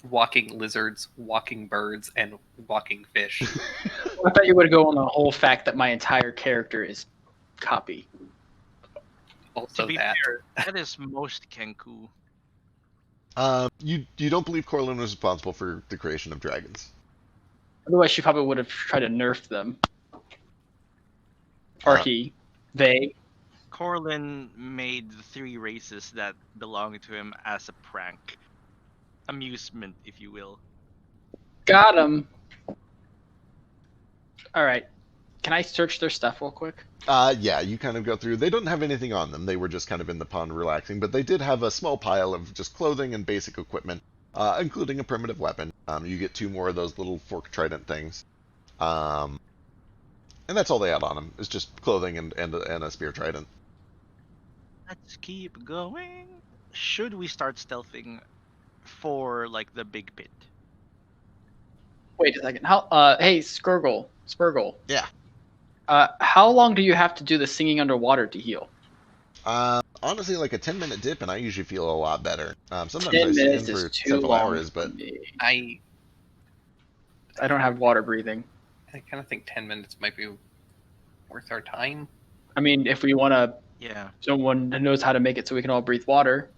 walking lizards, walking birds, and walking fish. I thought you would go on the whole fact that my entire character is copy. Also To be that. fair, that is most Kenku. You don't believe Corlin was responsible for the creation of dragons? Otherwise, she probably would have tried to nerf them. Or he. They. Corlin made the three races that belonged to him as a prank. Amusement, if you will. Got him. Alright. Can I search their stuff real quick? Yeah, you kind of go through. They don't have anything on them. They were just kind of in the pond relaxing, but they did have a small pile of just clothing and basic equipment, including a primitive weapon. You get 2 more of those little fork trident things. And that's all they had on them, is just clothing and a spear trident. Let's keep going. Should we start stealthing for like the big pit? Wait a second. How? Hey, Spurgle. Yeah. How long do you have to do the singing underwater to heal? Honestly, like a 10-minute dip, and I usually feel a lot better. Sometimes 10 I sing minutes for is too several long hours, for but me. I I don't have water breathing. kind of think 10 minutes might be worth our time. I mean, if we want to, Yeah, someone who knows how to make it so we can all breathe water.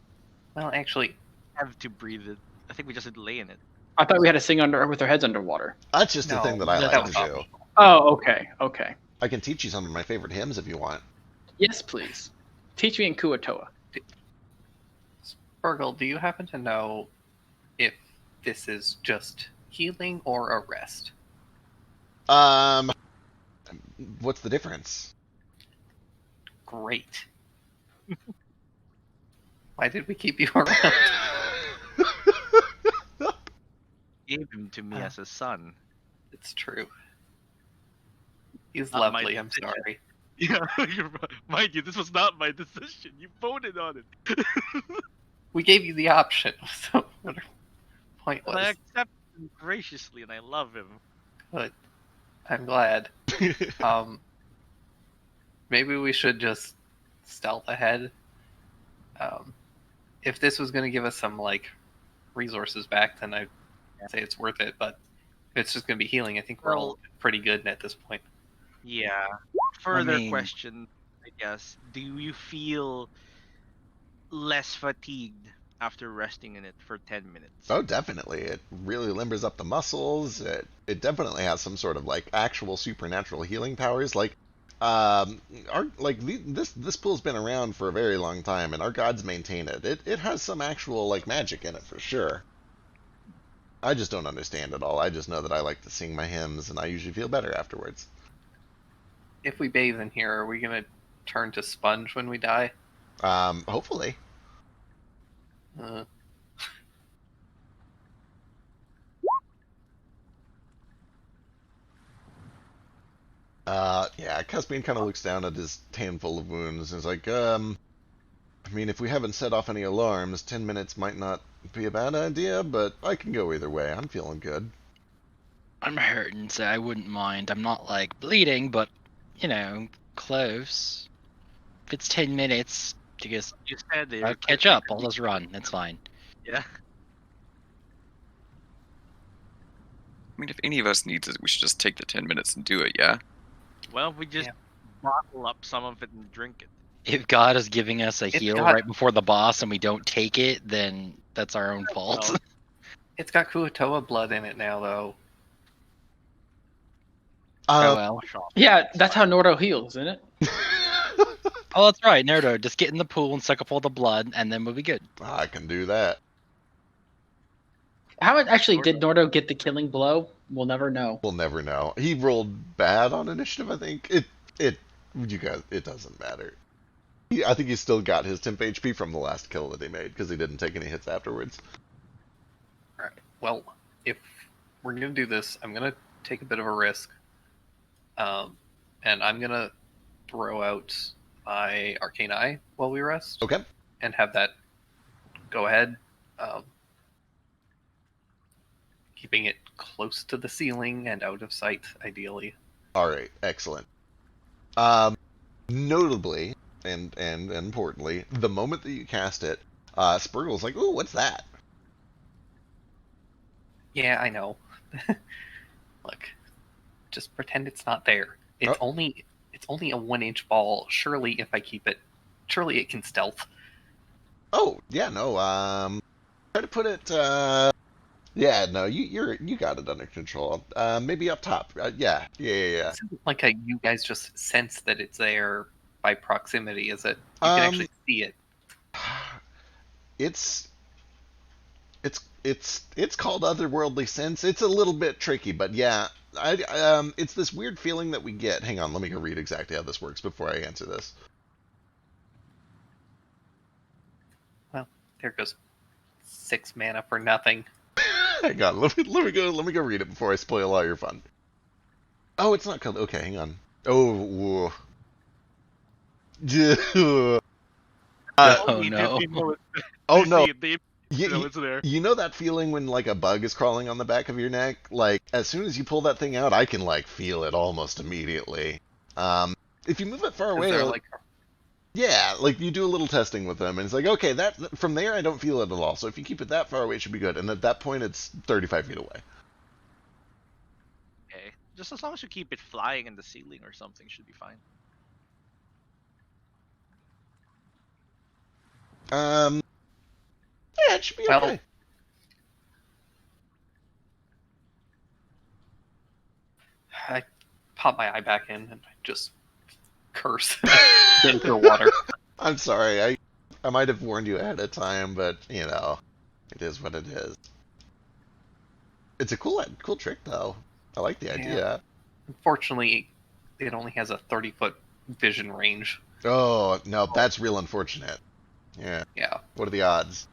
Well, actually, have to breathe it. I think we just lay in it. I thought we had to sing under with our heads underwater. that's just the no, thing that I that like was to do. awful. Oh, okay. I can teach you some of my favorite hymns if you want. Yes, please. Teach me in Kuatoa. Burgle, do you happen to know if this is just healing or a rest? What's the difference? Great. Why did we keep you around? Gave him to me as a son. It's true. He's Not my lovely, I'm decision. sorry. Yeah, mind you, this was not my decision. You voted on it. We gave you the option, so what the point I was. accept him graciously, and I love him. But I'm glad. Maybe we should just stealth ahead. If this was going to give us some like resources back, then I'd say it's worth it. But if it's just going to be healing, I think we're all pretty good at this point. Yeah. Further mean- question, I guess. Do you feel less fatigued after resting in it for 10 minutes? Oh, definitely. It really limbers up the muscles. It definitely has some sort of like actual supernatural healing powers. Like, this pool's been around for a very long time, and our gods maintain it. It has some actual like magic in it for sure. I just don't understand it all. I just know that I like to sing my hymns, and I usually feel better afterwards. If we bathe in here, are we going to turn to sponge when we die? Hopefully. Uh, Yeah, Caspian kind of looks down at his handful of wounds and is like, I mean, if we haven't set off any alarms, 10 minutes might not be a bad idea, but I can go either way. I'm feeling good. I'm hurting, so I wouldn't mind. I'm not like bleeding, but close. If it's 10 minutes to just You said they I'll catch up, I'll just run. That's fine. Yeah. I mean, if any of us needs it, we should just take the 10 minutes and do it, yeah? Well, we just Yeah. bottle up some of it and drink it. If God is giving us a It's heal got- right before the boss and we don't take it, then that's our own fault. Well, It's got Kuatoa blood in it now, though. Oh Um, well. Yeah, that's how Nordo heals, isn't it? Oh, that's right, Naruto. Just get in the pool and suck up all the blood, and then we'll be good. I can do that. How actually did Nordo get the killing blow? We'll never know. We'll never know. He rolled bad on initiative, I think. It doesn't matter. I think he's still got his temp HP from the last kill that he made because he didn't take any hits afterwards. Alright. Well, if we're gonna do this, I'm gonna take a bit of a risk. And I'm gonna throw out my Arcane Eye while we rest. Okay. And have that go ahead. Keeping it close to the ceiling and out of sight, ideally. All right. Excellent. Notably and importantly, the moment that you cast it, Spurgle's like, "Ooh, what's that?" Yeah, I know. Look, just pretend it's not there. It's only a 1-inch ball. Surely, if I keep it, surely it can stealth. Oh, yeah, no. Try to put it. Yeah, no, you got it under control. Maybe up top. Yeah. It's like you guys just sense that it's there by proximity. Is it? You can actually see it. It's called otherworldly sense. It's a little bit tricky, but yeah, it's this weird feeling that we get. Hang on, let me go read exactly how this works before I answer this. Well, there goes 6 mana for nothing. Hang on, let me go read it before I spoil all your fun. Oh, it's not called. Okay, hang on. Oh, Oh no. oh no. It's there. You know that feeling when like a bug is crawling on the back of your neck? Like as soon as you pull that thing out, I can like feel it almost immediately. If you move it far away, yeah, like you do a little testing with them, and it's like, okay, that from there I don't feel it at all. So if you keep it that far away, it should be good. And at that point, it's 35 feet away. Okay. Just as long as you keep it flying in the ceiling or something, should be fine. Yeah, it should be okay. I pop my eye back in and just curse into water. I'm sorry, I might have warned you ahead of time, but you know, it is what it is. It's a cool trick though. I like the idea. Unfortunately, it only has a 30-foot vision range. Oh no, that's real unfortunate. Yeah. Yeah. What are the odds?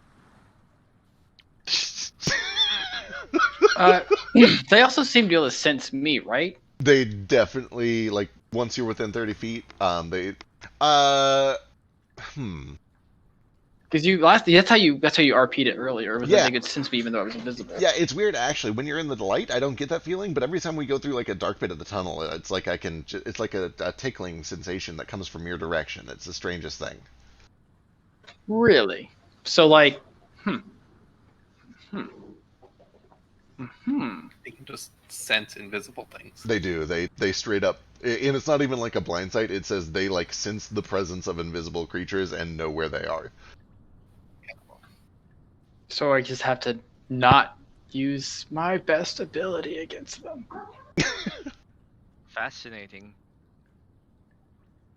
They also seem to be able to sense me, right? They definitely, like, once you're within 30 feet, they Because that's how you RP'd it earlier. Was Yeah. that they could sense me even though I was invisible. Yeah, it's weird actually. When you're in the light, I don't get that feeling, but every time we go through like a dark bit of the tunnel, it's like it's like a tickling sensation that comes from your direction. It's the strangest thing. Really? So like, They can just sense invisible things. They do. They straight up, and it's not even like a blind sight. It says they like sense the presence of invisible creatures and know where they are. So I just have to not use my best ability against them. Fascinating.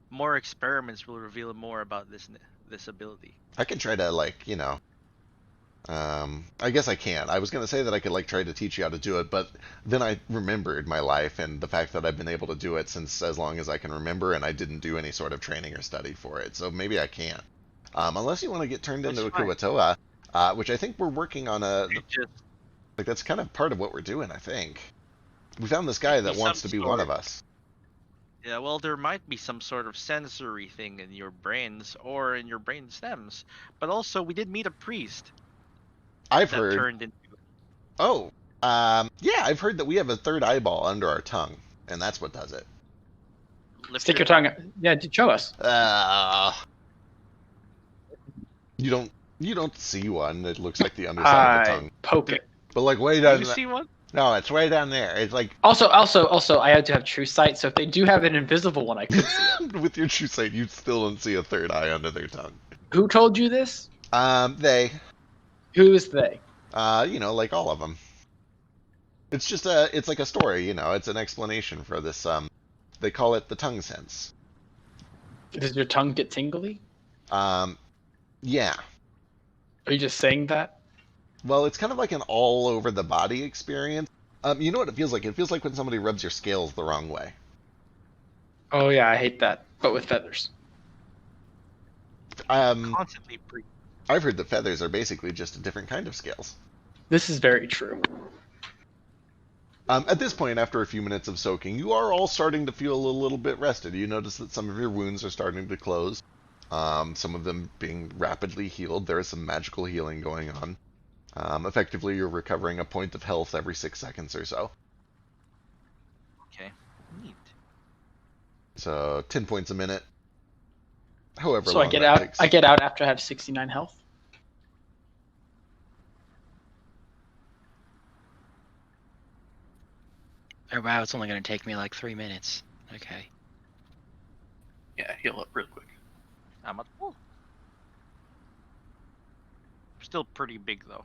More experiments will reveal more about this ability. I can try to like, you know, I guess I can. I was gonna say that I could like try to teach you how to do it, but then I remembered my life and the fact that I've been able to do it since as long as I can remember, and I didn't do any sort of training or study for it. So maybe I can't. Unless you want to get turned into a That's fine. Kuatoa. which I think we're working on like that's kind of part of what we're doing. I think we found this guy that wants to be one of us. Yeah, well, there might be some sort of sensory thing in your brains or in your brain stems, but also we did meet a priest I've that heard. turned into. Oh, yeah, I've heard that we have a third eyeball under our tongue, and that's what does it. Stick your tongue. Yeah, show us. You don't see one. It looks like the underside of the tongue, Poke it. but like way Do down. you see one? No, it's way down there. It's like Also, I had to have true sight, so if they do have an invisible one, I could see it. with your true sight, you still don't see a third eye under their tongue. Who told you this? They, Who is they? like all of them. It's just it's like a story, it's an explanation for this, they call it the tongue sense. Does your tongue get tingly? Yeah. Are you just saying that? Well, it's kind of like an all over the body experience. You know what it feels like? It feels like when somebody rubs your scales the wrong way. Oh yeah, I hate that, but with feathers. Constantly pre. I've heard that feathers are basically just a different kind of scales. This is very true. At this point, after a few minutes of soaking, you are all starting to feel a little bit rested. You notice that some of your wounds are starting to close, some of them being rapidly healed. There is some magical healing going on. Effectively, you're recovering a point of health every 6 seconds or so. Okay, neat. So 10 points a minute. However, So I get out. I get out after I have 69 health. Oh wow, it's only going to take me like 3 minutes. Okay. Yeah, heal up real quick. I'm at full. Still pretty big though.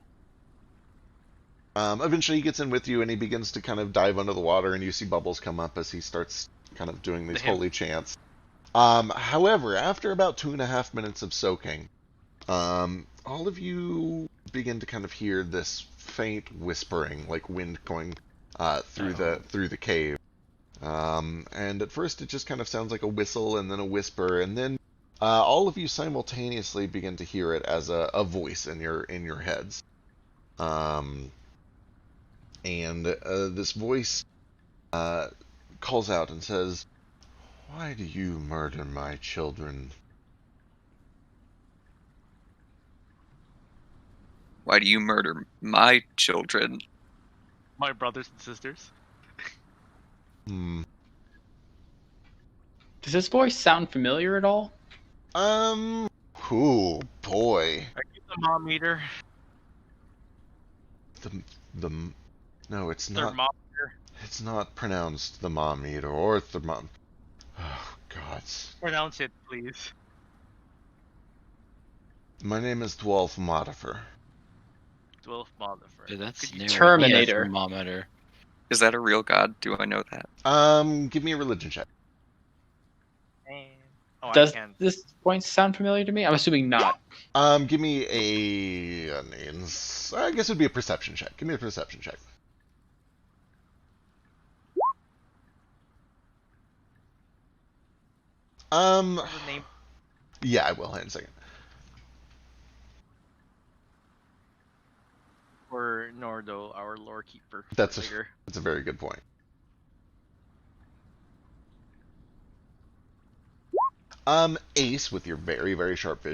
Eventually, he gets in with you, and he begins to kind of dive under the water, and you see bubbles come up as he starts kind of doing these holy chants. However, after about 2.5 minutes of soaking, all of you begin to kind of hear this faint whispering, like wind going through the cave. And at first, it just kind of sounds like a whistle, and then a whisper, and then all of you simultaneously begin to hear it as a voice in your heads. And this voice calls out and says, "Why do you murder my children?" Why do you murder my children? My brothers and sisters. Hmm. Does this voice sound familiar at all? Oh boy. Are you the mom eater? No, it's not. Thermometer. It's not pronounced the mom eater or thermom. Oh God. Pronounce it, please. My name is Dwalf Modifer. 12 modifier. Dude, that's Could you- near Terminator. a thermometer. Is that a real god? Do I know that? Give me a religion check. Oh, Does I can. this voice sound familiar to me? I'm assuming not. Give me I guess it would be a perception check. Give me a perception check. What's the name? Yeah, I will. Hang on a second. For Nordo, our lore keeper. That's later. a very good point. Ace, with your very, very sharp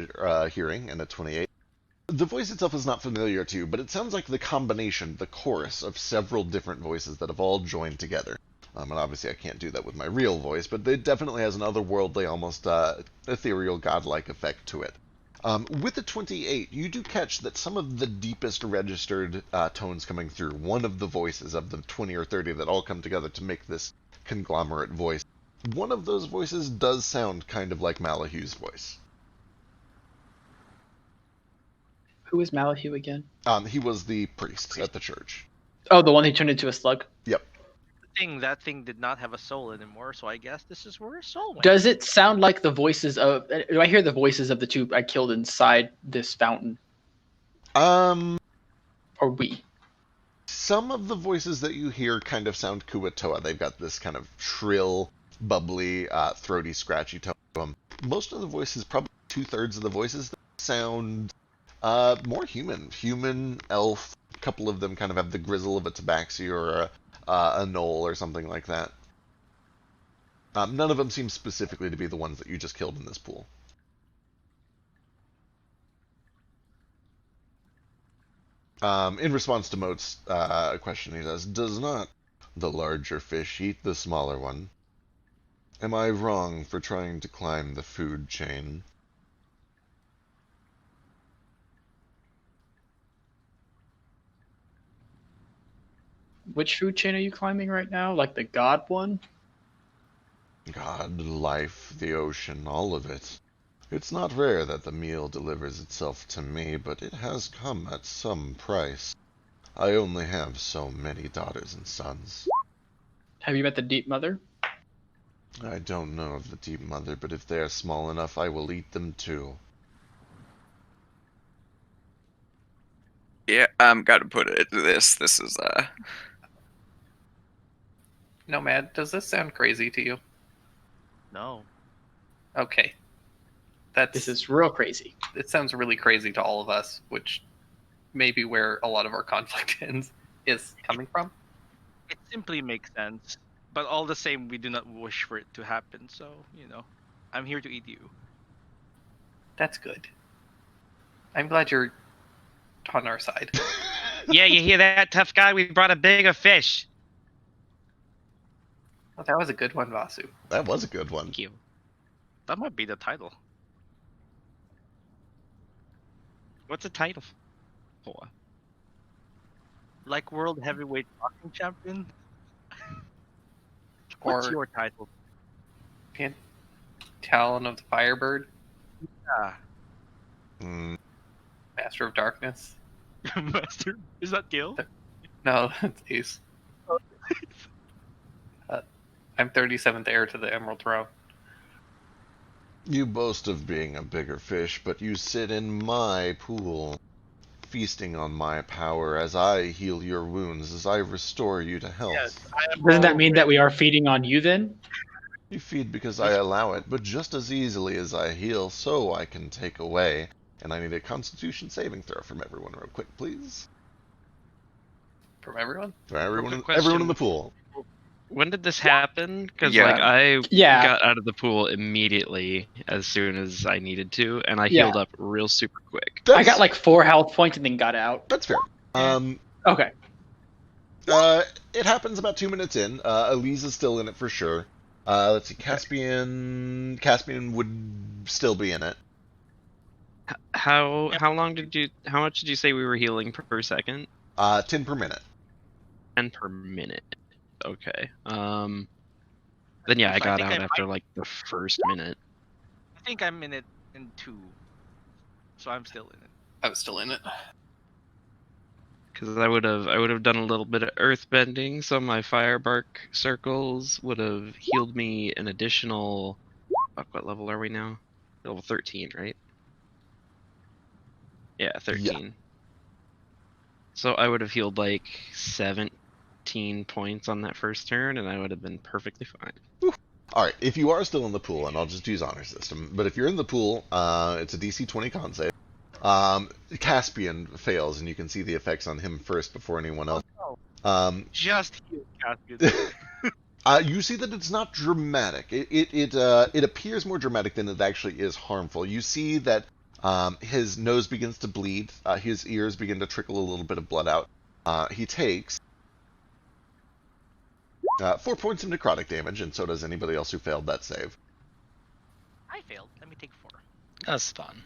hearing and a 28. The voice itself is not familiar to you, but it sounds like the combination, the chorus of several different voices that have all joined together. And obviously I can't do that with my real voice, but it definitely has an otherworldly, almost ethereal, godlike effect to it. With the 28, you do catch that some of the deepest registered tones coming through, one of the voices of the 20 or 30 that all come together to make this conglomerate voice, one of those voices does sound kind of like Malahu's voice. Who is Malahu again? He was the priest at the church. Oh, the one who turned into a slug? Yep. That thing did not have a soul anymore, so I guess this is where his soul went. Does it sound like the voices of... Do I hear the voices of the two I killed inside this fountain? Or we? Some of the voices that you hear kind of sound Kuatoa. They've got this kind of shrill, bubbly, throaty, scratchy tone to them. Most of the voices, probably 2/3 of the voices, sound More human. Human, elf. A couple of them kind of have the grizzle of a tabaxi or a knoll or something like that. None of them seem specifically to be the ones that you just killed in this pool. In response to Moat's question, he says, "Does not the larger fish eat the smaller one? Am I wrong for trying to climb the food chain?" Which food chain are you climbing right now? Like the god one? God, life, the ocean, all of it. It's not rare that the meal delivers itself to me, but it has come at some price. I only have so many daughters and sons. Have you met the Deep Mother? I don't know of the Deep Mother, but if they are small enough, I will eat them too. Yeah, gotta put it to this. This is Nomad, does this sound crazy to you? No. Okay. This is real crazy. It sounds really crazy to all of us, which may be where a lot of our conflict is coming from. It simply makes sense. But all the same, we do not wish for it to happen. So, I'm here to eat you. That's good. I'm glad you're on our side. Yeah, you hear that, tough guy? We brought a bigger fish. Well, that was a good one, Vasu. That was a good one. Thank you. That might be the title. What's the title for? Like World Heavyweight Boxing Champion? What's Or your title? Talon of the Firebird, Yeah. Mm, Master of Darkness. Master? Is that Gil? No, that's Ace. I'm 37th heir to the Emerald Throne. you boast of being a bigger fish, but you sit in my pool, feasting on my power as I heal your wounds, as I restore you to health. Yes. I am Doesn't that mean that we are feeding on you then? You feed because I allow it, but just as easily as I heal, so I can take away. And I need a Constitution saving throw from everyone real quick, please. From everyone? For everyone, quick everyone in question. the pool. When did this happen? Because Yeah. I Yeah. got out of the pool immediately as soon as I needed to, and I Yeah. healed up real super quick. I got like 4 health points and then got out. That's fair. Okay. It happens about 2 minutes in. Elise is still in it for sure. Let's see, Caspian would still be in it. How long did you? How much did you say we were healing per second? 10 per minute. 10 per minute. Okay. Then yeah, I So I got think out I after like the first minute. I think I'm in it in 2. So I'm still in it. I was still in it. Because I would have done a little bit of earth bending, so my firebark circles would have healed me an additional. Fuck, what level are we now? Level 13, right? Yeah, 13. So I would have healed like 17 points on that first turn, and I would have been perfectly fine. Alright, if you are still in the pool, and I'll just use Honor System, but if you're in the pool, it's a DC 20 con save. Caspian fails, and you can see the effects on him first before anyone else. Just heal Caspian. You see that it's not dramatic. It appears more dramatic than it actually is harmful. You see that his nose begins to bleed. His ears begin to trickle a little bit of blood out. He takes 4 points of necrotic damage, and so does anybody else who failed that save. I failed. Let me take 4. That's fun.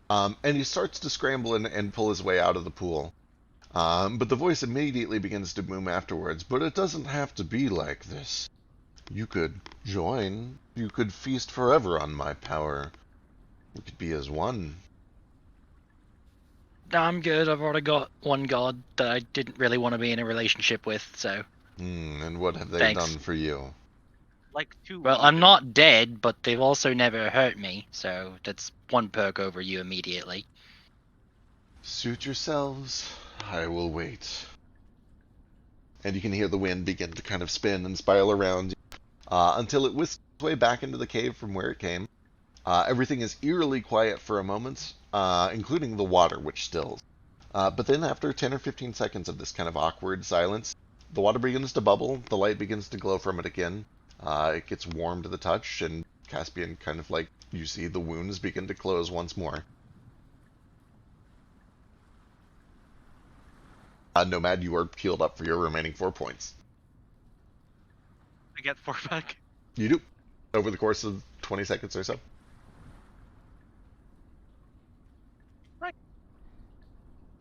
And he starts to scramble and pull his way out of the pool. But the voice immediately begins to boom afterwards. But it doesn't have to be like this. You could join. You could feast forever on my power. We could be as one. No, I'm good. I've already got one god that I didn't really want to be in a relationship with, so. And what have they Thanks. done for you? Like 2. Well, I'm not dead, but they've also never hurt me, so that's one perk over you immediately. Suit yourselves. I will wait. And you can hear the wind begin to kind of spin and spiral around until it whisks its way back into the cave from where it came. Everything is eerily quiet for a moment, including the water, which stills. But then after 10 or 15 seconds of this kind of awkward silence, the water begins to bubble, the light begins to glow from it again. It gets warm to the touch, and Caspian kind of like, you see the wounds begin to close once more. Nomad, you are healed up for your remaining 4 points. I get 4 back. You do. Over the course of 20 seconds or so.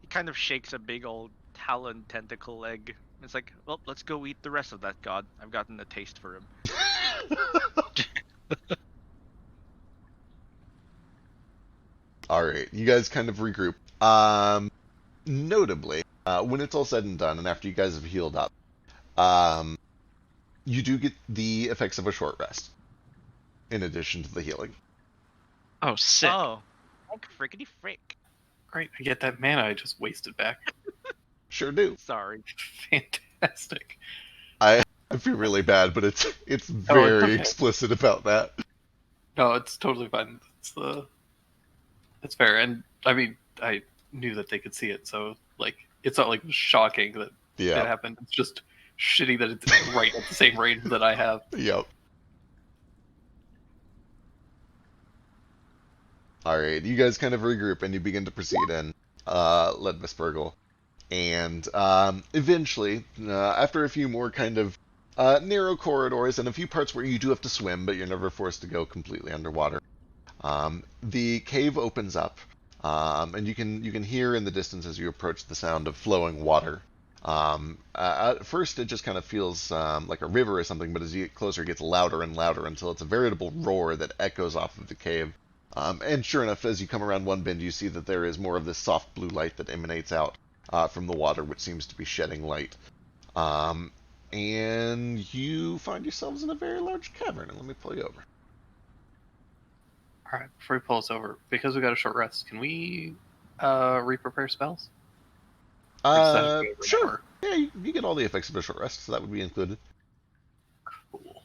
He kind of shakes a big old talon tentacle leg. It's like, well, let's go eat the rest of that god. I've gotten a taste for him. Alright, you guys kind of regroup. Notably, when it's all said and done, and after you guys have healed up, you do get the effects of a short rest, in addition to the healing. Oh, sick. Oh, like frickety frick. Great, I get that mana I just wasted back. Sure do. Sorry. Fantastic. I feel really bad, but it's Oh, it's very okay. explicit about that. No, it's totally fine. It's fair, and I mean, I knew that they could see it, so like, it's not like shocking that it Yeah. happened. It's just shitty that it's right at the same range that I have. Yep. Alright, you guys kind of regroup and you begin to proceed in Ledvisburgle. And eventually, after a few more kind of narrow corridors and a few parts where you do have to swim, but you're never forced to go completely underwater, the cave opens up, and you can hear in the distance as you approach the sound of flowing water. At first, it just kind of feels like a river or something, but as you get closer, it gets louder and louder until it's a veritable roar that echoes off of the cave. And sure enough, as you come around one bend, you see that there is more of this soft blue light that emanates out from the water, which seems to be shedding light. And you find yourselves in a very large cavern. And let me pull you over. All right, before we pull us over, because we got a short rest, can we re-prepare spells? Or does that have to be over an Sure. hour? Yeah, you get all the effects of a short rest, so that would be included. Cool.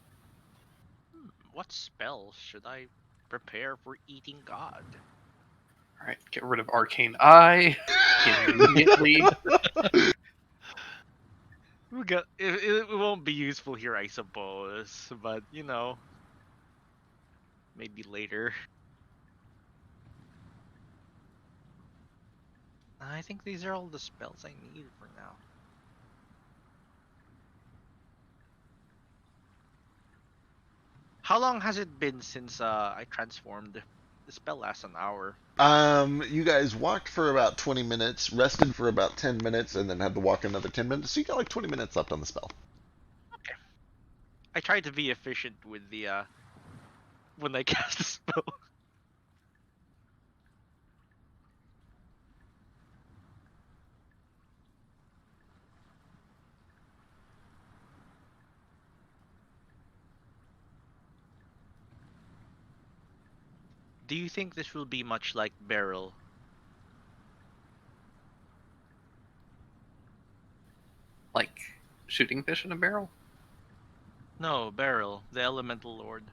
What spells should I prepare for eating god? All right, get rid of Arcane Eye immediately. It won't be useful here, I suppose, but you know, maybe later. I think these are all the spells I need for now. How long has it been since I transformed? The spell lasts an hour. You guys walked for about 20 minutes, rested for about 10 minutes, and then had to walk another 10 minutes, so you got like 20 minutes left on the spell. Okay. I tried to be efficient with the when I cast the spell. Do you think this will be much like Beryl? Like shooting fish in a barrel? No, Beryl, the Elemental Lord,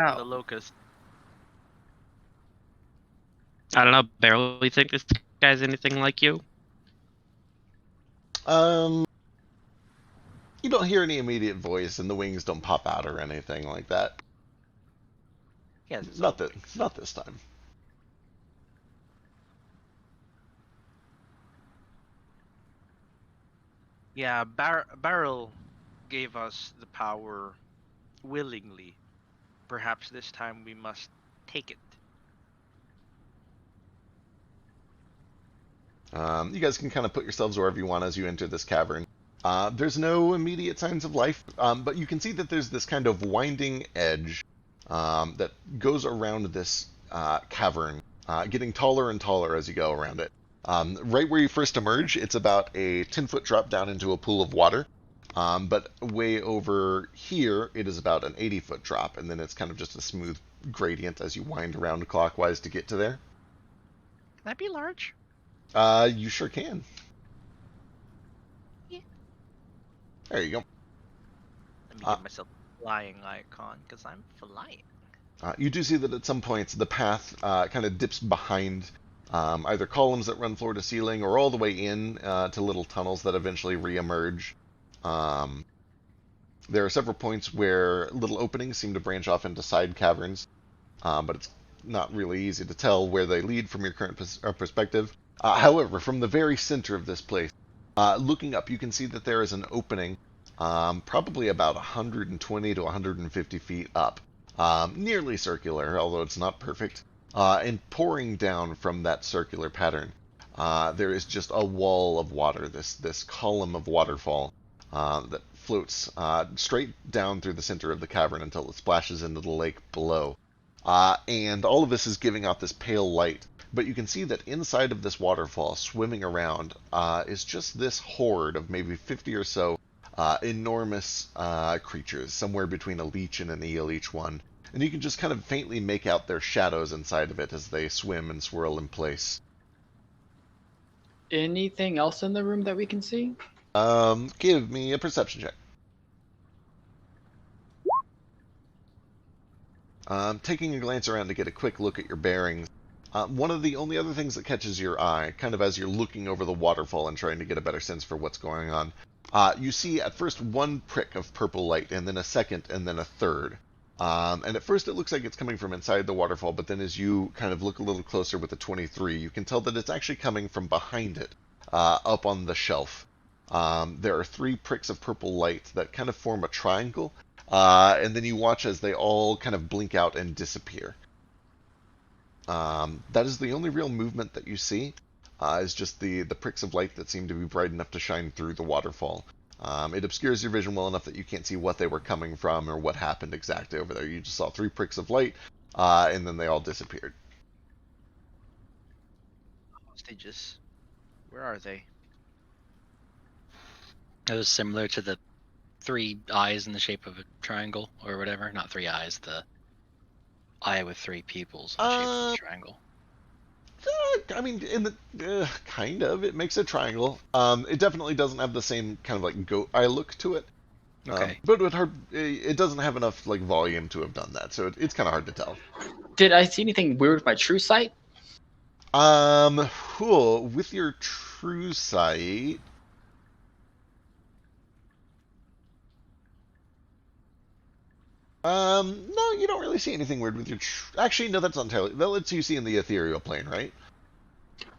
Oh, the Locust. I don't know, Beryl, you think this guy's anything like you? You don't hear any immediate voice, and the wings don't pop out or anything like that. Yes, it's Not this time. Yeah, Beryl gave us the power willingly. Perhaps this time we must take it. You guys can kind of put yourselves wherever you want as you enter this cavern. There's no immediate signs of life, but you can see that there's this kind of winding edge that goes around this cavern, getting taller and taller as you go around it. Right where you first emerge, it's about a 10-foot drop down into a pool of water. But way over here, it is about an 80-foot drop, and then it's kind of just a smooth gradient as you wind around clockwise to get to there. Can that be large? You sure can. Yeah. There you go. Let me give myself a flying icon, because I'm flying. You do see that at some points the path kind of dips behind either columns that run floor to ceiling or all the way in to little tunnels that eventually re-emerge. There are several points where little openings seem to branch off into side caverns, but it's not really easy to tell where they lead from your current perspective. However, from the very center of this place, looking up, you can see that there is an opening probably about 120 to 150 feet up, nearly circular, although it's not perfect, and pouring down from that circular pattern. There is just a wall of water, this column of waterfall that floats straight down through the center of the cavern until it splashes into the lake below. And all of this is giving out this pale light. But you can see that inside of this waterfall, swimming around, is just this horde of maybe 50 or so enormous creatures, somewhere between a leech and an eel each one. And you can just kind of faintly make out their shadows inside of it as they swim and swirl in place. Anything else in the room that we can see? Give me a perception check. Taking a glance around to get a quick look at your bearings. One of the only other things that catches your eye, kind of as you're looking over the waterfall and trying to get a better sense for what's going on, you see at first one prick of purple light, and then a second, and then a third. And at first it looks like it's coming from inside the waterfall, but then as you kind of look a little closer with the 23, you can tell that it's actually coming from behind it, up on the shelf. There are 3 pricks of purple light that kind of form a triangle, and then you watch as they all kind of blink out and disappear. That is the only real movement that you see, is just the pricks of light that seem to be bright enough to shine through the waterfall. It obscures your vision well enough that you can't see what they were coming from or what happened exactly over there. You just saw 3 pricks of light, and then they all disappeared. Hostages. Where are they? It was similar to the 3 eyes in the shape of a triangle or whatever. Not 3 eyes, the eye with 3 pupils in the shape of a triangle. I mean, in the kind of, it makes a triangle. It definitely doesn't have the same kind of like goat eye look to it. Okay. But it doesn't have enough like volume to have done that, so it's kind of hard to tell. Did I see anything weird with my true sight? Cool. With your true sight, no, you don't really see anything weird with your. Actually, no, that's not entirely. That lets you see in the ethereal plane, right?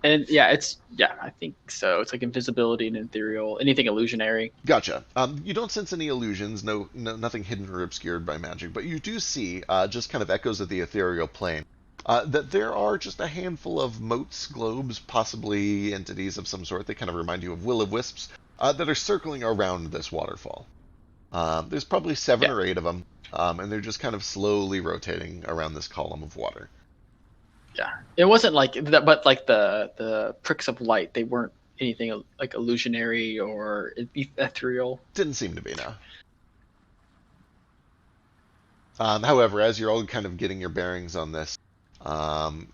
And yeah, I think so. It's like invisibility and ethereal, anything illusionary. Gotcha. You don't sense any illusions, no, nothing hidden or obscured by magic, but you do see, just kind of echoes of the ethereal plane, that there are just a handful of motes, globes, possibly entities of some sort. They kind of remind you of will-o-wisps, that are circling around this waterfall. There's probably 7 or 8 of them, and they're just kind of slowly rotating around this column of water. Yeah, it wasn't like that, but like the pricks of light, they weren't anything like illusionary or ethereal. Didn't seem to be, no. However, as you're all kind of getting your bearings on this,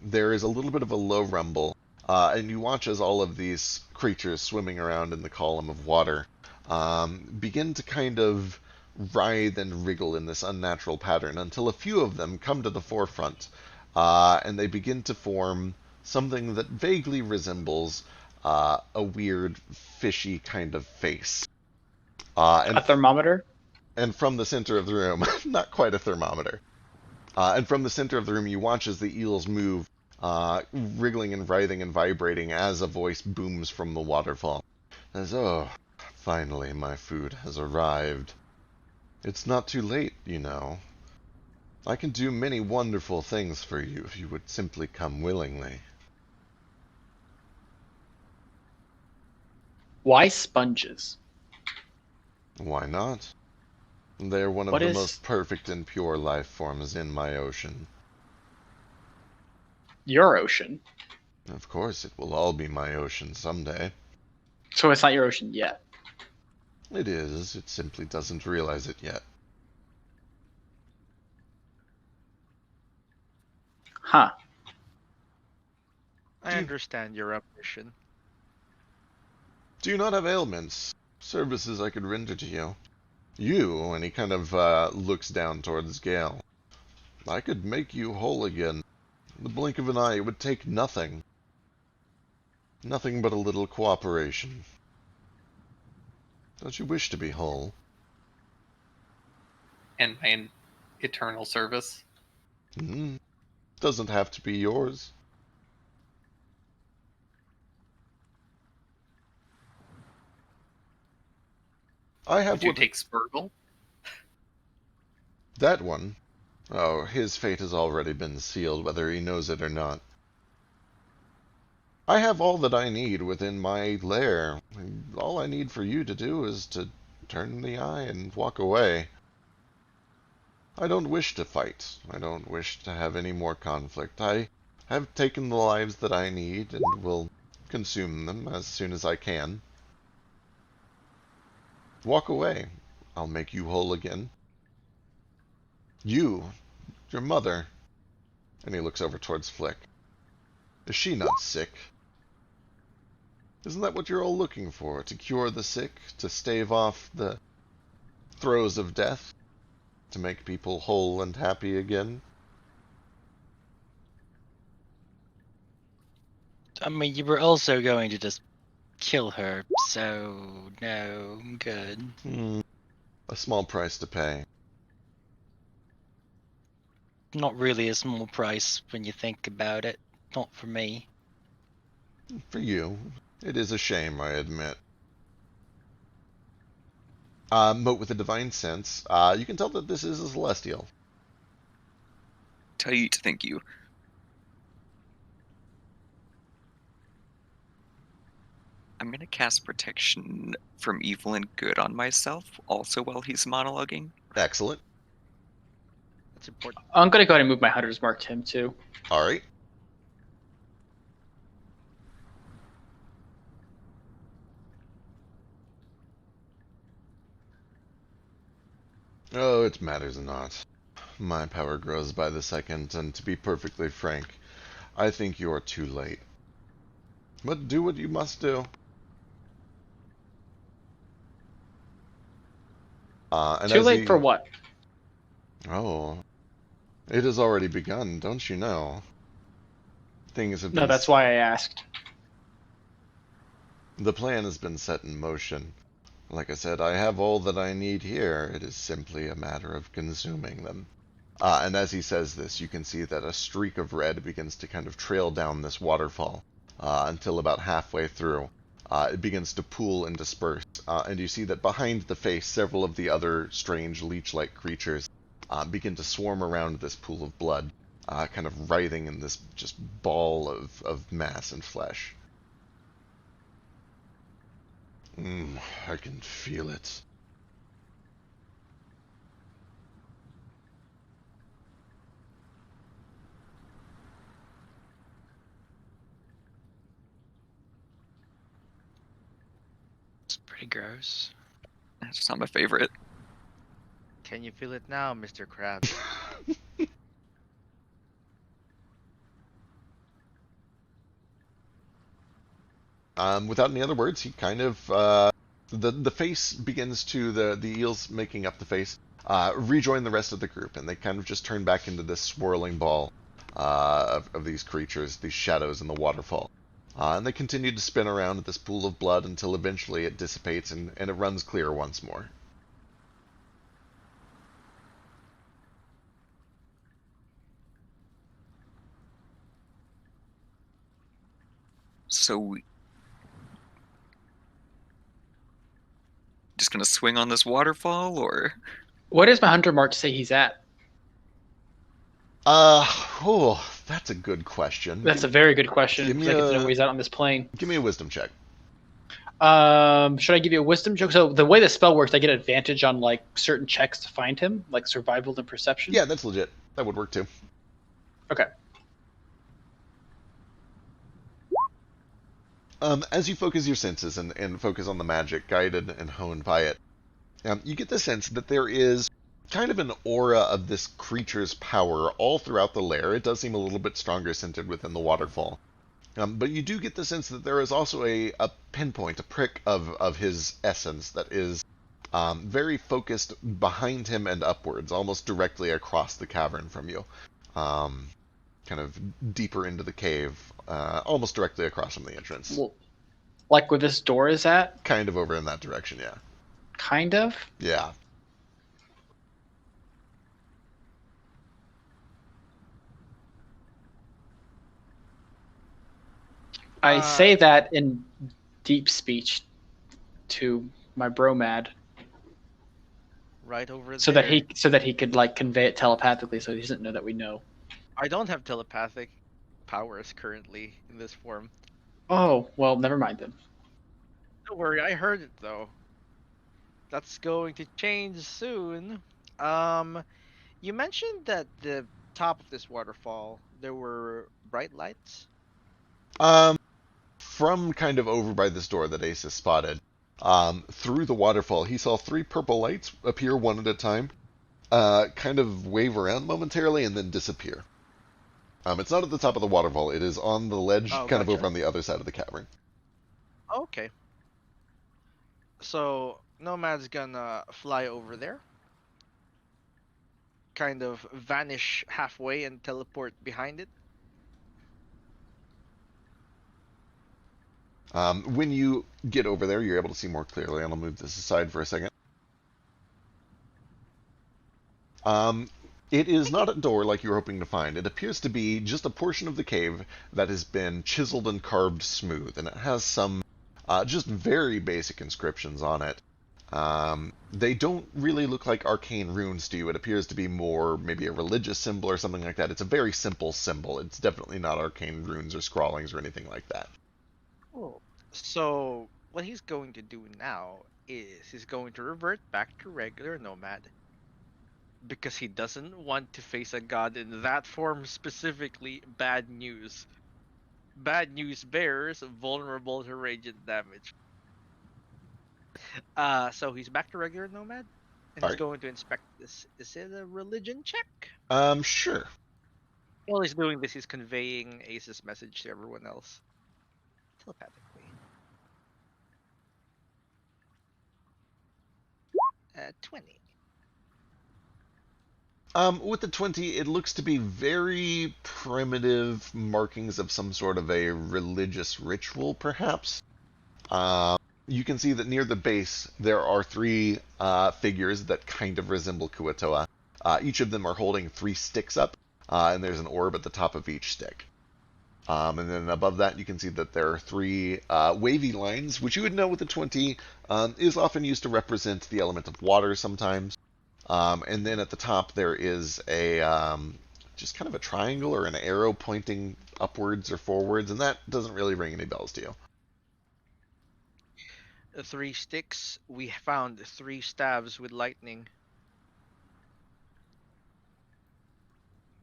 there is a little bit of a low rumble, and you watch as all of these creatures swimming around in the column of water begin to kind of writhe and wriggle in this unnatural pattern until a few of them come to the forefront, and they begin to form something that vaguely resembles a weird, fishy kind of face. A thermometer? And from the center of the room, not quite a thermometer, and from the center of the room you watch as the eels move, wriggling and writhing and vibrating as a voice booms from the waterfall. As, oh, finally my food has arrived. It's not too late, you know. I can do many wonderful things for you if you would simply come willingly. Why sponges? Why not? They're one of the most perfect and pure life forms in my ocean. Your ocean? Of course, it will all be my ocean someday. So it's not your ocean yet? It is. It simply doesn't realize it yet. Huh. I understand your ambition. Do you not have ailments? Services I could render to you? You, and he kind of looks down towards Gale. I could make you whole again. The blink of an eye, it would take nothing. Nothing but a little cooperation. Don't you wish to be whole? And my eternal service. Doesn't have to be yours. I have Would you what... take Spurgle? That one? Oh, his fate has already been sealed, whether he knows it or not. I have all that I need within my lair. All I need for you to do is to turn the eye and walk away. I don't wish to fight. I don't wish to have any more conflict. I have taken the lives that I need and will consume them as soon as I can. Walk away. I'll make you whole again. You, your mother. And he looks over towards Flick. Is she not sick? Isn't that what you're all looking for? To cure the sick? To stave off the throes of death? To make people whole and happy again? I mean, you were also going to just kill her, so no, I'm good. A small price to pay. Not really a small price when you think about it. Not for me. For you. It is a shame, I admit. Moat with a divine sense. You can tell that this is a celestial. Tight, thank you. I'm gonna cast protection from evil and good on myself, also while he's monologuing. Excellent. That's important. I'm gonna go ahead and move my Hunter's Mark to him too. Alright. Oh, it matters not. My power grows by the second, and to be perfectly frank, I think you're too late. But do what you must do. And Too as late he... for what? Oh. It has already begun, don't you know? Things have been... No, that's why I asked. The plan has been set in motion. Like I said, I have all that I need here. It is simply a matter of consuming them. And as he says this, you can see that a streak of red begins to kind of trail down this waterfall until about halfway through. It begins to pool and disperse. And you see that behind the face, several of the other strange leech-like creatures begin to swarm around this pool of blood, kind of writhing in this just ball of mass and flesh. I can feel it. It's pretty gross. That's just not my favorite. Can you feel it now, Mr. Krabs? Without any other words, he kind of the face begins to the eels making up the face rejoin the rest of the group, and they kind of just turn back into this swirling ball of these creatures, these shadows in the waterfall. And they continue to spin around at this pool of blood until eventually it dissipates and it runs clear once more. So, just gonna swing on this waterfall, or? What does my Hunter Mark say he's at? Oh, that's a good question. That's a very good question. Give me I'd like to know a- where he's at on this plane. Give me a wisdom check. Should I give you a wisdom check? So the way the spell works, I get advantage on like certain checks to find him, like survival and perception. Yeah, that's legit. That would work too. Okay. As you focus your senses and focus on the magic, guided and honed by it, you get the sense that there is kind of an aura of this creature's power all throughout the lair. It does seem a little bit stronger centered within the waterfall. But you do get the sense that there is also a pinpoint, a prick of his essence that is very focused behind him and upwards, almost directly across the cavern from you. Kind of deeper into the cave, almost directly across from the entrance. Well, like where this door is at? Kind of over in that direction, yeah. Kind of? Yeah. I say that in deep speech to my bromad, Right over so there. that he could like convey it telepathically, so he doesn't know that we know. I don't have telepathic powers currently in this form. Oh, well, never mind then. Don't worry, I heard it though. That's going to change soon. You mentioned that the top of this waterfall there were bright lights. From kind of over by this door that Ace has spotted, through the waterfall, he saw 3 purple lights appear one at a time, kind of wave around momentarily and then disappear. It's not at the top of the waterfall. It is on the ledge, kind of over on the other side of the cavern. Okay. So Nomad's gonna fly over there, kind of vanish halfway and teleport behind it. When you get over there, you're able to see more clearly, and I'll move this aside for a second. It is not a door like you were hoping to find. It appears to be just a portion of the cave that has been chiseled and carved smooth, and it has some just very basic inscriptions on it. They don't really look like arcane runes to you. It appears to be more maybe a religious symbol or something like that. It's a very simple symbol. It's definitely not arcane runes or scrawlings or anything like that. Cool. So what he's going to do now is he's going to revert back to regular Nomad. Because he doesn't want to face a god in that form specifically. Bad news. Bad news bears vulnerable to radiant damage. So he's back to regular Nomad. And he's going to inspect this. Is it a religion check? Sure. While he's doing this, he's conveying Ace's message to everyone else. Telepathically. 20. With the 20, it looks to be very primitive markings of some sort of a religious ritual, perhaps. You can see that near the base, there are 3 figures that kind of resemble Kuatoa. Each of them are holding 3 sticks up, and there's an orb at the top of each stick. And then above that, you can see that there are 3 wavy lines, which you would know with the 20 is often used to represent the element of water sometimes. And then at the top there is a just kind of a triangle or an arrow pointing upwards or forwards, and that doesn't really ring any bells to you. 3 sticks. We found 3 staves with lightning.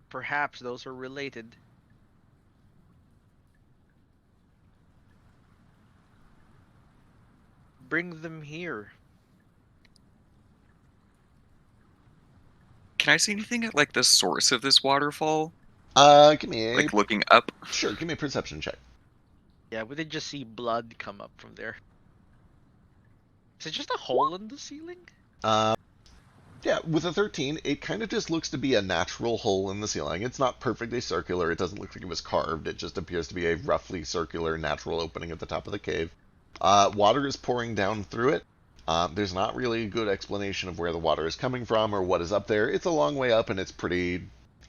Perhaps those are related. Bring them here. Can I see anything at like the source of this waterfall? Give me a Like looking up? Sure, give me a perception check. Yeah, we did just see blood come up from there. Is it just a hole in the ceiling? Yeah, with a 13, it kind of just looks to be a natural hole in the ceiling. It's not perfectly circular. It doesn't look like it was carved. It just appears to be a roughly circular natural opening at the top of the cave. Water is pouring down through it. There's not really a good explanation of where the water is coming from or what is up there. It's a long way up, and it's pretty,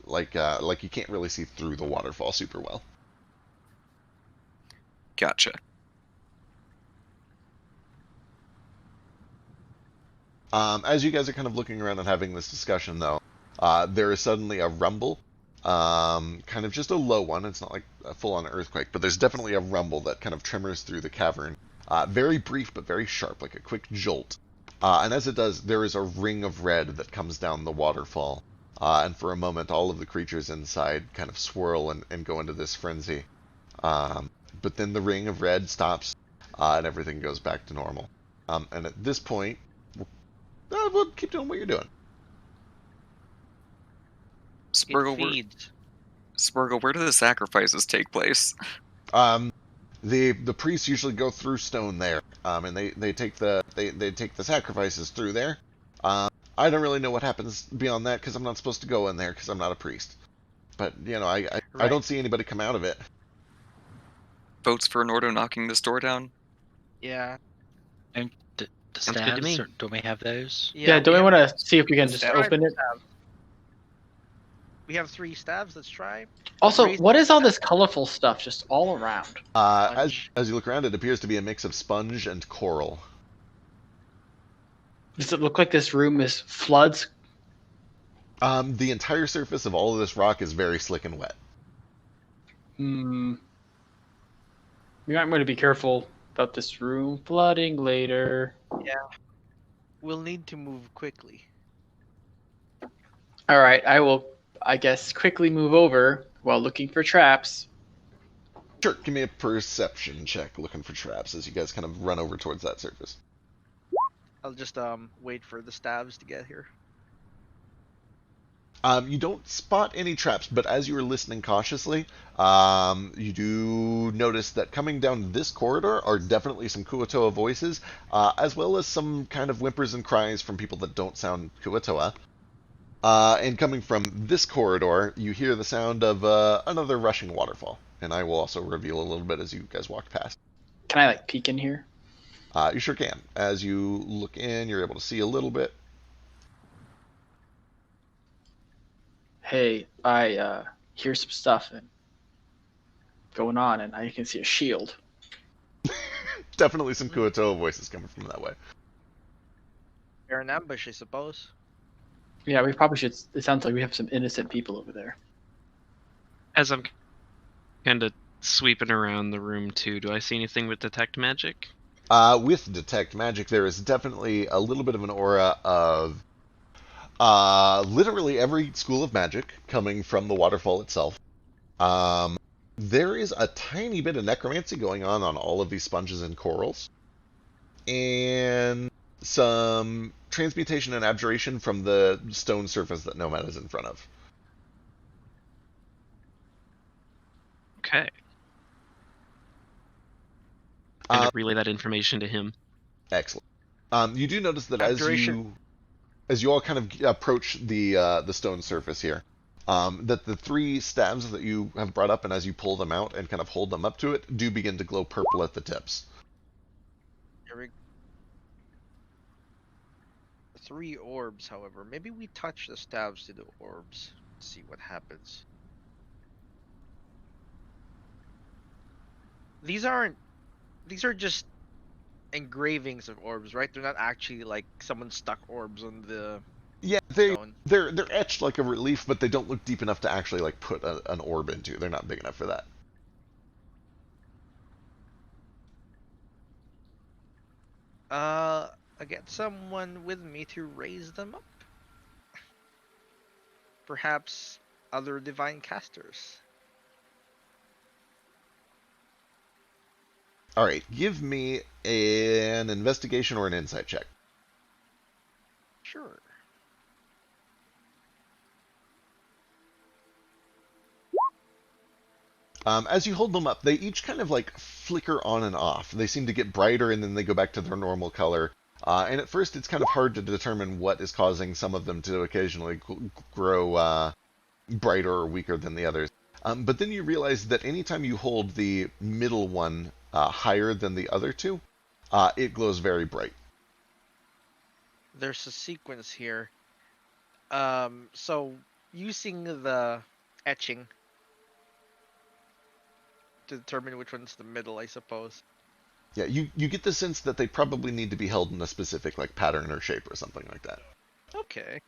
like you can't really see through the waterfall super well. Gotcha. As you guys are kind of looking around and having this discussion, though, there is suddenly a rumble, kind of just a low one. It's not like a full-on earthquake, but there's definitely a rumble that kind of tremors through the cavern. Very brief, but very sharp, like a quick jolt. And as it does, there is a ring of red that comes down the waterfall. And for a moment, all of the creatures inside kind of swirl and go into this frenzy. But then the ring of red stops, and everything goes back to normal. And at this point, we'll keep doing what you're doing. Spurgle, where do the sacrifices take place? The priests usually go through stone there, and they take the sacrifices through there. I don't really know what happens beyond that because I'm not supposed to go in there because I'm not a priest. But I Right. don't see anybody come out of it. Votes for Nordo knocking this door down. Yeah. And the Sounds good to stabs, me. don't we have those? Yeah, do we have- want to see if we can the just stab- open it? We have 3 stabs. Let's try. Also, Raise what the is all stab. this colorful stuff just all around? Sponge. As you look around, it appears to be a mix of sponge and coral. Does it look like this room is floods? The entire surface of all of this rock is very slick and wet. Hmm. We might want to be careful about this room flooding later. We'll need to move quickly. All right, I will, I guess, quickly move over while looking for traps. Sure, give me a perception check looking for traps as you guys kind of run over towards that surface. I'll just wait for the stabs to get here. You don't spot any traps, but as you are listening cautiously, you do notice that coming down this corridor are definitely some Kuatoa voices, as well as some kind of whimpers and cries from people that don't sound Kuatoa. And coming from this corridor, you hear the sound of another rushing waterfall. And I will also reveal a little bit as you guys walk past. Can I like peek in here? You sure can. As you look in, you're able to see a little bit. Hey, I hear some stuff and going on, and I can see a shield. Definitely some Kuatoa voices coming from that way. They're an ambush, I suppose. Yeah, we probably should. It sounds like we have some innocent people over there. As I'm kind of sweeping around the room too, do I see anything with detect magic? With detect magic, there is definitely a little bit of an aura of literally every school of magic coming from the waterfall itself. There is a tiny bit of necromancy going on all of these sponges and corals, and some transmutation and abjuration from the stone surface that Nomad is in front of. Okay. And to relay that information to him. Excellent. You do notice that Abjuration. as you all kind of approach the stone surface here, that the 3 stabs that you have brought up, and as you pull them out and kind of hold them up to it, do begin to glow purple at the tips. Here we 3 orbs, however. Maybe we touch the stabs to the orbs. See what happens. These are just engravings of orbs, right? They're not actually like someone stuck orbs on the Yeah, stone. they're etched like a relief, but they don't look deep enough to actually like put an orb into. They're not big enough for that. I get someone with me to raise them up. Perhaps other divine casters. All right, give me an investigation or an insight check. Sure. As you hold them up, they each kind of like flicker on and off. They seem to get brighter and then they go back to their normal color. And at first, it's kind of hard to determine what is causing some of them to occasionally grow brighter or weaker than the others. But then you realize that anytime you hold the middle one higher than the other 2, it glows very bright. There's a sequence here. So using the etching to determine which one's the middle, I suppose. Yeah, you get the sense that they probably need to be held in a specific like pattern or shape or something like that. Okay.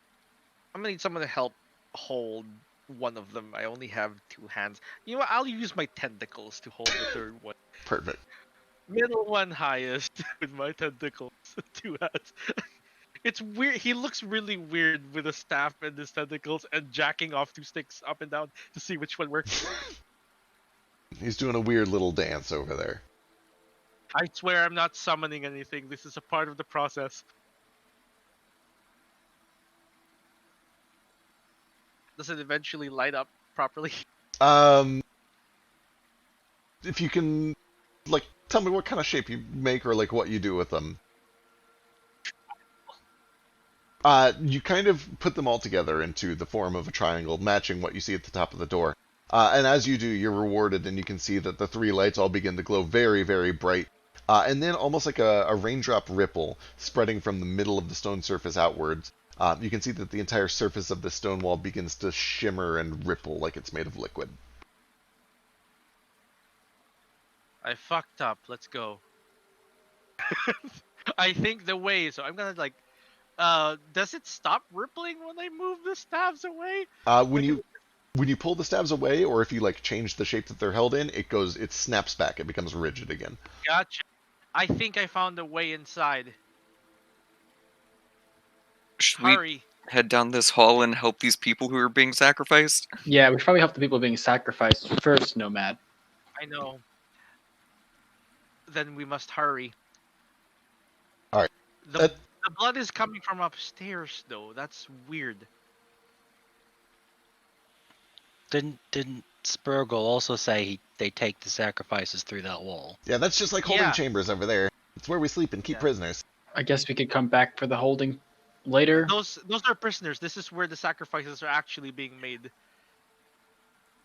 I'm gonna need someone to help hold one of them. I only have 2 hands. You know what? I'll use my tentacles to hold the third one. Perfect. Middle one highest with my tentacles. 2 hands. It's weird. He looks really weird with a staff and his tentacles and jacking off 2 sticks up and down to see which one works. He's doing a weird little dance over there. I swear I'm not summoning anything. This is a part of the process. Does it eventually light up properly? If you can like, tell me what kind of shape you make or like what you do with them. You kind of put them all together into the form of a triangle, matching what you see at the top of the door. And as you do, you're rewarded, and you can see that the 3 lights all begin to glow very, very bright. And then almost like a raindrop ripple spreading from the middle of the stone surface outwards. You can see that the entire surface of the stone wall begins to shimmer and ripple like it's made of liquid. I fucked up. Let's go. I think the way, so I'm gonna like, does it stop rippling when I move the staves away? When you pull the stabs away, or if you like change the shape that they're held in, it snaps back. It becomes rigid again. Gotcha. I think I found a way inside. Should we Hurry. head down this hall and help these people who are being sacrificed? Yeah, we should probably help the people being sacrificed first, Nomad. I know. Then we must hurry. Alright. The blood is coming from upstairs, though. That's weird. Didn't Spurgle also say they take the sacrifices through that wall? Yeah, that's just like holding Yeah. chambers over there. It's where we sleep and keep Yeah. prisoners. I guess we could come back for the holding later. Those are prisoners. This is where the sacrifices are actually being made.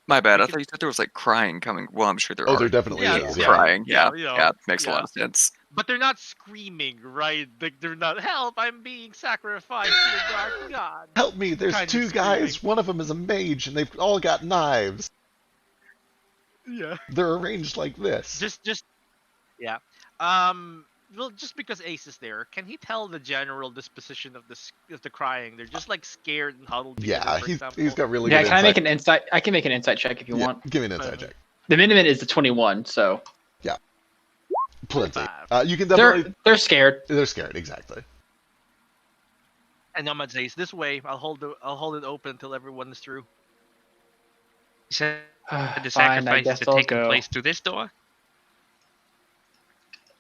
My bad. We I can- thought you said there was like crying coming. Well, I'm sure there Oh, are there definitely Yeah, is. yeah. crying. Yeah, you know, yeah, makes a yeah. lot of sense. But they're not screaming, right? They're not, help, I'm being sacrificed to the dark god. Help me! There's Kind of 2 guys. One of them is a mage, and they've all got knives. Yeah. They're arranged like this. Just, yeah. Well, just because Ace is there, can he tell the general disposition of the crying? They're just like scared and huddled together. Yeah, for he's example. got really Yeah, good can I insight. make an insight? I can make an insight check if you Yeah, want. give me an insight check. The minimum is the 21, so Plenty. 5. You can definitely. they're scared. They're scared, exactly. And Nomad says, "This way. I'll hold it open until everyone is through." You said the Fine, I sacrifice guess is to I'll take go. place through this door?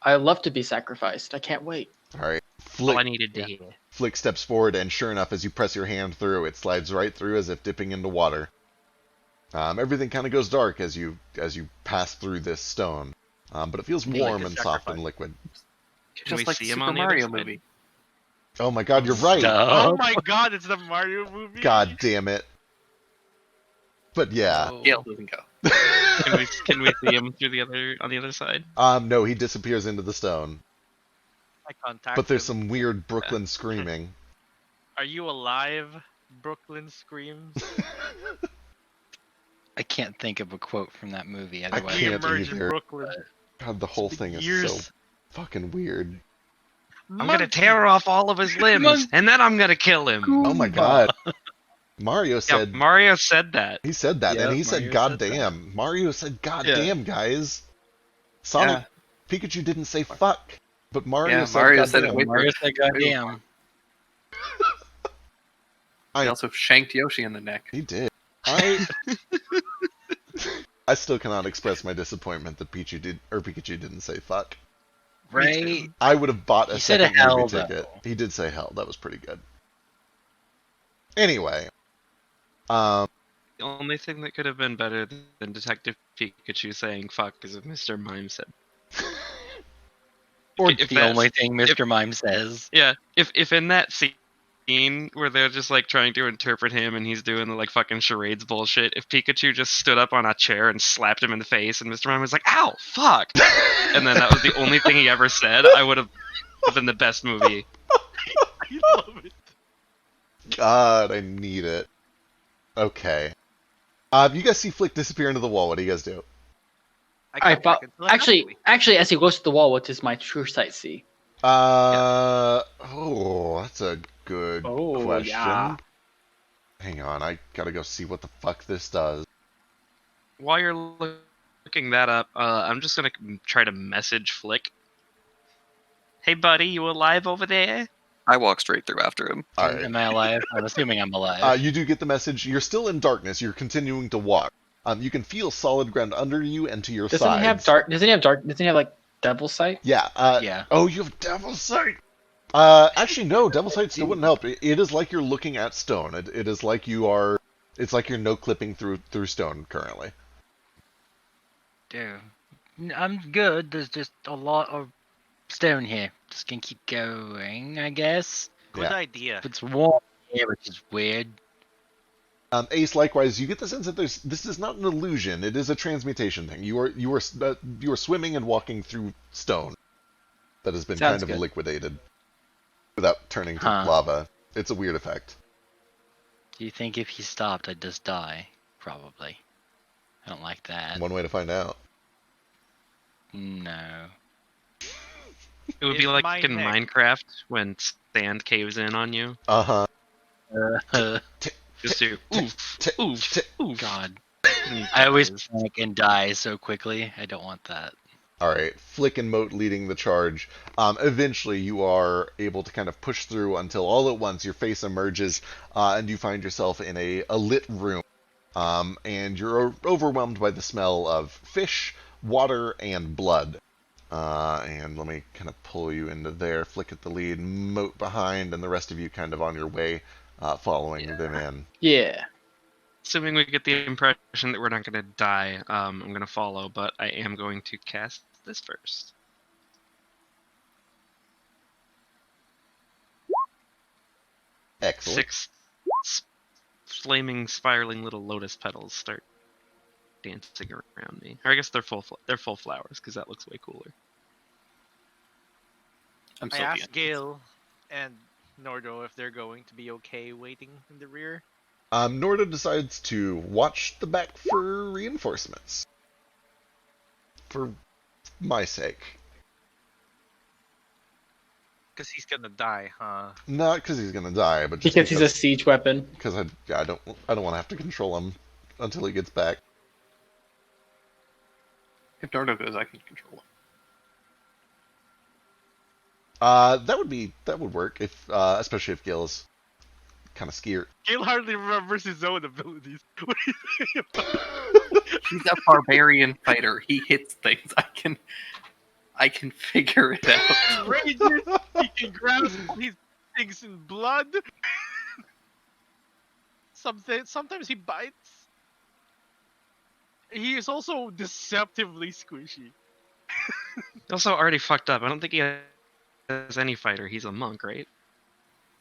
I love to be sacrificed. I can't wait. All right. All I Flick, needed to hear. Flick steps forward, and sure enough, as you press your hand through, it slides right through as if dipping into water. Everything kind of goes dark as you pass through this stone, but it feels Neat. warm Like and a soft sacrifice. and liquid. Can we Just like the see him Super on the other Mario side? movie. Oh my God, you're right. Oh my God! It's the Mario movie. God damn it. But yeah, Gale doesn't go. Can we see him through on the other side? no, he disappears into the stone. I contact. But there's him. some weird Brooklyn screaming. Are you alive? Brooklyn screams. I can't think of a quote from that movie. I Otherwise, We can't emerge in either. Brooklyn. God, the whole thing is Years. so fucking weird. I'm gonna tear off all of his limbs, and then I'm gonna kill him. Oh my God. Mario Yeah, said Mario said that. he said that, Yeah, and he said Mario "God said that. damn." Mario said "God damn," guys. Sonic, Pikachu didn't say "fuck," but Mario Yeah, said Mario "God said it damn." way- Mario said, "Goddamn." He also shanked Yoshi in the neck. He did. I still cannot express my disappointment that Pikachu didn't say "fuck." Right? I would have bought a He said a second hell, movie ticket. though. He did say hell. That was pretty good. Anyway, The only thing that could have been better than Detective Pikachu saying "fuck" is if Mr. Mime said. or If The that- only thing Mr. Mime says. Yeah, if in that scene where they're just like trying to interpret him and he's doing the like fucking charades bullshit, if Pikachu just stood up on a chair and slapped him in the face and Mr. Mime was like, "Ow, fuck," and then that was the only thing he ever said, I would have been the best movie. I love it. God, I need it. Okay. You guys see Flick disappear into the wall. What do you guys do? I can't thought fucking telepathically. actually, as he goes to the wall, what does my true sight see? Oh, that's a good Oh, question. yeah. Hang on, I gotta go see what the fuck this does. While you're looking that up, I'm just gonna try to message Flick. Hey buddy, you alive over there? I walk straight through after him. Alright. Am I alive? I'm assuming I'm alive. You do get the message. You're still in darkness. You're continuing to walk. You can feel solid ground under you and to your Doesn't sides. he have dark? Doesn't he have dark? Doesn't he have like devil sight? Yeah. Yeah. Oh, you have devil sight. Actually, no. Devil sight still wouldn't help. It is like you're looking at stone. It is like you are. It's like you're no clipping through stone currently. Dude, I'm good. There's just a lot of stone here. Just gonna keep going, I guess. Good Yeah. idea. It's warm here, which is weird. Ace, likewise, you get the sense that this is not an illusion. It is a transmutation thing. You are swimming and walking through stone that has been Sounds kind of good. liquidated without turning to Huh. lava. It's a weird effect. Do you think if he stopped, I'd just die? Probably. I don't like that. One way to find out. No. It would be Is like my in neck- Minecraft when sand caves in on you. Uh huh. Just do oof, oof, oof. God. and you I always dies. panic and die so quickly. I don't want that. All right, Flick and Moat leading the charge. Eventually, you are able to kind of push through until all at once your face emerges, and you find yourself in a lit room. And you're overwhelmed by the smell of fish, water, and blood. And let me kind of pull you into there. Flick at the lead, Moat behind, and the rest of you kind of on your way, following them in. Yeah. Assuming we get the impression that we're not going to die, I'm going to follow, but I am going to cast this first. Excellent. 6 flaming, spiraling little lotus petals start dancing around me. Or I guess they're full flowers because that looks way cooler. I'm I so asked Gale and Nordo if they're going to be okay waiting in the rear. Norda decides to watch the back for reinforcements. For my sake. Because he's gonna die, huh? Not because he's gonna die, but just Because he's a siege weapon. because I don't want to have to control him until he gets back. If Nardo goes, I can control him. That would work if especially if Gil's kind of scared. Gale hardly remembers his own abilities. What do you think about He's a barbarian fighter. He hits things. I can figure it out. rages? He can grab these things in blood. Sometimes he bites. He is also deceptively squishy. He also already fucked up. I don't think he has any fighter. He's a monk, right?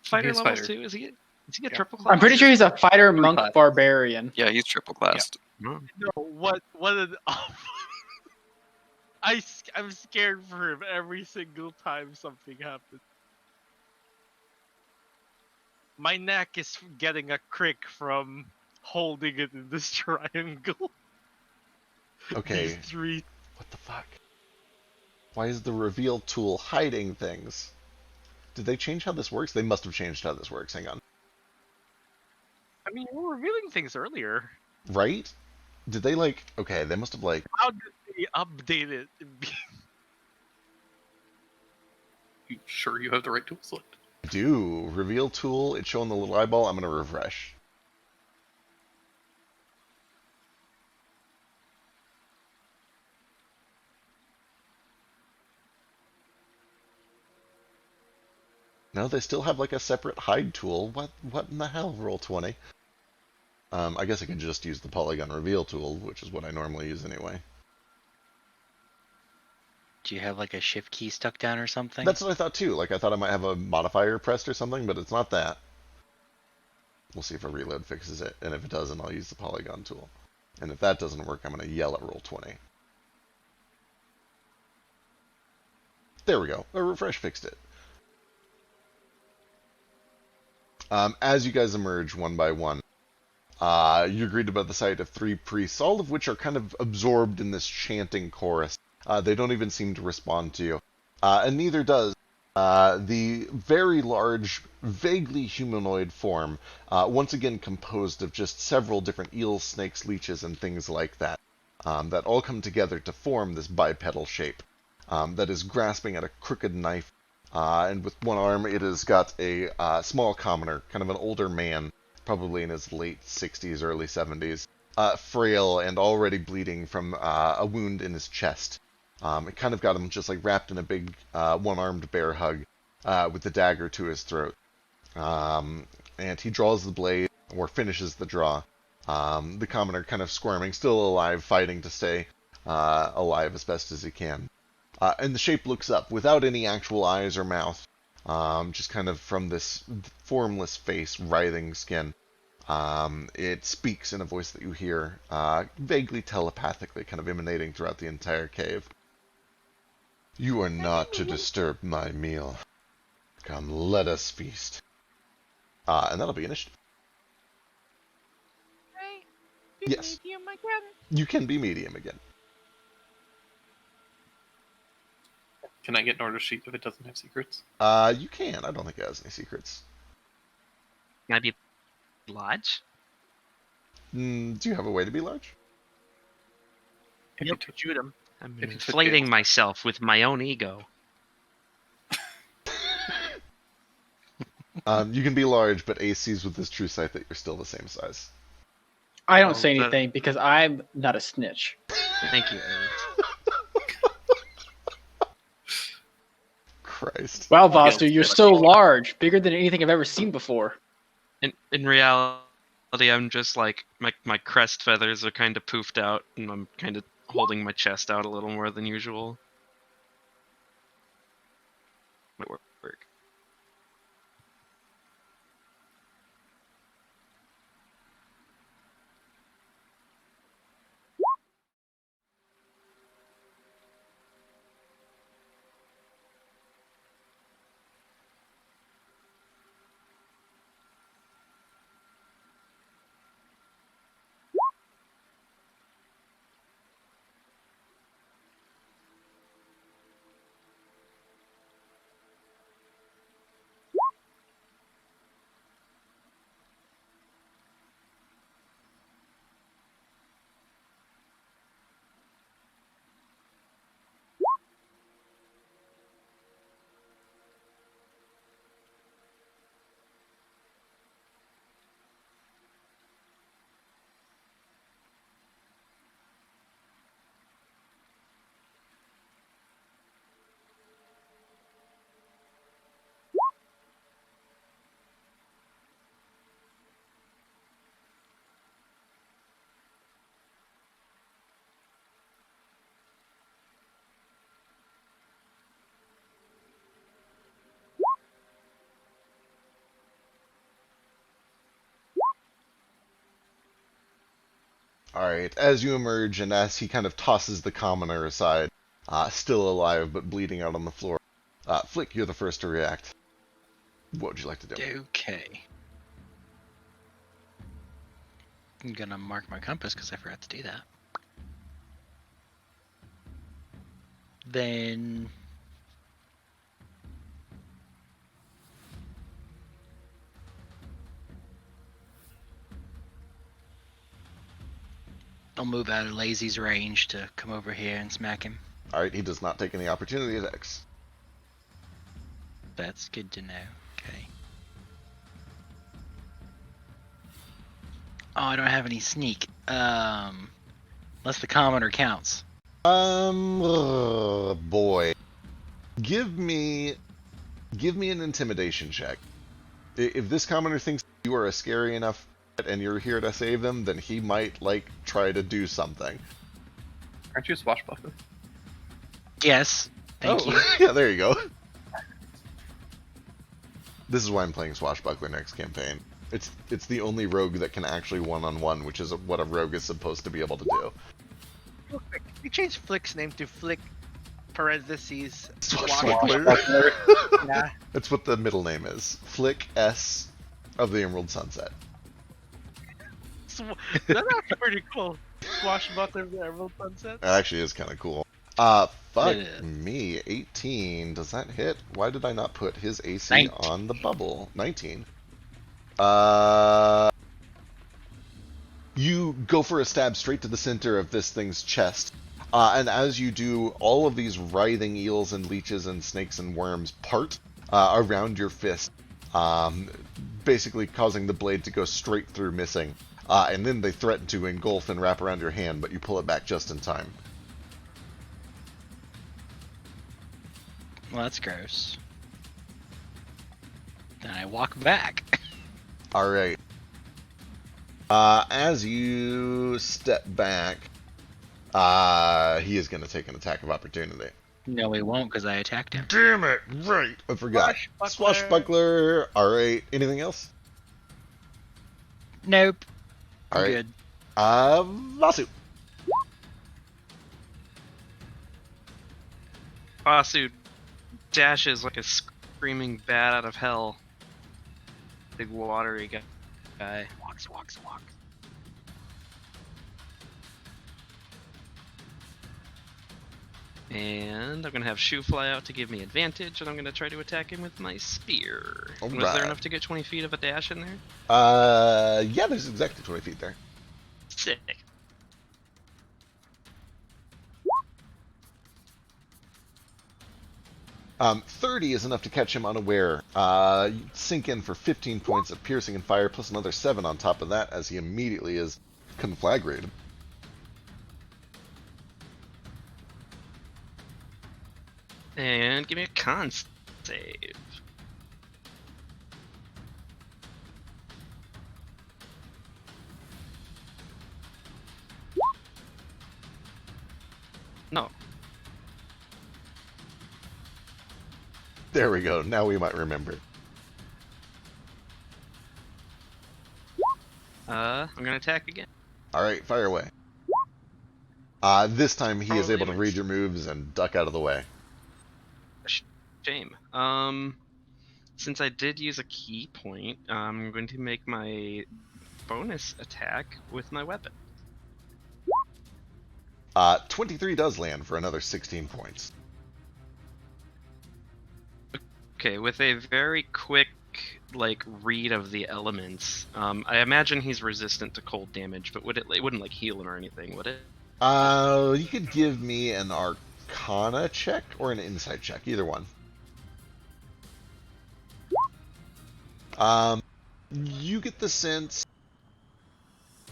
Fighter is levels fighter. too? Is he a Yeah. triple class? I'm pretty sure he's a fighter monk class. barbarian. Yeah, he's triple classed. No. No, what an awful. I'm scared for him every single time something happens. My neck is getting a crick from holding it in this triangle. Okay, These three. what the fuck? Why is the reveal tool hiding things? Did they change how this works? They must have changed how this works. Hang on. I mean, you were revealing things earlier. Right? Did they like? Okay, they must have like. How did they update it? You sure you have the right tool select? Do reveal tool. It's showing the little eyeball. I'm gonna refresh. No, they still have like a separate hide tool. What in the hell, Roll20? I guess I could just use the polygon reveal tool, which is what I normally use anyway. Do you have like a shift key stuck down or something? That's what I thought too. Like I thought I might have a modifier pressed or something, but it's not that. We'll see if a reload fixes it, and if it doesn't, I'll use the polygon tool. And if that doesn't work, I'm going to yell at Roll20. There we go. A refresh fixed it. As you guys emerge one by one, you're greeted by the sight of 3 priests, all of which are kind of absorbed in this chanting chorus. They don't even seem to respond to you. And neither does the very large, vaguely humanoid form, once again composed of just several different eels, snakes, leeches, and things like that, that all come together to form this bipedal shape that is grasping at a crooked knife. And with one arm, it has got a small commoner, kind of an older man, probably in his late 60s, early 70s, frail and already bleeding from a wound in his chest. It kind of got him just like wrapped in a big one-armed bear hug with the dagger to his throat. And he draws the blade, or finishes the draw. The commoner kind of squirming, still alive, fighting to stay. alive as best as he can. And the shape looks up without any actual eyes or mouth, just kind of from this formless face, writhing skin. It speaks in a voice that you hear vaguely telepathically, kind of emanating throughout the entire cave. You are not to disturb my meal. Come, let us feast. And that'll be initiative. Yes. You can be medium again. Can I get an order sheet if it doesn't have secrets? You can. I don't think it has any secrets. Can I be large? Do you have a way to be large? If You you took- shoot him. I'm If you took inflating it- myself with my own ego. You can be large, but Ace sees with his true sight that you're still the same size. I don't Oh, say that- anything because I'm not a snitch. Thank you, Ace. Christ. Wow, Yeah, Vastu, you're so large, bigger than anything I've ever seen before. In reality, I'm just like my crest feathers are kind of poofed out, and I'm kind of holding my chest out a little more than usual. Might work. Alright, as you emerge and as he kind of tosses the commoner aside, still alive but bleeding out on the floor, Flick, you're the first to react. What would you like to do? Okay. I'm gonna mark my compass because I forgot to do that. Then I'll move out of Lazy's range to come over here and smack him. Alright, he does not take any opportunity attacks. That's good to know. Okay. Oh, I don't have any sneak. Unless the commoner counts. Boy. Give me an intimidation check. If this commoner thinks you are a scary enough and you're here to save them, then he might, like, try to do something. Aren't you a swashbuckler? Yes. Thank you. Yeah, there you go. This is why I'm playing Swashbuckler next campaign. It's the only rogue that can actually one-on-one, which is what a rogue is supposed to be able to do. Real quick, we changed Flick's name to Flick parentheses Swashbuckler. Yeah. That's what the middle name is. Flick S of the Emerald Sunset. That's actually pretty cool. Swashbuckler of the Emerald Sunset. It actually is kind of cool. Fuck It is. me. 18. Does that hit? Why did I not put his AC 19. on the bubble? 19. You go for a stab straight to the center of this thing's chest. And as you do, all of these writhing eels and leeches and snakes and worms part around your fist, basically causing the blade to go straight through, missing. And then they threaten to engulf and wrap around your hand, but you pull it back just in time. Well, that's gross. Then I walk back. Alright. As you step back, He is going to take an attack of opportunity. No, he won't because I attacked him. Damn it! Right, I forgot. Swashbuckler. All right. Anything else? Nope. All I'm right. good. Vasu. Basu dashes like a screaming bat out of hell. Big watery guy. Walks. And I'm gonna have Shu fly out to give me advantage, and I'm gonna try to attack him with my spear. Was Alright. there enough to get 20 feet of a dash in there? Yeah, there's exactly 20 feet there. Sick. Um, 30 is enough to catch him unaware. You sink in for 15 points of piercing and fire, plus another 7 on top of that, as he immediately is conflagrated. And give me a con save. No. There we go. Now we might remember. I'm gonna attack again. All right, fire away. This time he is Probably able to makes- read your moves and duck out of the way. Shame. Since I did use a key point, I'm going to make my bonus attack with my weapon. 23 does land for another 16 points. Okay, with a very quick like read of the elements, I imagine he's resistant to cold damage, but it wouldn't like heal him or anything, would it? You could give me an Arcana check or an Insight check, either one. You get the sense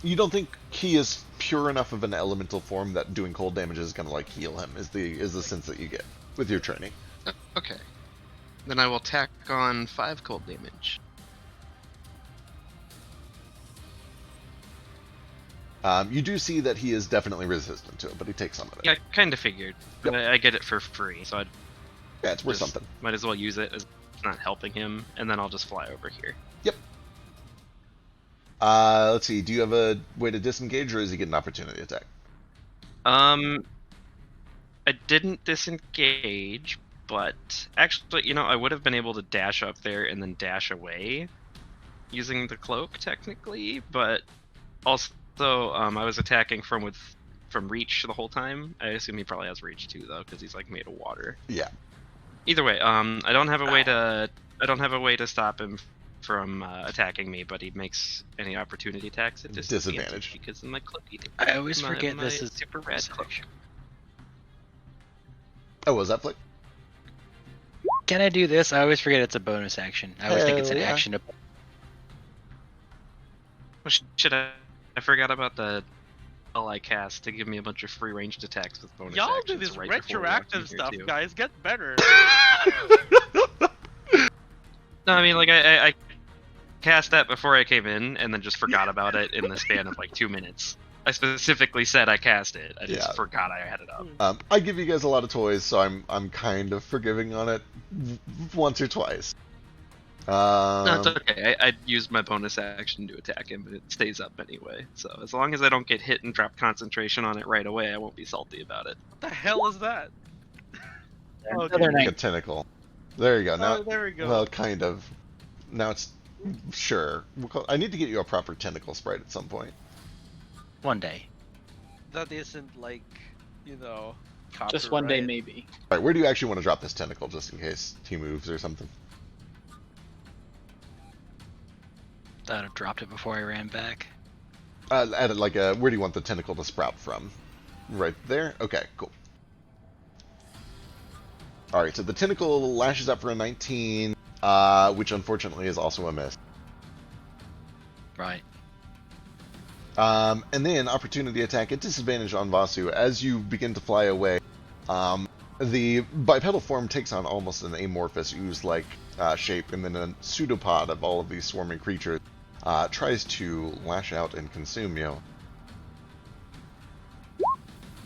you don't think he is pure enough of an elemental form that doing cold damage is gonna like heal him. Is the sense that you get with your training. Okay. Then I will tack on 5 cold damage. You do see that he is definitely resistant to it, but he takes some of it. Yeah, I kind of figured. But I get it for free, so Yeah, it's worth just something. might as well use it as it's not helping him, and then I'll just fly over here. Yep. Let's see. Do you have a way to disengage, or is he get an opportunity attack? I didn't disengage, but actually, I would have been able to dash up there and then dash away using the cloak technically, but also I was attacking from reach the whole time. I assume he probably has reach too, though, because he's like made of water. Yeah. Either way, I don't have a way to stop him from attacking me, but he makes any opportunity attacks at Disadvantage. because of my cloaky. I always my- forget my this is super rad cloak. Oh, was that Flick? Can I do this? I always forget it's a bonus action. I always think it's an Hell yeah. action. Well, shit, I forgot about the spell I cast to give me a bunch of free ranged attacks with bonus Y'all do actions this right before we walked in retroactive here, stuff, too. guys. Get better. No, I mean, like, I cast that before I came in, and then just forgot about it in the span of, like, 2 minutes. I specifically said I cast it. I just Yeah. forgot I had it up. I give you guys a lot of toys, so I'm kind of forgiving on it once or twice. No, it's okay. I used my bonus action to attack him, but it stays up anyway. So as long as I don't get hit and drop concentration on it right away, I won't be salty about it. What the hell is that? Another like a night. tentacle. There you go. Now, Oh, there we go. well, kind of. Now it's sure. I need to get you a proper tentacle sprite at some point. One day. That isn't like, Just one day, copyright. maybe. All right, where do you actually want to drop this tentacle, just in case he moves or something? I'd have dropped it before I ran back. At like a, where do you want the tentacle to sprout from? Right there. Okay, cool. All right, so the tentacle lashes up for a 19, which unfortunately is also a miss. Right. And then opportunity attack at disadvantage on Vasu. As you begin to fly away, the bipedal form takes on almost an amorphous ooze-like shape, and then a pseudopod of all of these swarming creatures tries to lash out and consume you.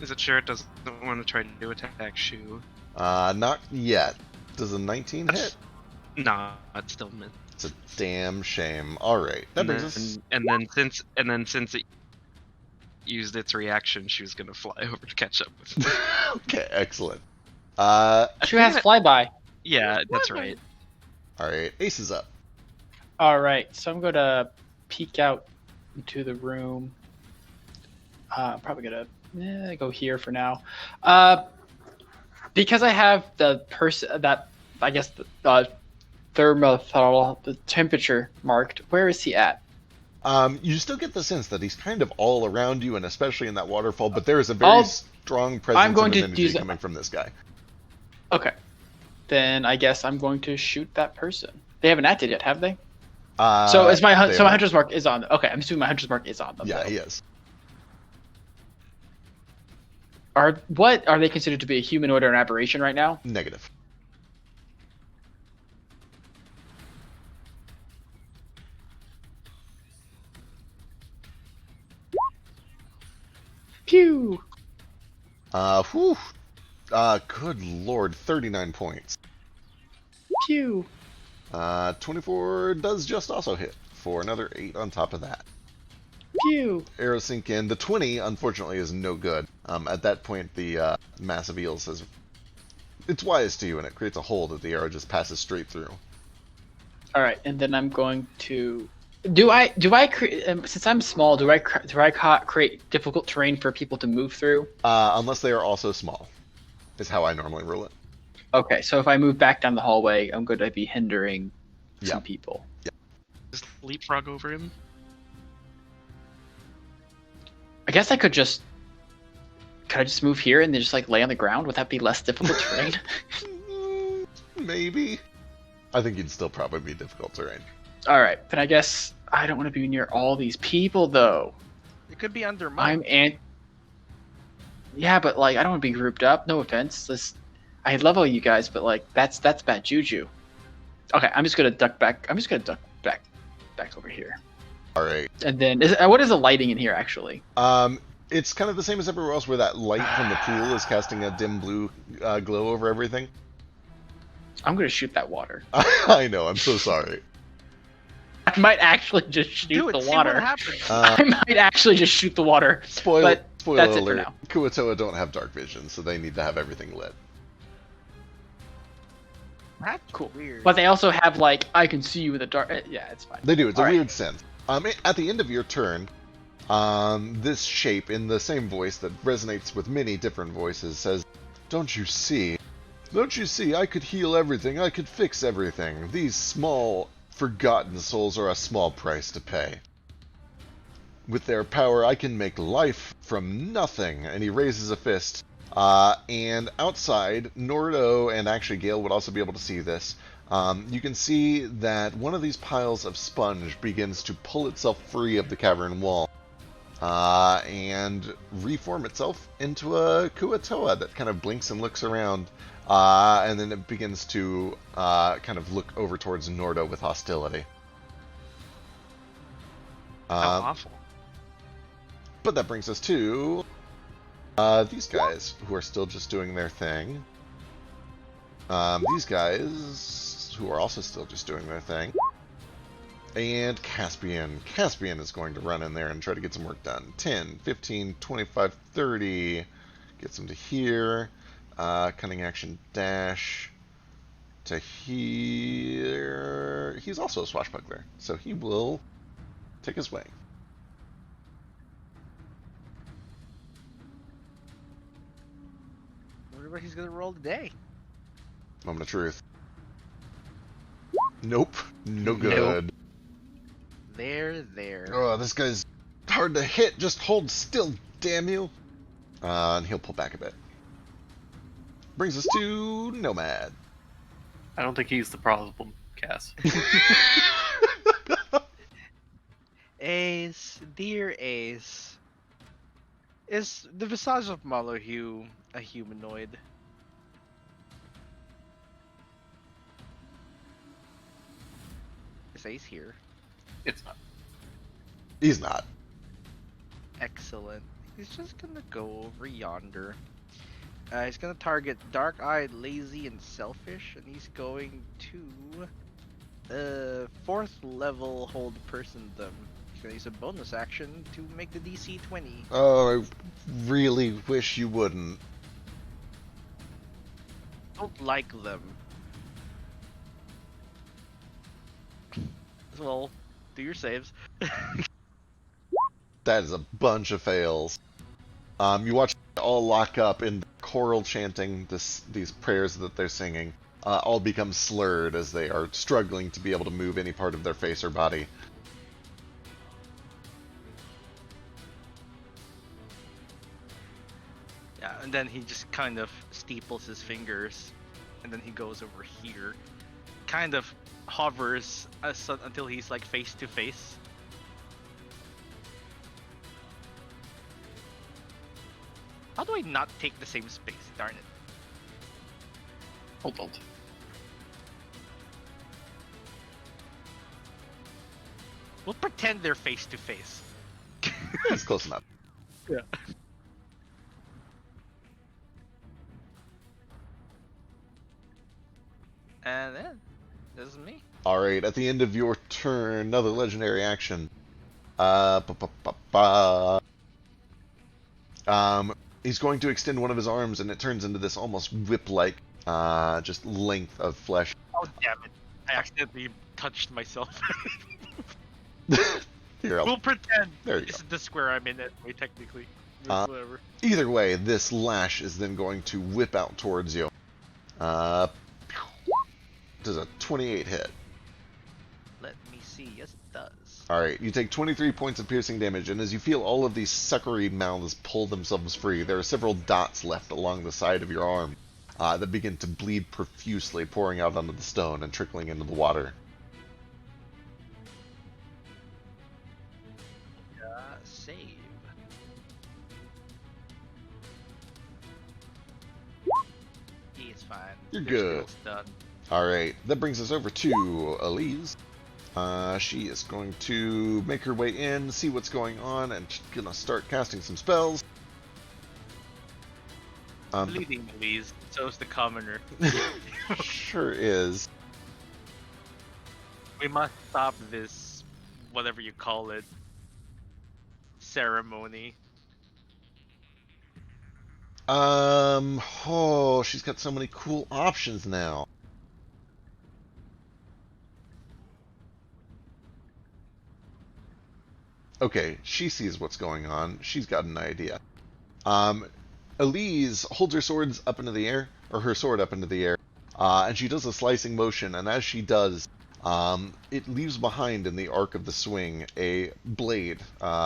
Is it sure it doesn't want to try to attack Shu? Not yet. Does a 19 hit? Nah, it's still mid. It's a damn shame. All right, that brings us. And then since it used its reaction, she was gonna fly over to catch up with it. Okay, excellent. Shu has flyby. Yeah, that's right. All right, Ace is up. All right, so I'm going to peek out into the room. I'm probably going to go here for now. Because I have the person that, I guess, the thermal, the temperature marked, where is he at? You still get the sense that he's kind of all around you, and especially in that waterfall, but there is a very strong presence of energy coming from this guy. Okay. Then I guess I'm going to shoot that person. They haven't acted yet, have they? So is my hunter's mark is on. Okay, I'm assuming my hunter's mark is on them. Yeah, though. he is. What are they considered to be a humanoid or an aberration right now? Negative. Pew. Whew. Good lord, 39 points. Pew. 24 does just also hit for another 8 on top of that. Pew. Arrows sink in. The 20, unfortunately, is no good. At that point, the massive eel says it's wise to you, and it creates a hole that the arrow just passes straight through. All right, and then I'm going to. Do I create? Since I'm small, do I create difficult terrain for people to move through? Unless they are also small, is how I normally rule it. Okay, so if I move back down the hallway, I'm going to be hindering some people. Yeah. Just leapfrog over him. I guess I could just. Could I just move here and then just like lay on the ground? Would that be less difficult terrain? Maybe. I think you'd still probably be difficult terrain. All right, then I guess I don't want to be near all these people though. It could be under mine. Yeah, but like I don't want to be grouped up. No offense. I love all you guys, but like that's bad juju. Okay, I'm just gonna duck back. I'm just gonna duck back over here. All right. And then what is the lighting in here actually? It's kind of the same as everywhere else, where that light from the pool is casting a dim blue glow over everything. I'm gonna shoot that water. I know. I'm so sorry. I might actually just shoot the water. See what I might actually just shoot the water. Spoiler that's it for alert. now. Kuatoa don't have dark vision, so they need to have everything lit. That's Cool. weird. But they also have like I can see you in the dark. Yeah, it's fine. They do. It's All a right. weird sense. At the end of your turn, this shape, in the same voice that resonates with many different voices, says, "Don't you see? Don't you see? I could heal everything. I could fix everything. These small, forgotten souls are a small price to pay. With their power, I can make life from nothing." And he raises a fist. And outside, Nordo and actually Gale would also be able to see this. You can see that one of these piles of sponge begins to pull itself free of the cavern wall and reform itself into a Kuatoa that kind of blinks and looks around. And then it begins to kind of look over towards Nordo with hostility. How awful. But that brings us to these guys, who are still just doing their thing. These guys, who are also still just doing their thing. And Caspian. Caspian is going to run in there and try to get some work done. 10, 15, 25, 30. Gets him to here. Cunning action dash to here. He's also a swashbuckler, so he will take his way. Wonder what he's gonna roll today. Moment of truth. Nope. No good. There. Oh, this guy's hard to hit. Just hold still, damn you. And he'll pull back a bit. Brings us to Nomad. I don't think he's the problem, Cass. Ace, dear Ace. Is the visage of Malohue a humanoid? Is Ace here? It's not. He's not. Excellent. He's just gonna go over yonder. He's gonna target dark-eyed, lazy, and selfish, and he's going to 4th level hold persondom. He's gonna use a bonus action to make the DC 20. Oh, I really wish you wouldn't. Don't like them. Well, do your saves. That is a bunch of fails. You watch them all lock up in choral chanting these prayers that they're singing. All become slurred as they are struggling to be able to move any part of their face or body. Yeah, and then he just kind of steeples his fingers, and then he goes over here, kind of hovers until he's like face to face. How do I not take the same space? Darn it. Hold on. We'll pretend they're face to face. It's close enough. Yeah. And then, this is me. Alright, at the end of your turn, another legendary action. He's going to extend one of his arms, and it turns into this almost whip-like, just length of flesh. Oh, damn it. I accidentally touched myself. Here, We'll pretend there you this go. is the square I'm in anyway, technically. Whatever. Either way, this lash is then going to whip out towards you. Does a 28 hit? Let me see. Yes, it does. Alright, you take 23 points of piercing damage, and as you feel all of these suckery mouths pull themselves free, there are several dots left along the side of your arm that begin to bleed profusely, pouring out onto the stone and trickling into the water. Save. He's fine. You're This good. girl's done. Alright, that brings us over to Elise. She is going to make her way in, see what's going on, and she's gonna start casting some spells. Bleeding Louise. So's the commoner. Sure is. We must stop this, whatever you call it, ceremony. Oh, she's got so many cool options now. Okay, she sees what's going on. She's got an idea. Elise holds her swords up into the air, or her sword up into the air, and she does a slicing motion, and as she does, it leaves behind in the arc of the swing a blade,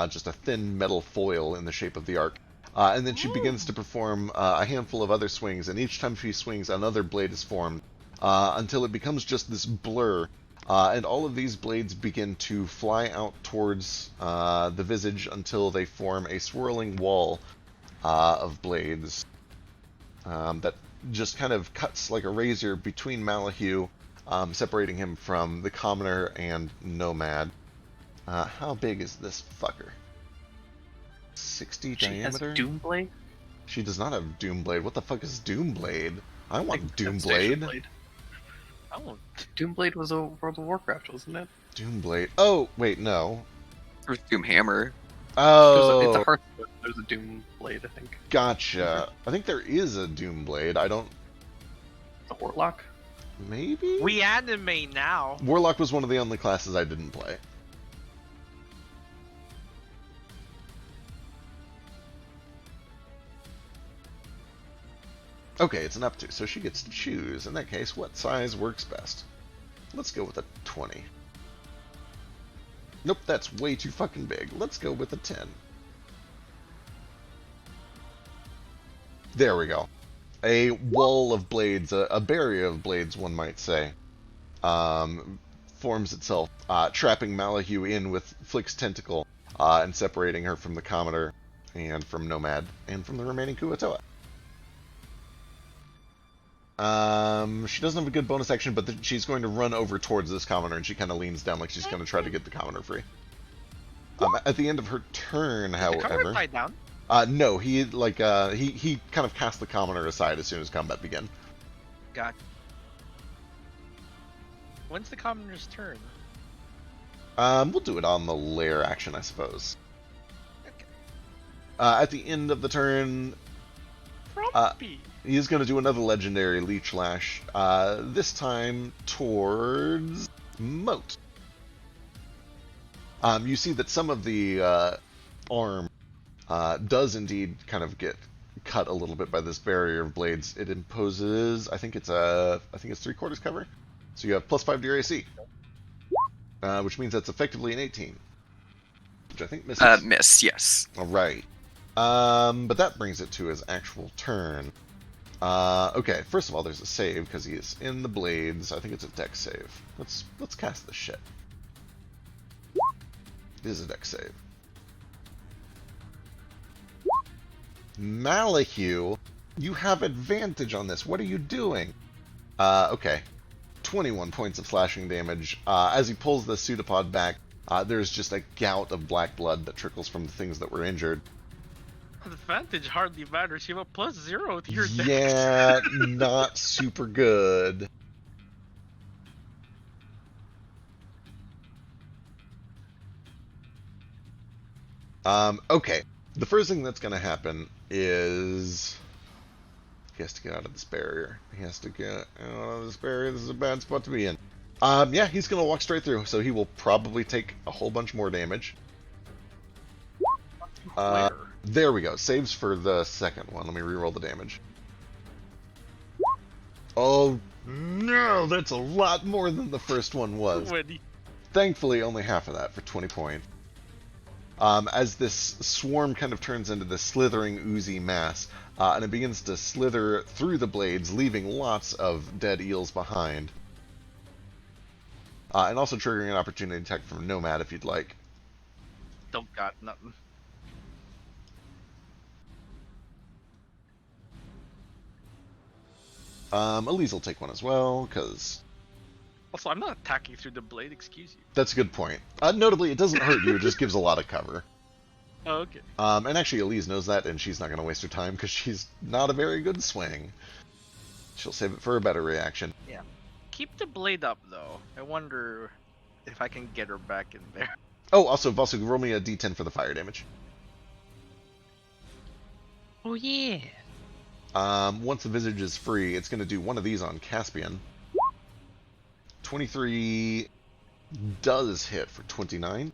just a thin metal foil in the shape of the arc. And then she begins to perform a handful of other swings, and each time she swings, another blade is formed, until it becomes just this blur. And all of these blades begin to fly out towards the visage until they form a swirling wall of blades that just kind of cuts like a razor between Malahue, separating him from the commoner and nomad. How big is this fucker? 60 She diameter? has Doomblade? She does not have Doomblade. What the fuck is Doomblade? I want Devastation Doomblade. Blade. Oh, Doomblade was a World of Warcraft, wasn't it? Doomblade. Oh, wait, no. Or Doomhammer. Oh, It's a Hearthstone. There's a Doomblade, I think. gotcha. I think there is a Doomblade. I don't... The Warlock? Maybe? we anime now. Warlock was one of the only classes I didn't play. Okay, it's an up to, so she gets to choose. In that case, what size works best? Let's go with a 20. Nope, that's way too fucking big. Let's go with a 10. There we go. A wall of blades, a barrier of blades, one might say, forms itself, trapping Malahue in with Flick's tentacle, and separating her from the commoner, and from Nomad, and from the remaining Kuatoa. She doesn't have a good bonus action, but she's going to run over towards this commoner, and she kind of leans down like she's going to try to get the commoner free. At the end of her turn, The commoner however... tied down. No, he he kind of cast the commoner aside as soon as combat began. Got. When's the commoner's turn? We'll do it on the lair action, I suppose. Okay. At the end of the turn, Frumpy. he's going to do another legendary Leech Lash, this time towards Moat. You see that some of the arm does indeed kind of get cut a little bit by this barrier of blades. It imposes, I think it's 3/4 cover. So you have +5 to your AC, which means that's effectively an 18, which I think misses. Miss, yes. All right. But that brings it to his actual turn. Okay, first of all, there's a save because he is in the blades. I think it's a dex save. Let's cast this shit. It is a dex save. Malahue, you have advantage on this. What are you doing? Okay. 21 points of slashing damage. As he pulls the pseudopod back, there's just a gout of black blood that trickles from the things that were injured. Advantage hardly matters. You have a +0 to your dex. Yeah, not super good. Okay. The first thing that's going to happen is he has to get out of this barrier. He has to get out of this barrier. This is a bad spot to be in. Yeah, he's going to walk straight through, so he will probably take a whole bunch more damage. There we go. Saves for the second one. Let me reroll the damage. Oh, no! That's a lot more than the first one was. Thankfully, only half of that for 20 points. As this swarm kind of turns into this slithering, oozy mass, and it begins to slither through the blades, leaving lots of dead eels behind. And also triggering an opportunity attack from Nomad if you'd like. Don't got nothing. Elise will take one as well, because... Also, I'm not attacking through the blade, excuse you. That's a good point. Notably, it doesn't hurt you, it just gives a lot of cover. Oh, okay. And actually, Elise knows that, and she's not going to waste her time, because she's not a very good swing. She'll save it for a better reaction. Yeah. Keep the blade up, though. I wonder if I can get her back in there. Oh, also, Vasu, roll me a d10 for the fire damage. Oh, yeah. Once the visage is free, it's going to do one of these on Caspian. 23 does hit for 29.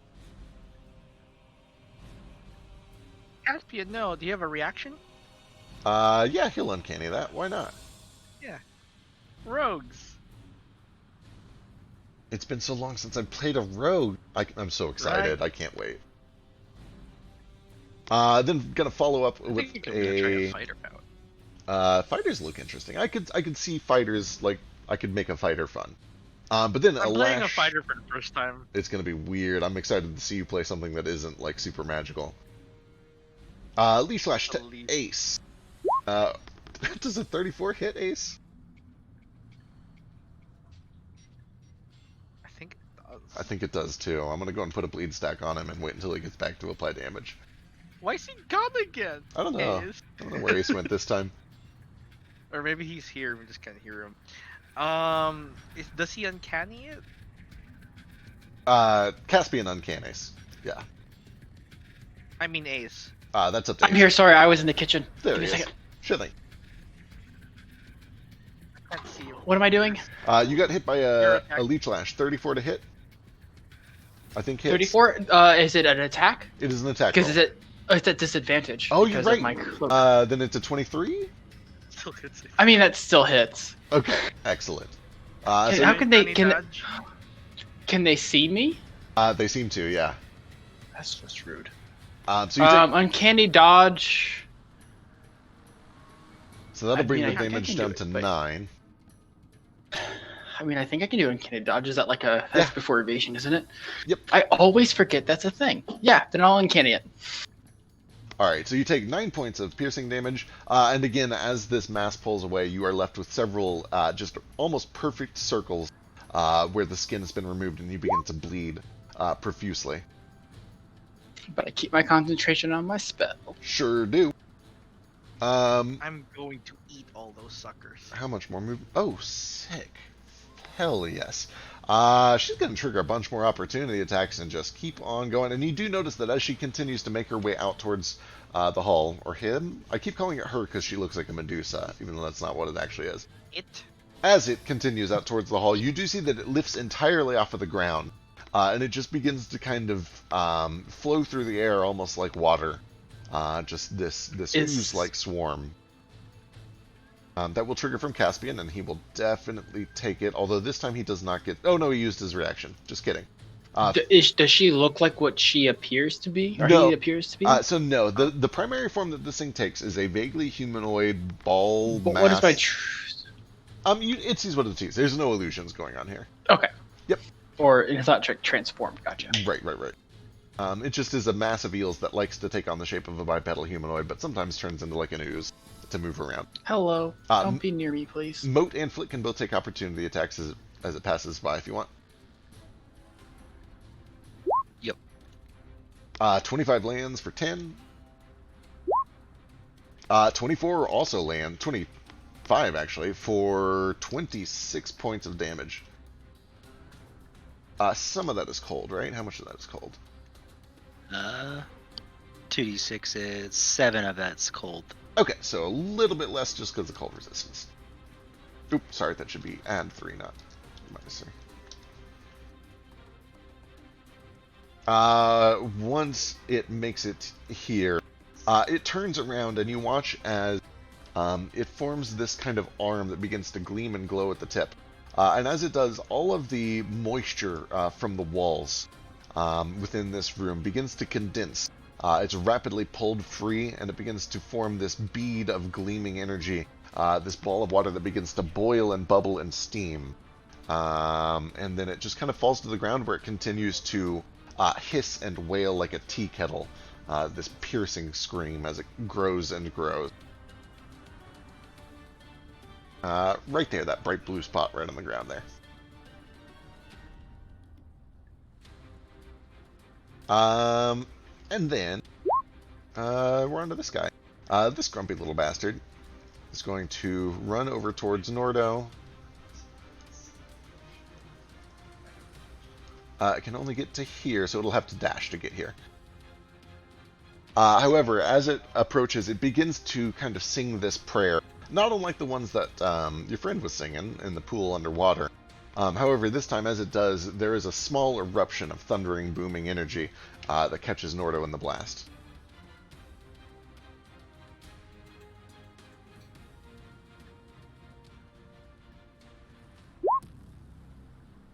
Caspian, no. Do you have a reaction? Yeah, he'll uncanny that. Why not? Yeah. Rogues. It's been so long since I played a rogue. I'm so excited. Right. I can't wait. Then gonna follow up with I'm gonna try a fighter bout. Fighters look interesting. I could see fighters, like, I could make a fighter fun. But then I'm playing a fighter for the first time. It's gonna be weird. I'm excited to see you play something that isn't like super magical. Leash Lash to Ace. Does a 34 hit Ace? I think it does. I think it does too. I'm gonna go and put a bleed stack on him and wait until he gets back to apply damage. Why is he gone again? I don't know. Ace. I don't know where Ace went this time. Or maybe he's here. We just can't hear him. Does he uncanny it? Caspian Uncanny Ace. Yeah. I mean Ace. That's up to I'm here. Sorry, I was in the kitchen. There Give me he a is. second. Sure thing. I can't see him. What am I doing? You got hit by Your a attack. Leech Lash. 34 to hit. I think hits. 34. Is it an attack? It is an attack Because roll. is it? Oh, it's at disadvantage. Oh, you're because right. of my cloak. Then it's a 23? Still hits it. I mean, that still hits. Okay, excellent. Can- So how can they? Uncanny Can dodge? can they see me? they seem to, yeah. That's just rude. So you take, Uncanny dodge. so that'll I bring mean, the I damage can down do to it, but- 9. I mean, I think I can do uncanny dodge. Is that like a that's Yeah. before evasion, isn't it? Yep. I always forget that's a thing. Yeah, then I'll uncanny it. Alright, so you take 9 points of piercing damage, and again, as this mass pulls away, you are left with several just almost perfect circles where the skin has been removed and you begin to bleed profusely. But I keep my concentration on my spell. Sure do. I'm going to eat all those suckers. How much more move? Oh, sick. Hell yes. She's going to trigger a bunch more opportunity attacks and just keep on going. And you do notice that as she continues to make her way out towards the hall, or him, I keep calling it her because she looks like a Medusa, even though that's not what it actually is. It. As it continues out towards the hall, you do see that it lifts entirely off of the ground, and it just begins to kind of flow through the air almost like water. Just this ooze-like swarm. That will trigger from Caspian, and he will definitely take it, although this time he does not get... Oh, no, he used his reaction. Just kidding. Does she look like what she appears to be? Or no. he appears to be? So no, the primary form that this thing takes is a vaguely humanoid ball But mass. what is my... It sees what it sees. There's no illusions going on here. Okay. Yep. Or it's not transformed. Gotcha. Right. It just is a mass of eels that likes to take on the shape of a bipedal humanoid, but sometimes turns into like an ooze to move around. Hello. Don't be near me, please. Moat and Flick can both take opportunity attacks as it passes by if you want. Yep. 25 lands for 10. 24 also land. 25 actually for 26 points of damage. Some of that is cold, right? How much of that is cold? 2d6 is 7 of that's cold. Okay, so a little bit less just because of cold resistance. Oops, sorry, that should be add 3, not minus 3. Once it makes it here, it turns around and you watch as it forms this kind of arm that begins to gleam and glow at the tip. And as it does, all of the moisture from the walls within this room begins to condense. It's rapidly pulled free, and it begins to form this bead of gleaming energy, this ball of water that begins to boil and bubble and steam. And then it just kind of falls to the ground where it continues to hiss and wail like a tea kettle, this piercing scream as it grows and grows. Right there, that bright blue spot right on the ground there. And then, we're on to this guy. This grumpy little bastard is going to run over towards Nordo. It can only get to here, so it'll have to dash to get here. However, as it approaches, it begins to kind of sing this prayer. Not unlike the ones that your friend was singing in the pool underwater. However, this time, as it does, there is a small eruption of thundering, booming energy that catches Nordo in the blast.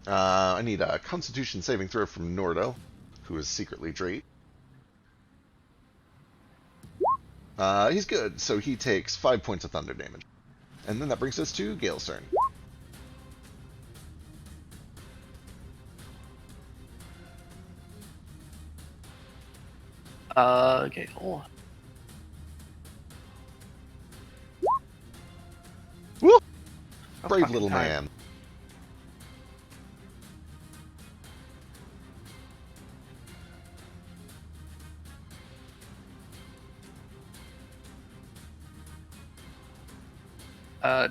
I need a Constitution saving throw from Nordo, who is secretly Drake. He's good, so he takes 5 points of thunder damage. And then that brings us to Gale's turn. Gale. Woo! Oh, Brave fucking little time. man.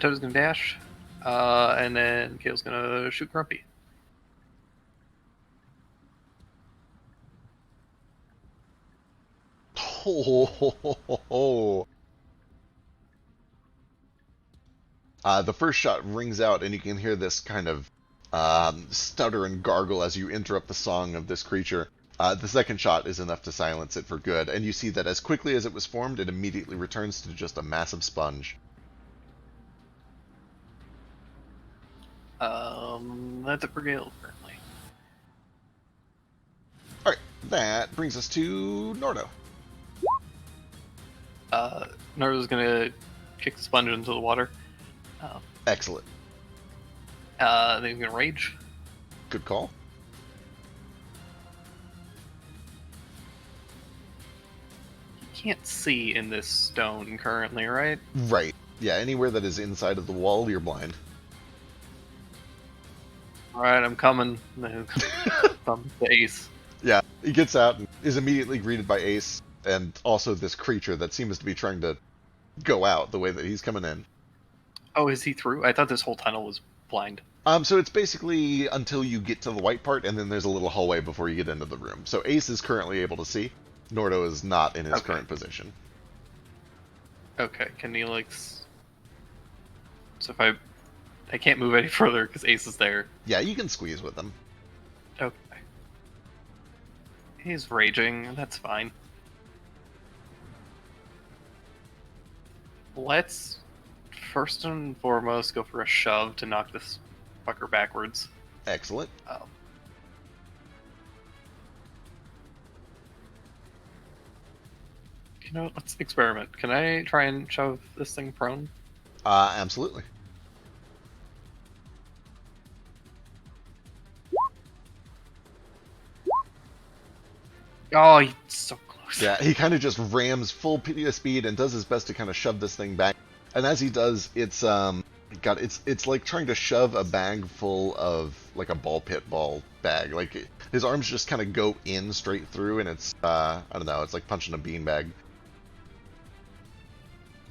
Toad's gonna dash, and then Gale's gonna shoot Grumpy. The first shot rings out, and you can hear this kind of stutter and gargle as you interrupt the song of this creature. The second shot is enough to silence it for good, and you see that as quickly as it was formed, it immediately returns to just a massive sponge. That's it for Gale currently. Alright, that brings us to Nordo. Naruto's gonna kick the sponge into the water. Excellent. Then he's gonna rage. Good call. You can't see in this stone currently, right? Right. Yeah, anywhere that is inside of the wall, you're blind. Alright, I'm coming. Thumb to Ace. Yeah, he gets out and is immediately greeted by Ace and also this creature that seems to be trying to go out the way that he's coming in. Oh, is he through? I thought this whole tunnel was blind. So it's basically until you get to the white part, and then there's a little hallway before you get into the room. So Ace is currently able to see. Nordo is not in his Okay. current position. Okay, can he like? So if I can't move any further because Ace is there. Yeah, you can squeeze with him. Okay. He's raging. That's fine. Let's first and foremost go for a shove to knock this fucker backwards. Excellent. You know what? Let's experiment. Can I try and shove this thing prone? Absolutely. Oh, he's so close. Yeah, he kind of just rams full speed and does his best to kind of shove this thing back. And as he does, it's it's like trying to shove a bag full of like a ball pit ball bag. Like his arms just kind of go in straight through, and it's I don't know, it's like punching a bean bag.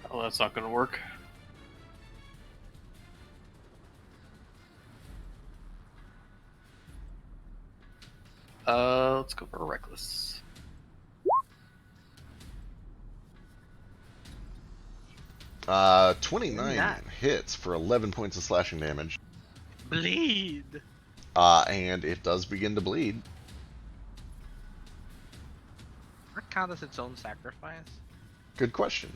Oh, that's not gonna work. Let's go for a reckless. Uh, 29 That. hits for 11 points of slashing damage. Bleed. And it does begin to bleed. That count as its own sacrifice. Good question.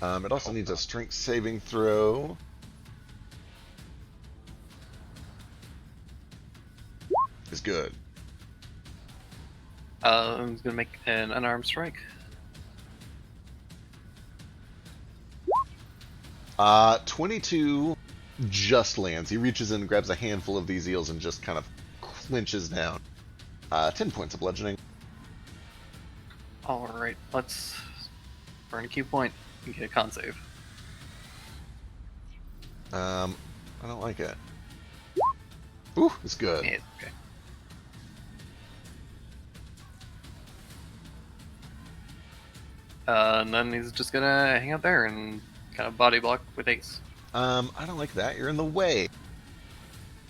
It also needs a strength saving throw. Is good. I'm gonna make an unarmed strike. 22 just lands. He reaches in and grabs a handful of these eels and just kind of clinches down. 10 points of bludgeoning. Alright, let's burn a key point and get a con save. I don't like it. Ooh, it's good. Yeah, okay. And then he's just gonna hang out there and kind of body block with Ace. I don't like that. You're in the way.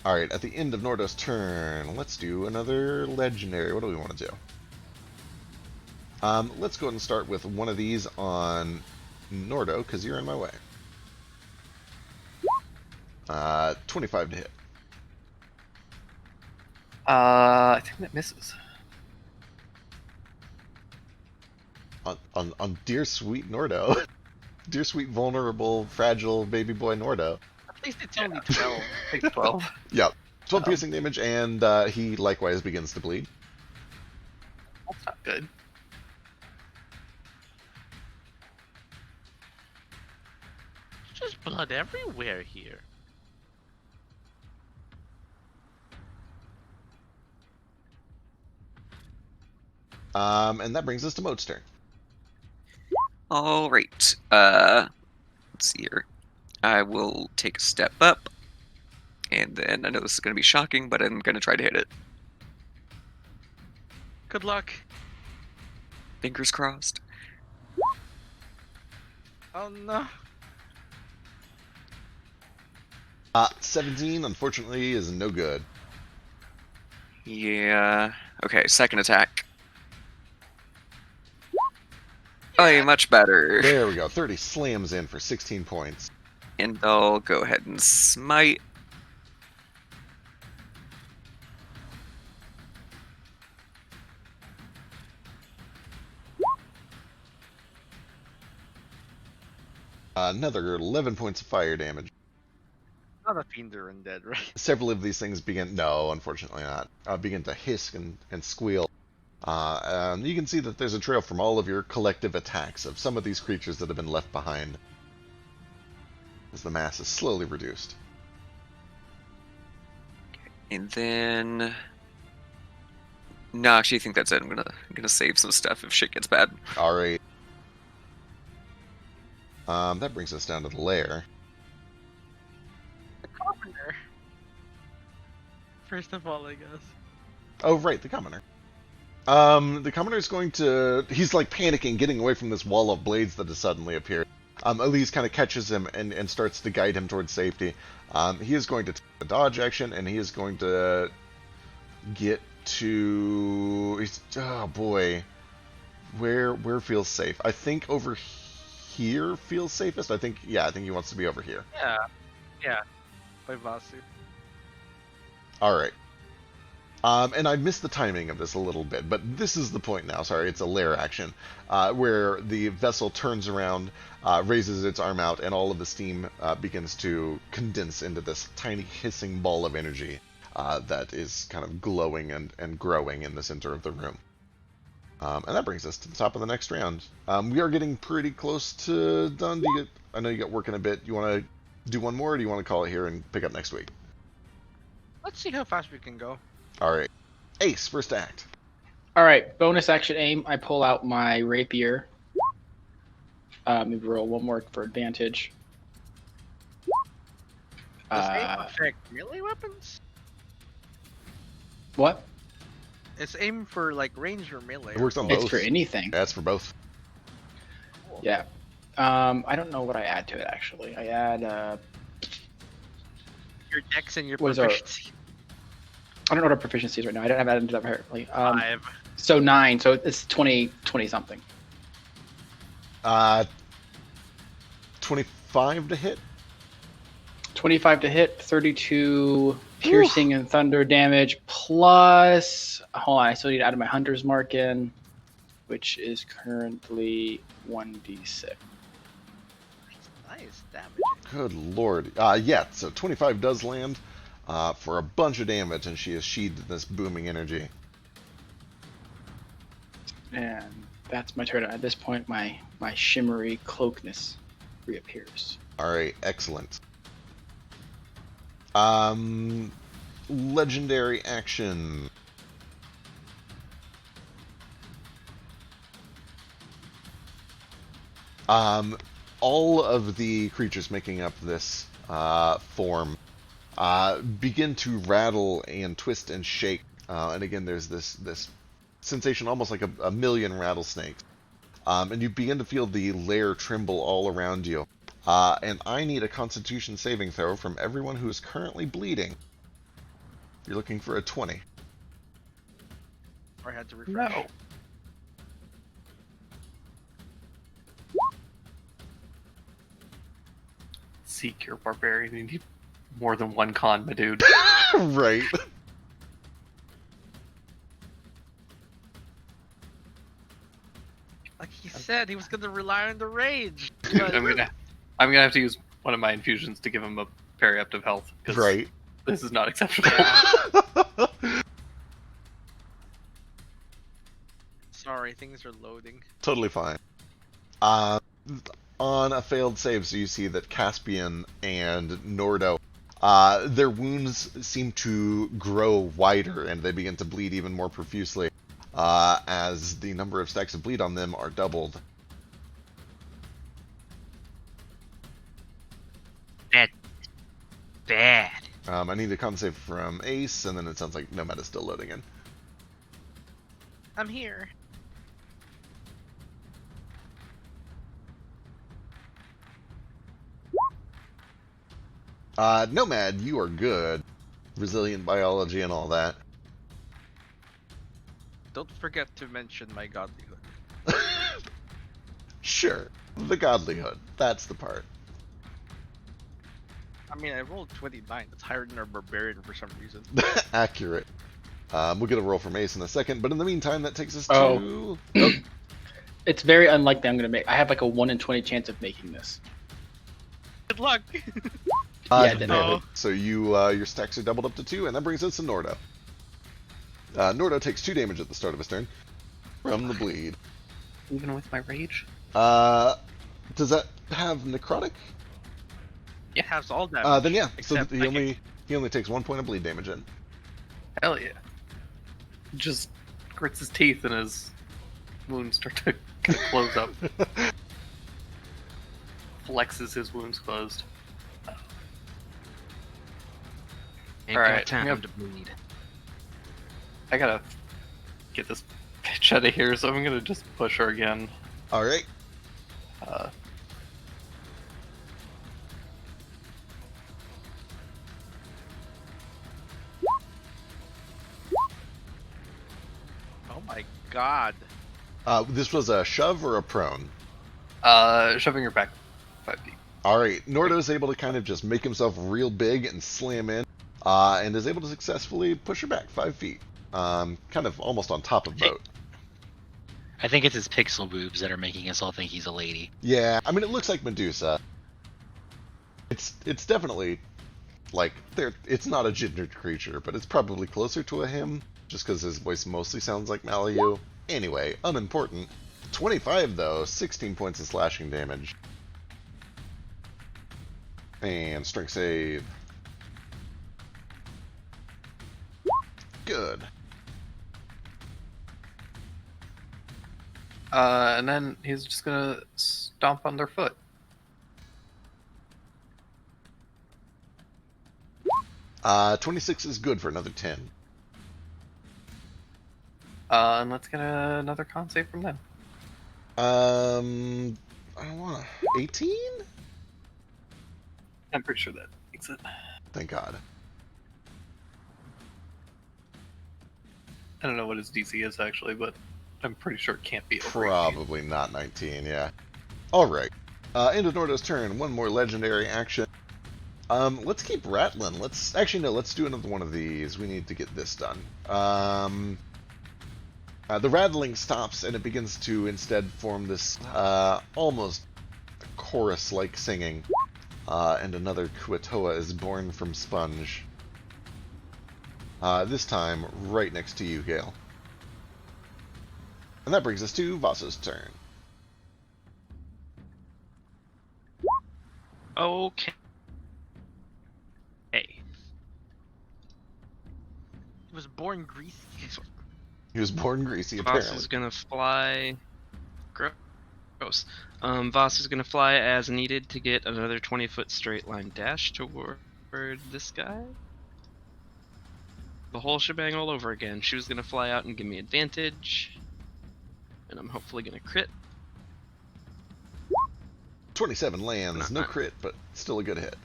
Alright, at the end of Nordo's turn, let's do another legendary. What do we want to do? Let's go ahead and start with one of these on Nordo, because you're in my way. 25 to hit. I think that misses. On dear sweet Nordo. Dear sweet vulnerable, fragile baby boy Nordo. At least it's only 12. Take 12. Yep. 12 piercing damage, and he likewise begins to bleed. That's not good. There's just blood everywhere here. And that brings us to Moat's turn. All right. Let's see here. I will take a step up, and then I know this is going to be shocking, but I'm going to try to hit it. Good luck. Fingers crossed. Oh no. 17, unfortunately, is no good. Yeah. Okay, second attack. Oh, much better. There we go. 30 slams in for 16 points. And I'll go ahead and smite. Another 11 points of fire damage. Not a fiend or undead, right? Several of these things begin... No, unfortunately not. Begin to hiss and squeal. You can see that there's a trail from all of your collective attacks of some of these creatures that have been left behind, as the mass is slowly reduced. And then... No, actually, I think that's it. I'm gonna save some stuff if shit gets bad. Alright. That brings us down to the lair. The commoner. First of all, I guess. Oh, right, the commoner. The commoner's going to. He's like panicking, getting away from this wall of blades that has suddenly appeared. Elise kind of catches him and starts to guide him towards safety. He is going to take a dodge action, and he is going to get to. Oh boy, where feels safe? I think over here feels safest. I think he wants to be over here. Yeah. By Vasu. All right. And I missed the timing of this a little bit, but this is the point now. Sorry, it's a lair action, where the vessel turns around, raises its arm out, and all of the steam begins to condense into this tiny hissing ball of energy that is kind of glowing and growing in the center of the room. And that brings us to the top of the next round. We are getting pretty close to done. I know you got working a bit. You want to do one more, or do you want to call it here and pick up next week? Let's see how fast we can go. All right. Ace, first act. All right, bonus action aim. I pull out my rapier. Maybe roll one more for advantage. Does aim affect melee weapons? What? It's aim for like range or melee. It works on It's both. for anything. That's for both. Cool. Yeah. I don't know what I add to it actually. I add. Your dex and your What is our- proficiency. I don't know what our proficiency is right now. I don't have added to that apparently. 5. So 9. So it's 20 something. 25 to hit. 25 to hit, 32 piercing and thunder damage, plus. Hold on, I still need to add my hunter's mark in, which is currently 1d6. Nice damage. Good lord. Yeah, so 25 does land for a bunch of damage, and she is sheathed in this booming energy. And that's my turn. At this point, my shimmery cloakness reappears. All right, excellent. Legendary action. All of the creatures making up this form begin to rattle and twist and shake. And again, there's this sensation almost like a million rattlesnakes. And you begin to feel the lair tremble all around you. And I need a Constitution saving throw from everyone who is currently bleeding. You're looking for a 20. Or I had to refresh. No. Seek your barbarian. You need more than one con, my dude. Right. Like he said, he was gonna rely on the rage. Dude, I'm gonna have to use one of my infusions to give him a periaptive health. 'Cause Right. This is not acceptable. Sorry, things are loading. Totally fine. On a failed save, so you see that Caspian and Nordo, their wounds seem to grow wider, and they begin to bleed even more profusely, as the number of stacks of bleed on them are doubled. Bad. I need a con save from Ace, and then it sounds like Nomad is still loading in. I'm here. Nomad, you are good. Resilient biology and all that. Don't forget to mention my godlyhood. Sure. The godlyhood. That's the part. I mean, I rolled 29. That's higher than our barbarian for some reason. Accurate. We'll get a roll from Ace in a second, but in the meantime, that takes us Oh. to... It's very unlikely I'm going to make. I have like a 1 in 20 chance of making this. Good luck. Yeah, then nailed no. it. So you your stacks are doubled up to 2, and that brings us to Nordo. Nordo takes 2 damage at the start of his turn from the bleed. Even with my rage? Does that have necrotic? It has all damage. Then yeah. So except he psychic. only takes 1 point of bleed damage in. Hell yeah. Just grits his teeth and his wounds start to close up. Flexes his wounds closed. Ain't All got right, time yep. to bleed. I gotta get this machete here, so I'm gonna just push her again. All right. Oh my god. This was a shove or a prone? Shoving her back 5 feet. All right. Nordo's able to kind of just make himself real big and slam in, and is able to successfully push her back 5 feet, kind of almost on top of Boat. I think it's his pixel boobs that are making us all think he's a lady. Yeah, I mean, it looks like Medusa. It's definitely like it's not a gendered creature, but it's probably closer to a him, just because his voice mostly sounds like Malayu. Anyway, unimportant. 25 though, 16 points of slashing damage. And strength save. Good. And then he's just gonna stomp on their foot. Uh, 26 is good for another 10. And let's get another con save from them. I don't want 18? I'm pretty sure that makes it. Thank God. I don't know what his DC is actually, but I'm pretty sure it can't be over 18. Probably not 19, yeah. Alright. End of Nordo's turn. One more legendary action. Let's keep rattling. Actually, no, let's do another one of these. We need to get this done. The rattling stops, and it begins to instead form this almost chorus-like singing. And another Kuatoa is born from Sponge. This time, right next to you, Gale. And that brings us to Vasa's turn. Okay. He was born greasy. He was born greasy, Voss apparently. is gonna fly. Gross. Voss is gonna fly as needed to get another 20-foot straight line dash toward this guy. The whole shebang all over again. She was gonna fly out and give me advantage, and I'm hopefully gonna crit. 27 lands, no crit, but still a good hit.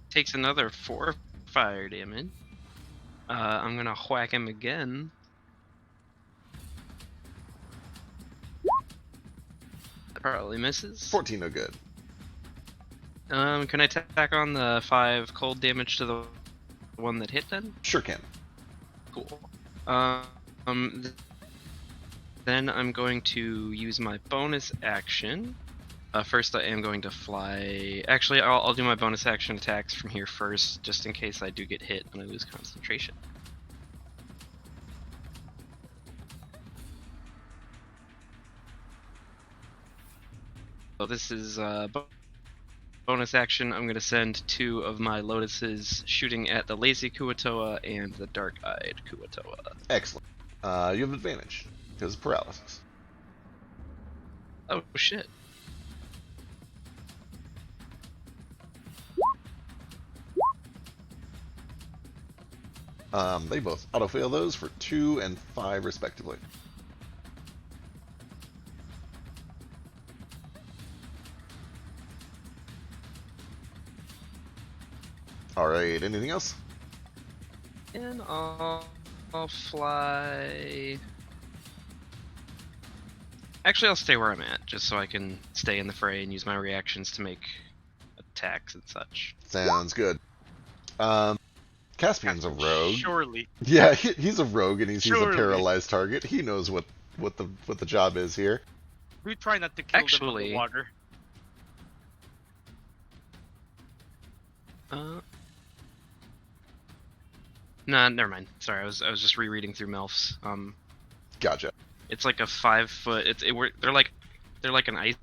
Takes another 4 fire damage. I'm gonna whack him again. That probably misses. 14 no good. Can I tack on the 5 cold damage to the one that hit then? Sure can. Cool. Then I'm going to use my bonus action. First, I am going to fly. Actually, I'll do my bonus action attacks from here first, just in case I do get hit and I lose concentration. So this is bonus action. I'm going to send 2 of my lotuses shooting at the lazy Kuatoa and the dark-eyed Kuatoa. Excellent. You have advantage, because of paralysis. Oh, shit. They both auto-fail those for 2 and 5 respectively. Alright, anything else? And I'll fly... Actually, I'll stay where I'm at, just so I can stay in the fray and use my reactions to make attacks and such. Sounds good. Caspian's a rogue. Surely. Yeah, he's a rogue and he's a Surely. paralyzed target. He knows what the job is here. We try not to kill them in Actually- the water. Nah, never mind. Sorry, I was just rereading through MILFs. Gotcha. It's like a 5-foot. They're like an ice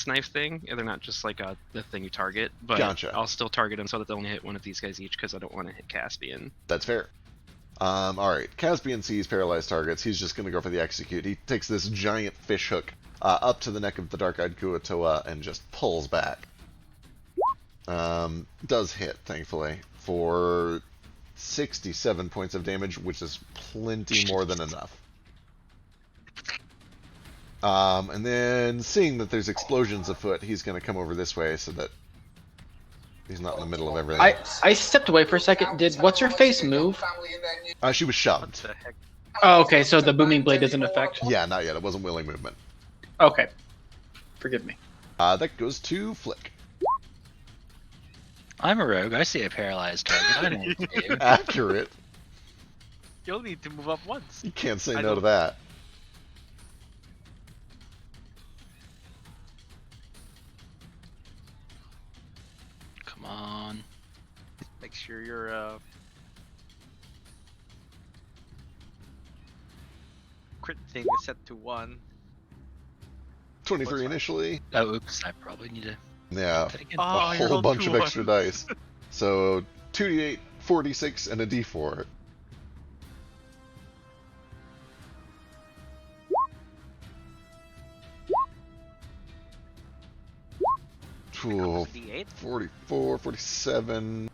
knife thing. They're not just like the thing you target. But Gotcha. I'll still target them so that they only hit one of these guys each because I don't want to hit Caspian. That's fair. Alright, Caspian sees paralyzed targets. He's just going to go for the execute. He takes this giant fish hook up to the neck of the dark-eyed Kuatoa and just pulls back. Does hit, thankfully, for 67 points of damage, which is plenty more than enough. And then, seeing that there's explosions afoot, he's going to come over this way so that he's not in the middle of everything. I stepped away for a second. Did what's her face move? She was What shoved. the heck? Oh, okay. So the booming blade doesn't affect. Yeah, not yet. It wasn't willing movement. Okay. Forgive me. That goes to Flick. I'm a rogue. I see a paralyzed target. I know what to do. Accurate. You'll need to move up once. You can't say I no to don't- that. Come on. Make sure your crit thing is set to 1. 23 Looks fine. initially. Oh, oops. I probably need to Yeah, do that again. Oh, a you whole rolled bunch two of extra ones. dice. So 2d8, 46, and a d4. Ooh, D8. 44, 47,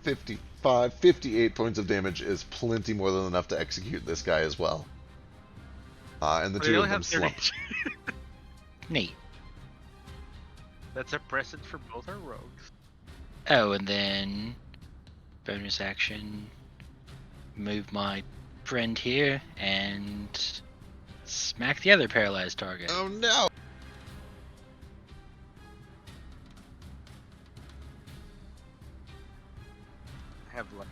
55, 58 points of damage is plenty more than enough to execute this guy as well. And the We two only of them have 30. slump. Neat. That's a present for both our rogues. Oh, and then bonus action, move my friend here and smack the other paralyzed target. Oh no! I have like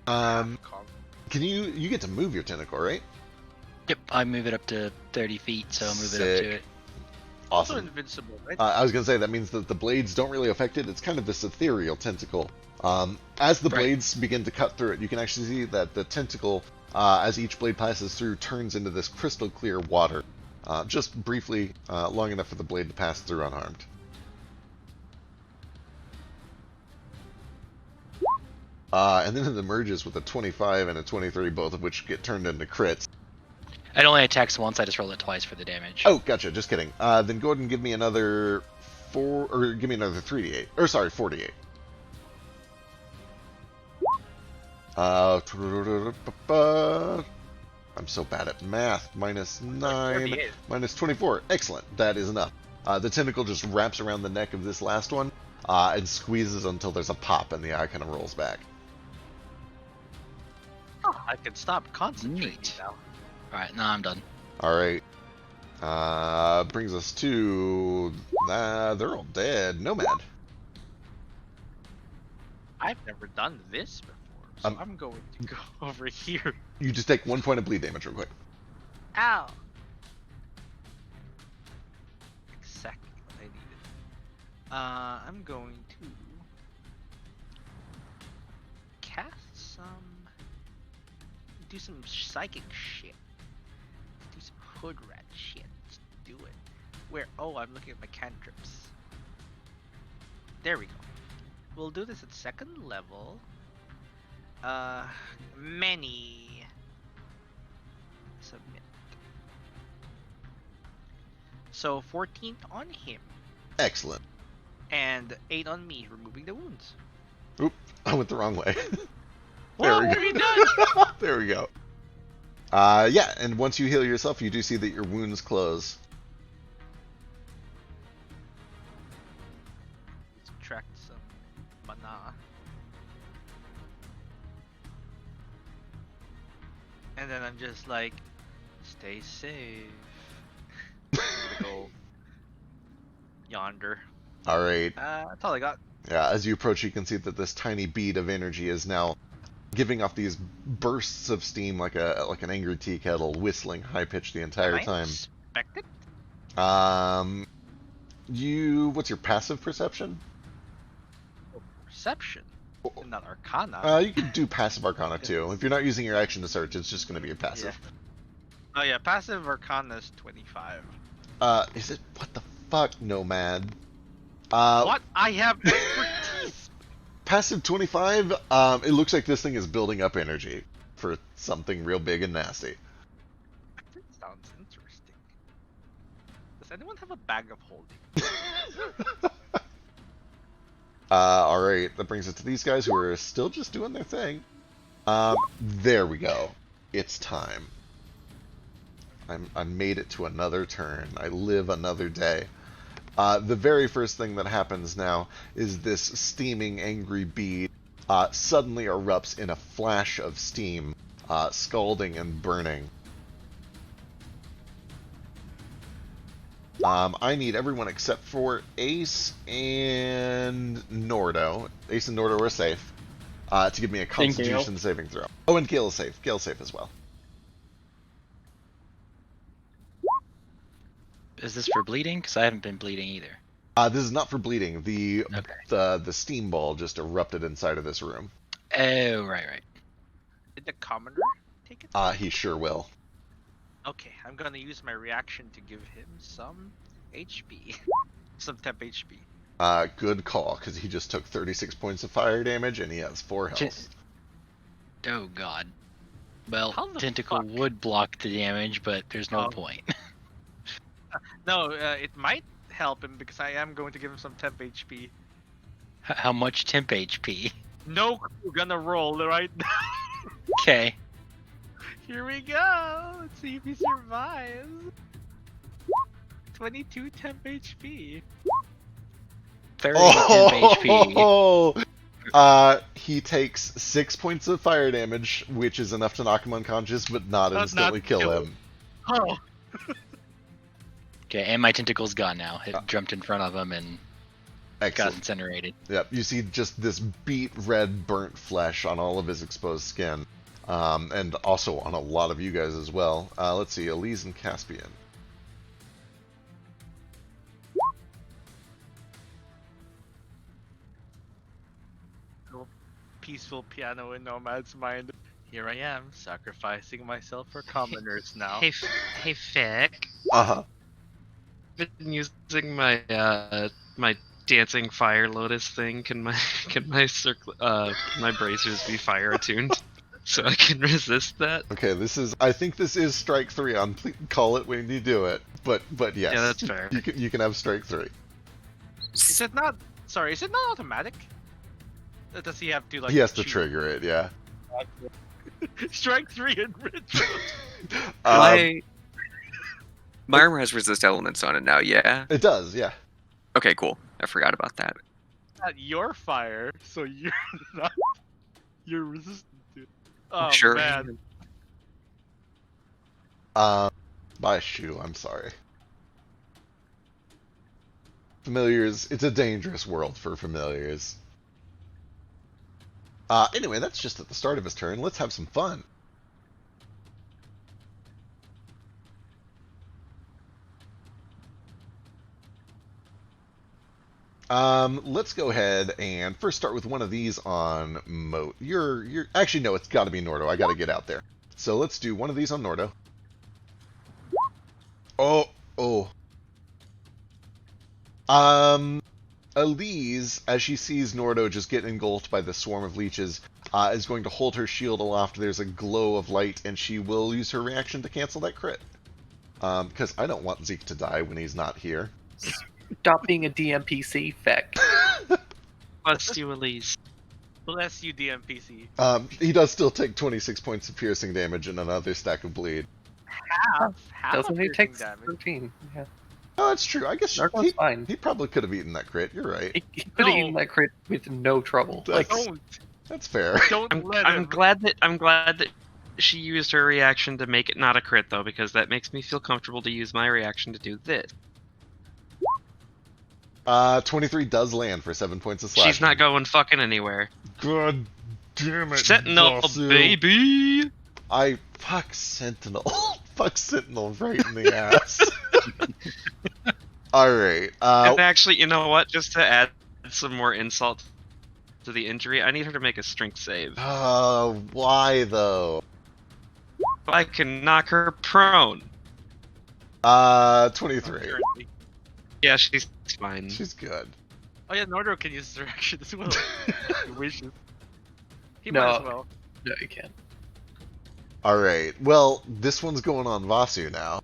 Um, con- can you get to move your tentacle, right? Yep, I move it up to 30 feet, so I'll move it up Sick. to it. also Awesome. invincible, right? I was gonna say that means that the blades don't really affect it. It's kind of this ethereal tentacle. As the Right. blades begin to cut through it, you can actually see that the tentacle, as each blade passes through, turns into this crystal clear water. Just briefly, long enough for the blade to pass through unharmed. And then it emerges with a 25 and a 23, both of which get turned into crits. It only attacks once, I just roll it twice for the damage. Oh, gotcha. Just kidding. Then go ahead and give me another 3d8. Or sorry, 48. I'm so bad at math. Minus 9, 48. minus 24. Excellent. That is enough. The tentacle just wraps around the neck of this last one and squeezes until there's a pop and the eye kind of rolls back. I can stop concentrating Neat. now. Alright, now I'm done. All right. Brings us to... they're all dead. Nomad. I've never done this before, so I'm going to go over here. You just take 1 point of bleed damage real quick. Ow! Exactly what I needed. I'm going to cast some. Do some psychic shit. Do some hood rat shit. Let's do it. Where? Oh, I'm looking at my cantrips. There we go. We'll do this at second level. Many. Submit. So 14 on him Excellent. and 8 on me, removing the wounds. Oop, I went the wrong way. Whoa, we what go. have you done? There we go. Yeah, and once you heal yourself, you do see that your wounds close. Subtract some mana. And then I'm just like, stay safe. I'm gonna go yonder. All right. That's all I got. Yeah, as you approach, you can see that this tiny bead of energy is now giving off these bursts of steam like an angry tea kettle, whistling high pitched the entire Am I time. inspected? What's your passive perception? Perception, not Arcana. You can do passive arcana too. If you're not using your action to search, it's just going to be a passive. Oh yeah, passive Arcana is 25. Is it? What the fuck, Nomad? What? I have expertise. Passive 25. It looks like this thing is building up energy for something real big and nasty. That sounds interesting. Does anyone have a bag of holding? All right, that brings it to these guys who are still just doing their thing. There we go. It's time. I made it to another turn. I live another day. The very first thing that happens now is this steaming, angry bead suddenly erupts in a flash of steam, scalding and burning. I need everyone except for Ace and Nordo. Ace and Nordo are safe. To give me a Constitution saving throw. Oh, and Gale is safe. Gale's safe as well. Is this for bleeding? Because I haven't been bleeding either. This is not for bleeding. The steam ball just erupted inside of this room. Oh, right. Did the commoner take it? He sure will. Okay, I'm gonna use my reaction to give him some HP. Some temp HP. Good call, because he just took 36 points of fire damage and he has 4 health. Oh god. Well, How the Tentacle fuck? would block the damage, but there's no Oh. point. No, it might help him because I am going to give him some temp HP. How much temp HP? No, we're gonna roll right now. Okay. Here we go. Let's see if he survives. 22 temp HP. 30 temp HP. Oh! He takes 6 points of fire damage, which is enough to knock him unconscious, but not Not instantly kill kill him. Oh. Okay, and my tentacle's gone now. It jumped in front of him and got Excellent. incinerated. Yep, you see just this beet red burnt flesh on all of his exposed skin. And also on a lot of you guys as well. Let's see, Elise and Caspian. Peaceful piano in Nomad's mind. Here I am, sacrificing myself for commoners now. Hey, Fick. Uh-huh. I've been using my my dancing fire lotus thing. Can my my bracers be fire attuned so I can resist that? Okay, I think this is strike 3 on call it when you do it. But yes. Yeah, that's fair. You can have strike 3. Is it not? Sorry, is it not automatic? Does he have to like? He has to choose? trigger it, yeah. Strike 3 and retro. My armor has resist elements on it now, yeah? It does, yeah. Okay, cool. I forgot about that. Not your fire, so you're not. You're resistant to it. Oh Sure. man. My shoe, I'm sorry. Familiars, it's a dangerous world for familiars. Anyway, that's just at the start of his turn. Let's have some fun. Let's go ahead and first start with one of these on Moat. You're actually no, it's got to be Nordo. I got to get out there. So let's do one of these on Nordo. Oh. Elise, as she sees Nordo just get engulfed by the swarm of leeches, is going to hold her shield aloft. There's a glow of light, and she will use her reaction to cancel that crit. Because I don't want Zeke to die when he's not here. Stop being a DMPC, Feck. Bless you, Elise. Bless you, DMPC. He does still take 26 points of piercing damage and another stack of bleed. Half Doesn't of he piercing take damage. 13? Yeah. Oh, that's true. I guess Narco's fine. he probably could have eaten that crit. You're right. He could have No. eaten that crit with no trouble. That's- Like, Don't That's fair. don't let I'm him. glad that she used her reaction to make it not a crit though, because that makes me feel comfortable to use my reaction to do this. 23 does land for 7 points of slashing. She's not going fucking anywhere. God damn it, Sentinel, Vasu. baby. Fuck Sentinel. Fuck Sentinel right in the ass. Alright. And actually, you know what? Just to add some more insult to the injury, I need her to make a strength save. Why though? I can knock her prone. 23. Yeah, she's fine. She's good. Oh yeah, Nordro can use his reaction as well. He wishes. He No. might as well. no, you can't. Alright. Well, this one's going on Vasu now.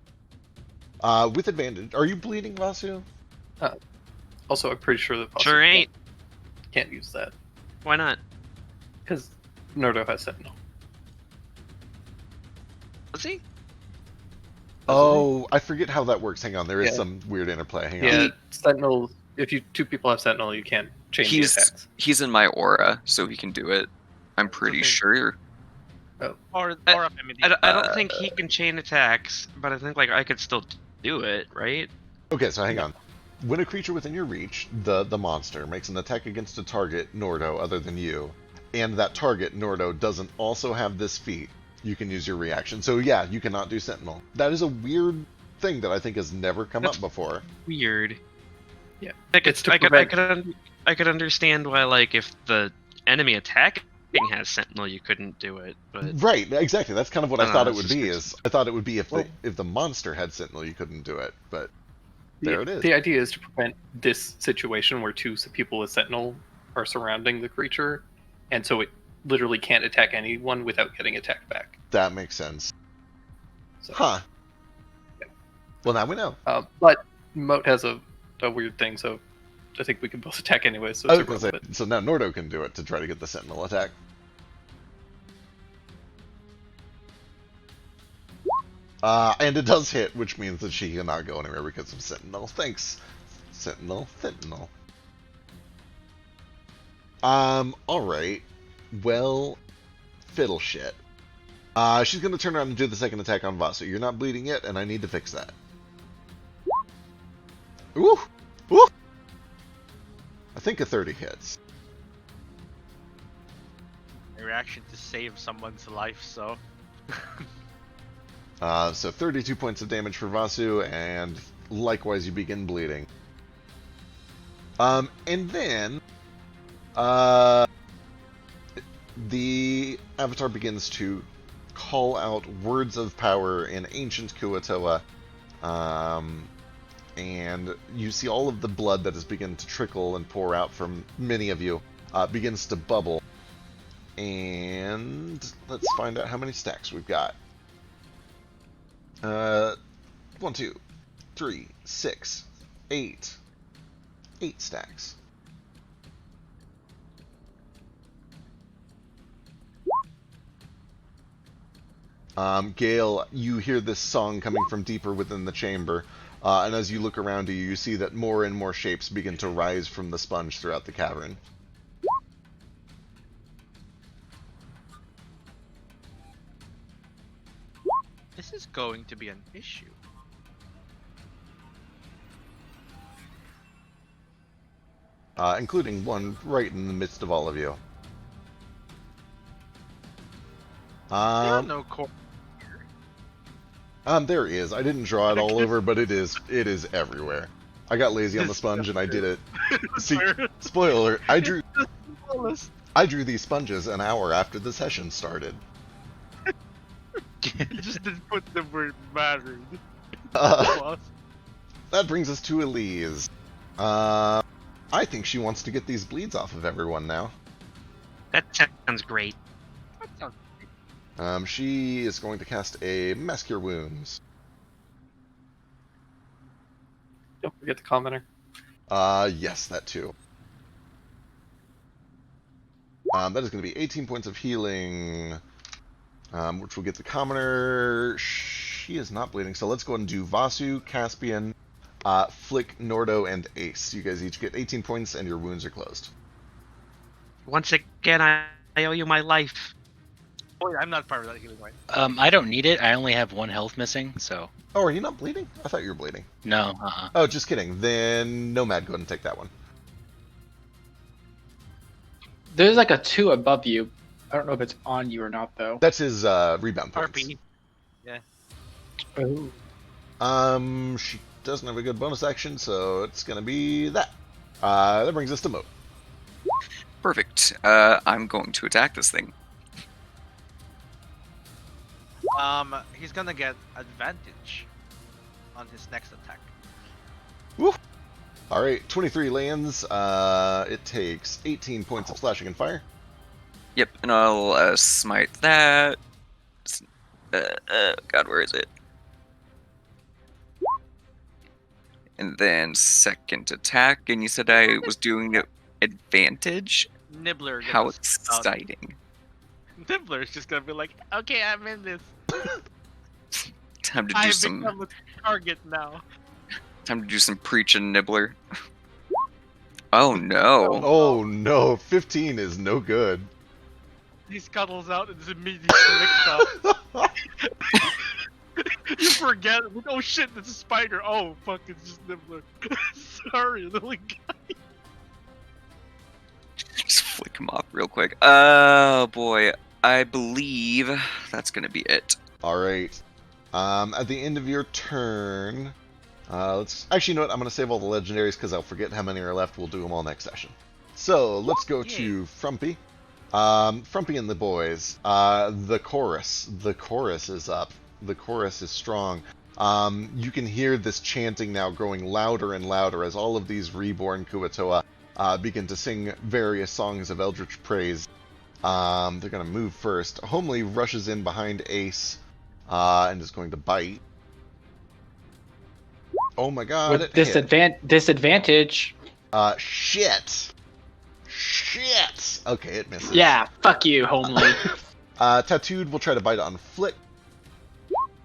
With advantage. Are you bleeding, Vasu? Also, I'm pretty sure that Sure ain't. can't use that Why not? because Nordo has Sentinel. Does he? Oh, I forget how that works. Hang on, there is Yeah. some weird interplay. Hang on. Yeah, Sentinel. If two people have Sentinel, you can't chain the attacks. He's in my aura, so he can do it. I'm pretty thing. sure. Or I- affinity. I don't think he can chain attacks, but I think like I could still do it, right? Okay, so hang on. When a creature within your reach, the monster, makes an attack against a target, Nordo, other than you, and that target, Nordo, doesn't also have this feat, you can use your reaction. So yeah, you cannot do Sentinel. That is a weird thing that I think has never come up before. Weird. Yeah, I could, it's to I could, prevent- I could understand why, like, if the enemy attacking has Sentinel, you couldn't do it. But Right, exactly. That's kind of what I I thought know, it would it's be. just- Is I thought it would be if Well- the monster had Sentinel, you couldn't do it. But there it is. The idea is to prevent this situation where two people with Sentinel are surrounding the creature, and so it literally can't attack anyone without getting attacked back. That makes sense. So, Huh. Yeah. Well, now we know. But Moat has a weird thing, so I think we can both attack anyway. So I it's was gonna say, irrelevant. so now Nordo can do it to try to get the Sentinel attack. And it does hit, which means that she cannot go anywhere because of Sentinel. Thanks, Sentinel. Alright. Well, fiddle shit. She's gonna turn around and do the second attack on Vasu. You're not bleeding yet, and I need to fix that. Ooh! Ooh! I think a 30 hits. A reaction to save someone's life, so. So 32 points of damage for Vasu, and likewise you begin bleeding. And then, the Avatar begins to call out words of power in ancient Kuatoa, and you see all of the blood that has begun to trickle and pour out from many of you begins to bubble. And let's find out how many stacks we've got. 1, 2, 3, 6, 8. 8 stacks. Gale, you hear this song coming from deeper within the chamber, and as you look around you, you see that more and more shapes begin to rise from the sponge throughout the cavern. This is going to be an issue. Including one right in the midst of all of you. There are no core. There is. I didn't draw it all over, but it is everywhere. I got lazy on the sponge and I did it. See, spoiler alert, I drew these sponges an hour after the session started. You just didn't put the word mattered. That brings us to Elise. I think she wants to get these bleeds off of everyone now. that sounds great. She is going to cast a Mass Cure Wounds. Don't forget the commenter. Yes, that too. That is going to be 18 points of healing, which will get the commoner. She is not bleeding, so let's go ahead and do Vasu, Caspian, Flick, Nordo, and Ace. You guys each get 18 points, and your wounds are closed. Once again, I owe you my life. Oh, yeah, I'm not part of that healing, right? I don't need it. I only have 1 health missing, so Oh, are you not bleeding? I thought you were bleeding. no. Oh, just kidding. Then Nomad, go ahead and take that one. There's like a 2 above you. I don't know if it's on you or not, though. That's his rebound points. RP. Oh. She doesn't have a good bonus action, so it's going to be that. That brings us to Moat. Perfect. I'm going to attack this thing. He's gonna get advantage on his next attack. Alright, 23 lands. It takes 18 points of slashing and fire. Yep, and I'll smite that. God, where is it? And then second attack, and you said I was doing it advantage? Nibbler. How gonna start- exciting. Nibbler's just gonna be like, okay, I'm in this. Time to do I've some become a target now. preaching, Nibbler. Oh no. Oh no, 15 is no good. He scuttles out and is immediately licked up. You forget. Oh shit, it's a spider. Oh fuck, it's just Nibbler. Sorry, little guy. Just flick him off real quick. Oh boy. I believe that's gonna be it. Alright. At the end of your turn, let's actually, you know what? I'm going to save all the legendaries because I'll forget how many are left. We'll do them all next session. So let's go to Frumpy. Frumpy and the boys. The chorus. The chorus is up. The chorus is strong. You can hear this chanting now growing louder and louder as all of these reborn Kuatoa begin to sing various songs of eldritch praise. They're going to move first. Homely rushes in behind Ace and is going to bite. Oh my god. With disadvantage. Shit. Shit. Okay, it misses. Yeah, fuck you, Homely. Tattooed will try to bite on Flick.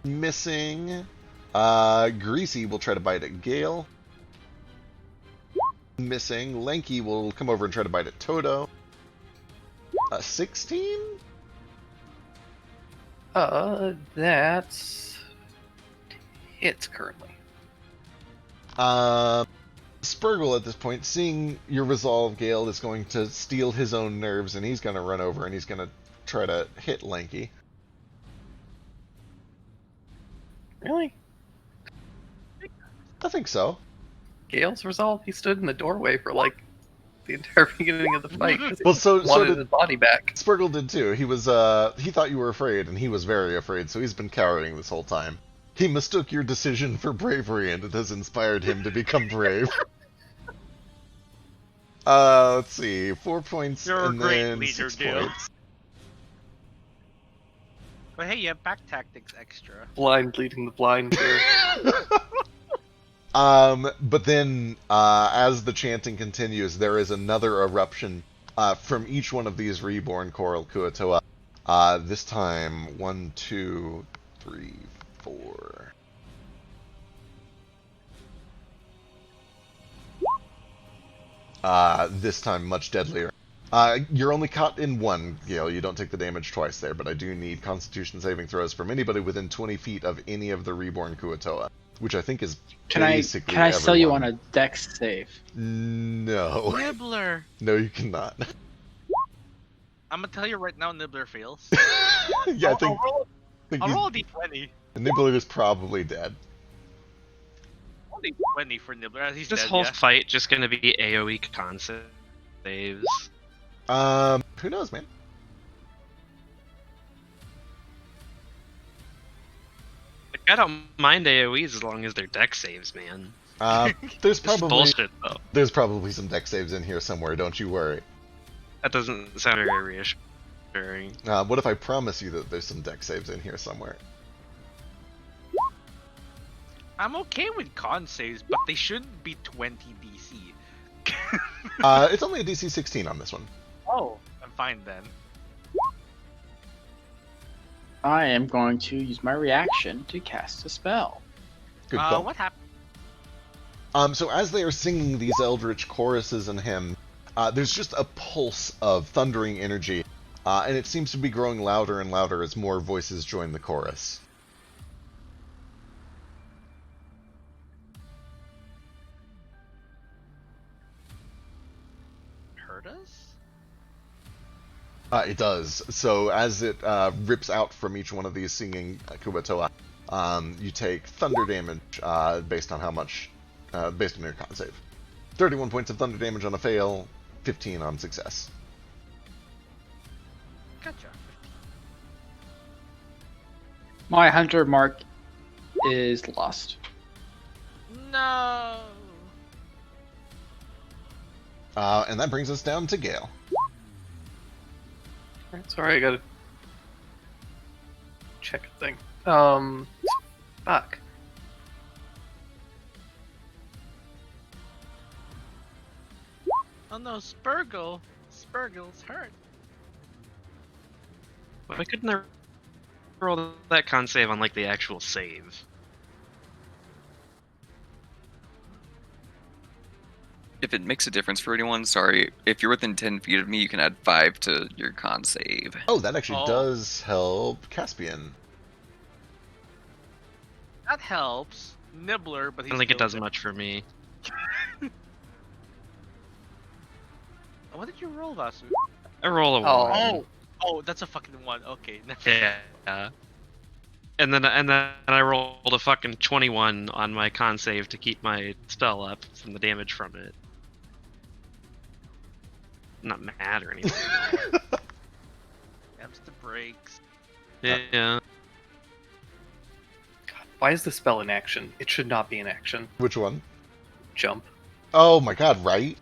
Missing. Greasy will try to bite at Gale. Missing. Lanky will come over and try to bite at Toto. 16? That's hits currently. Spurgle at this point, seeing your resolve, Gale, is going to steal his own nerves, and he's going to run over and he's going to try to hit Lanky. Really? I think so. Gale's resolve? He stood in the doorway for like the entire beginning of the fight. 'Cause he Well, so wanted did his body back. Spurgle did too. He was he thought you were afraid, and he was very afraid, so he's been cowering this whole time. He mistook your decision for bravery, and it has inspired him to become brave. Let's see, 4 points You're a and great then leader, 6 Dale. points. But hey, you have back tactics extra. Blind leading the blind here. But then, as the chanting continues, there is another eruption from each one of these reborn Coral Kuatoa. This time, 1, 2, 3, 4. This time much deadlier. You're only caught in one, Gale. You don't take the damage twice there, but I do need Constitution saving throws from anybody within 20 feet of any of the reborn Kuatoa, which I think is basically Can I sell you on everyone. a dex save? No. Nibbler. No, you cannot. I'm gonna tell you right now, Nibbler fails. Yeah, I think I'll roll a d20. Nibbler is probably dead. Roll a d20 for Nibbler. As he's This dead, whole yeah. fight just gonna be AoE con saves. Who knows, man? Like, I don't mind AoEs as long as they're deck saves, man. There's This is probably bullshit, though. some deck saves in here somewhere. Don't you worry. That doesn't sound very reassuring. What if I promise you that there's some deck saves in here somewhere? I'm okay with con saves, but they shouldn't be 20 DC. It's only a DC 16 on this one. Oh, I'm fine then. I am going to use my reaction to cast a spell. Good call. What happened? So as they are singing these eldritch choruses and hymns, there's just a pulse of thundering energy, and it seems to be growing louder and louder as more voices join the chorus. Hurt us? It does. So as it rips out from each one of these singing Kubatoa, you take thunder damage based on how much, based on your con save. 31 points of thunder damage on a fail, 15 on success. Gotcha. My hunter mark is lost. No. And that brings us down to Gale. Sorry, I gotta check a thing. Fuck. Oh no, Spurgle. Spurgle's hurt. Why couldn't I roll that con save on like the actual save? If it makes a difference for anyone, sorry. If you're within 10 feet of me, you can add 5 to your con save. Oh, that actually Oh. does help Caspian. That helps. Nibbler, but I he's don't think it still does dead. much for me. What did you roll, Vasu? I roll a Oh. 1. Oh, that's a fucking 1. Okay, never Yeah. And then I rolled a fucking 21 on my con save to keep my spell up from the damage from it. I'm not mad or anything. That's the breaks. Yeah. God, why is the spell in action? It should not be in action. Which one? Jump. Oh my god, right?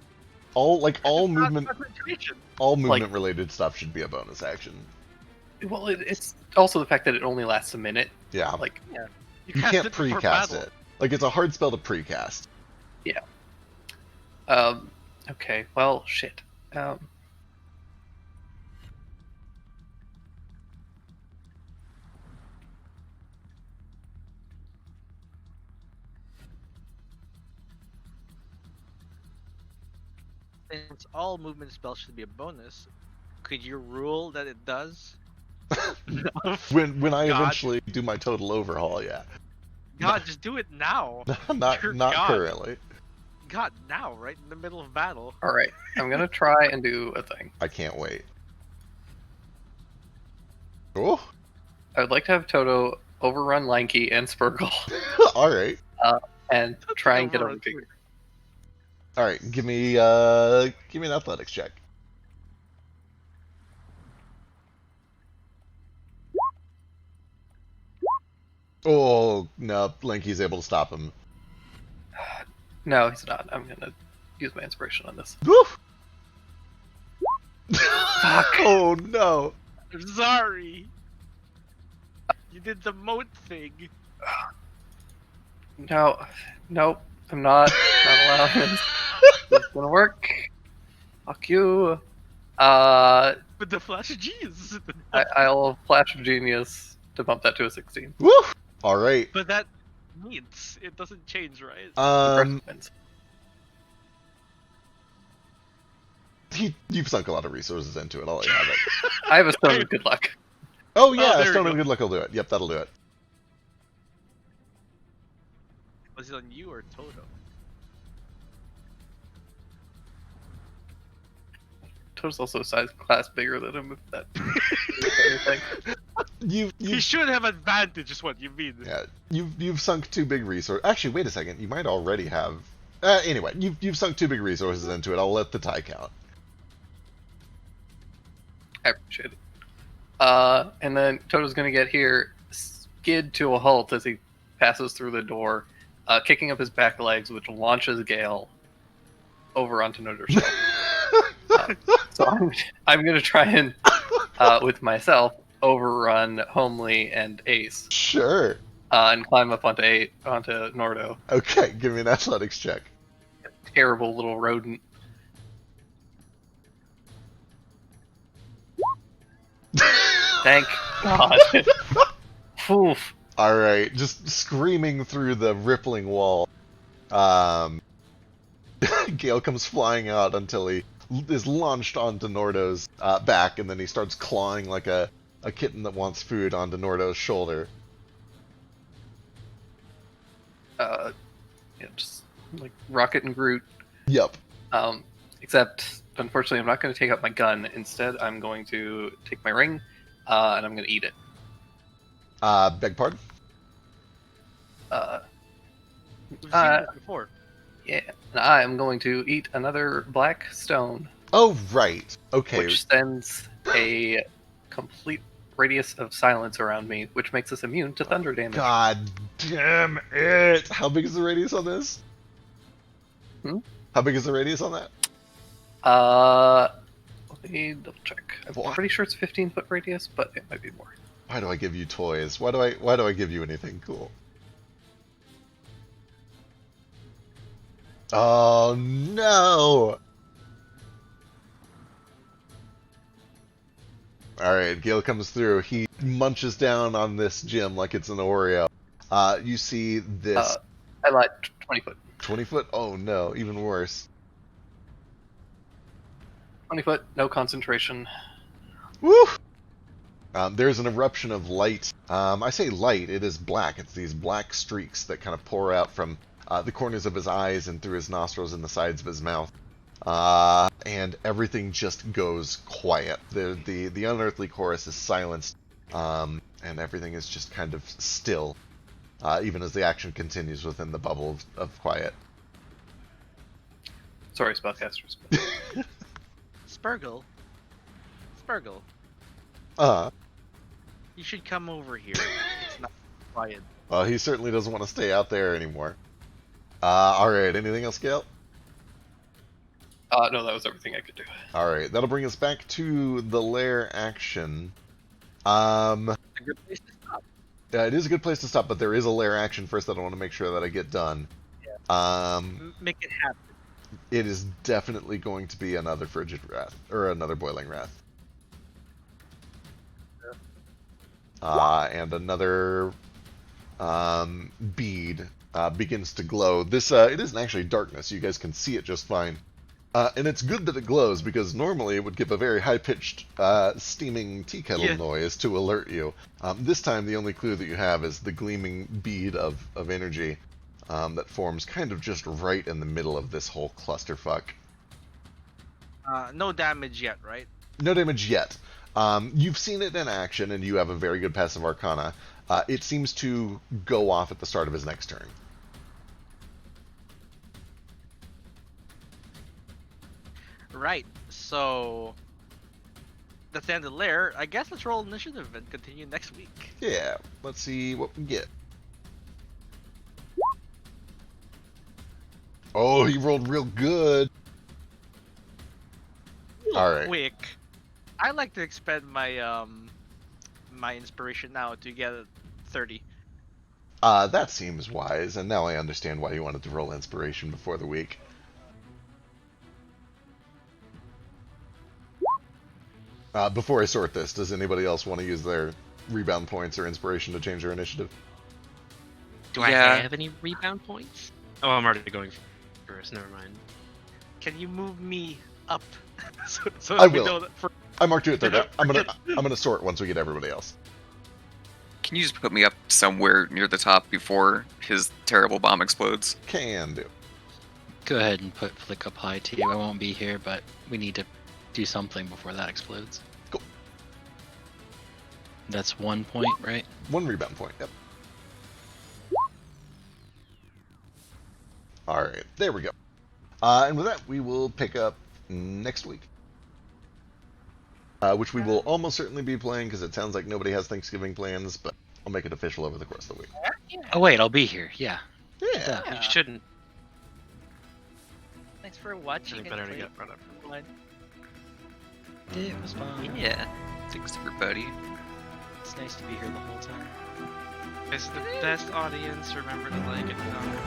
All Not movement concentration. related stuff should be a bonus action. Well, it's also the fact that it only lasts a minute. Yeah. Like, You cast can't it before precast battle. it. Like it's a hard spell to precast. okay, well, shit. Since all movement spells should be a bonus, could you rule that it does? When I God. eventually do my total overhaul, yeah. God, just do it now. not Dear not God. currently. God, now, right in the middle of battle. All right, I'm gonna try and do a thing. I can't wait. Oh, I would like to have Toto overrun Lanky and Spurgle all right, and try and get Overrun over figure. all right. Give me an athletics check. Oh no, Linky's able to stop him. No, he's not. I'm gonna use my inspiration on this. Woo! Oh no! I'm sorry. You did the moat thing. No, nope, I'm not allowing this. It's gonna work. Fuck you. With the flash of genius. I'll flash of genius to bump that to a 16. Woo! All right. But that means it doesn't change, right? Wins. You've sunk a lot of resources into it. I'll let you have it. I have a stone of good luck. Oh yeah, there we Stone go. of Good Luck will do it. Yep, that'll do it. Was it on you or Toto? Toto's also a size class bigger than him. If that anything. You He should have advantage, is what you mean. yeah, you've sunk 2 big resources. Actually, wait a second. You might already have. Anyway, you've sunk 2 big resources into it. I'll let the tie count. I appreciate it. And then Toto's gonna get here, skid to a halt as he passes through the door, kicking up his back legs, which launches Gale over onto Notre Dame. So I'm gonna try and with myself overrun Homely and Ace Sure. and climb up onto Nordo. Okay, give me an athletics check. Terrible little rodent. Thank God. Oof. All right, just screaming through the rippling wall. Gale comes flying out until he is launched onto Nordo's back, and then he starts clawing like a kitten that wants food onto Nordo's shoulder. Yeah, just like Rocket and Groot. Yep. Except, unfortunately, I'm not going to take out my gun. Instead, I'm going to take my ring, and I'm going to eat it. Beg pardon? We've seen Uh, this before. Yeah, and I am going to eat another black stone, Oh, right. Okay. which sends a complete radius of silence around me, which makes us immune to thunder damage. God damn it! How big is the radius on this? Hmm? How big is the radius on that? Let me double check. I'm What? pretty sure it's 15-foot radius, but it might be more. Why do I give you toys? Why do I give you anything cool? Oh no! All right, Gale comes through. He munches down on this gem like it's an Oreo. You see this I lied. 20 foot. 20 foot. Oh no, even worse. 20 foot. No concentration. Woo! There's an eruption of light. I say light, it is black. It's these black streaks that kind of pour out from the corners of his eyes and through his nostrils and the sides of his mouth. And everything just goes quiet. The unearthly chorus is silenced, and everything is just kind of still, even as the action continues within the bubble of quiet. Sorry, spellcasters. Spurgle. You should come over here. It's not quiet. Well, he certainly doesn't want to stay out there anymore. Alright, anything else, Gale? No, that was everything I could do. Alright, that'll bring us back to the lair action. A good place to stop. It is a good place to stop, but there is a lair action first that I want to make sure that I get done. Make it happen. It is definitely going to be another frigid wrath, or another boiling wrath. And another bead begins to glow. This it isn't actually darkness. You guys can see it just fine. And it's good that it glows, because normally it would give a very high-pitched steaming tea kettle noise to alert you. This time the only clue that you have is the gleaming bead of energy that forms kind of just right in the middle of this whole clusterfuck. No damage yet, right? No damage yet. You've seen it in action, and you have a very good passive arcana. It seems to go off at the start of his next turn. Right, so that's the end of the lair. I guess let's roll initiative and continue next week. Yeah, let's see what we get. Oh, he rolled real good. All right. Quick. I like to expend my my inspiration now to get 30. That seems wise, and now I understand why you wanted to roll inspiration before the week. Before I sort this, does anybody else want to use their rebound points or inspiration to change their initiative? Do Yeah. I have any rebound points? Oh, I'm already going first. Never mind. Can you move me up? so I we will. know that for I marked you at third. I'm gonna sort once we get everybody else. Can you just put me up somewhere near the top before his terrible bomb explodes? Can do. Go ahead and put Flick up high too. I won't be here, but we need to do something before that explodes. Cool. That's 1 point, right? 1 rebound point. Yep. All right, there we go. And with that, we will pick up next week, which we will almost certainly be playing because it sounds like nobody has Thanksgiving plans, but I'll make it official over the course of the week. Oh wait, I'll be here. Yeah. Yeah. You shouldn't. Thanks for watching. It's better to get brought up. It was fun. Yeah. Thanks, everybody. It's nice to be here the whole time. It's the best audience. Remember to like and comment.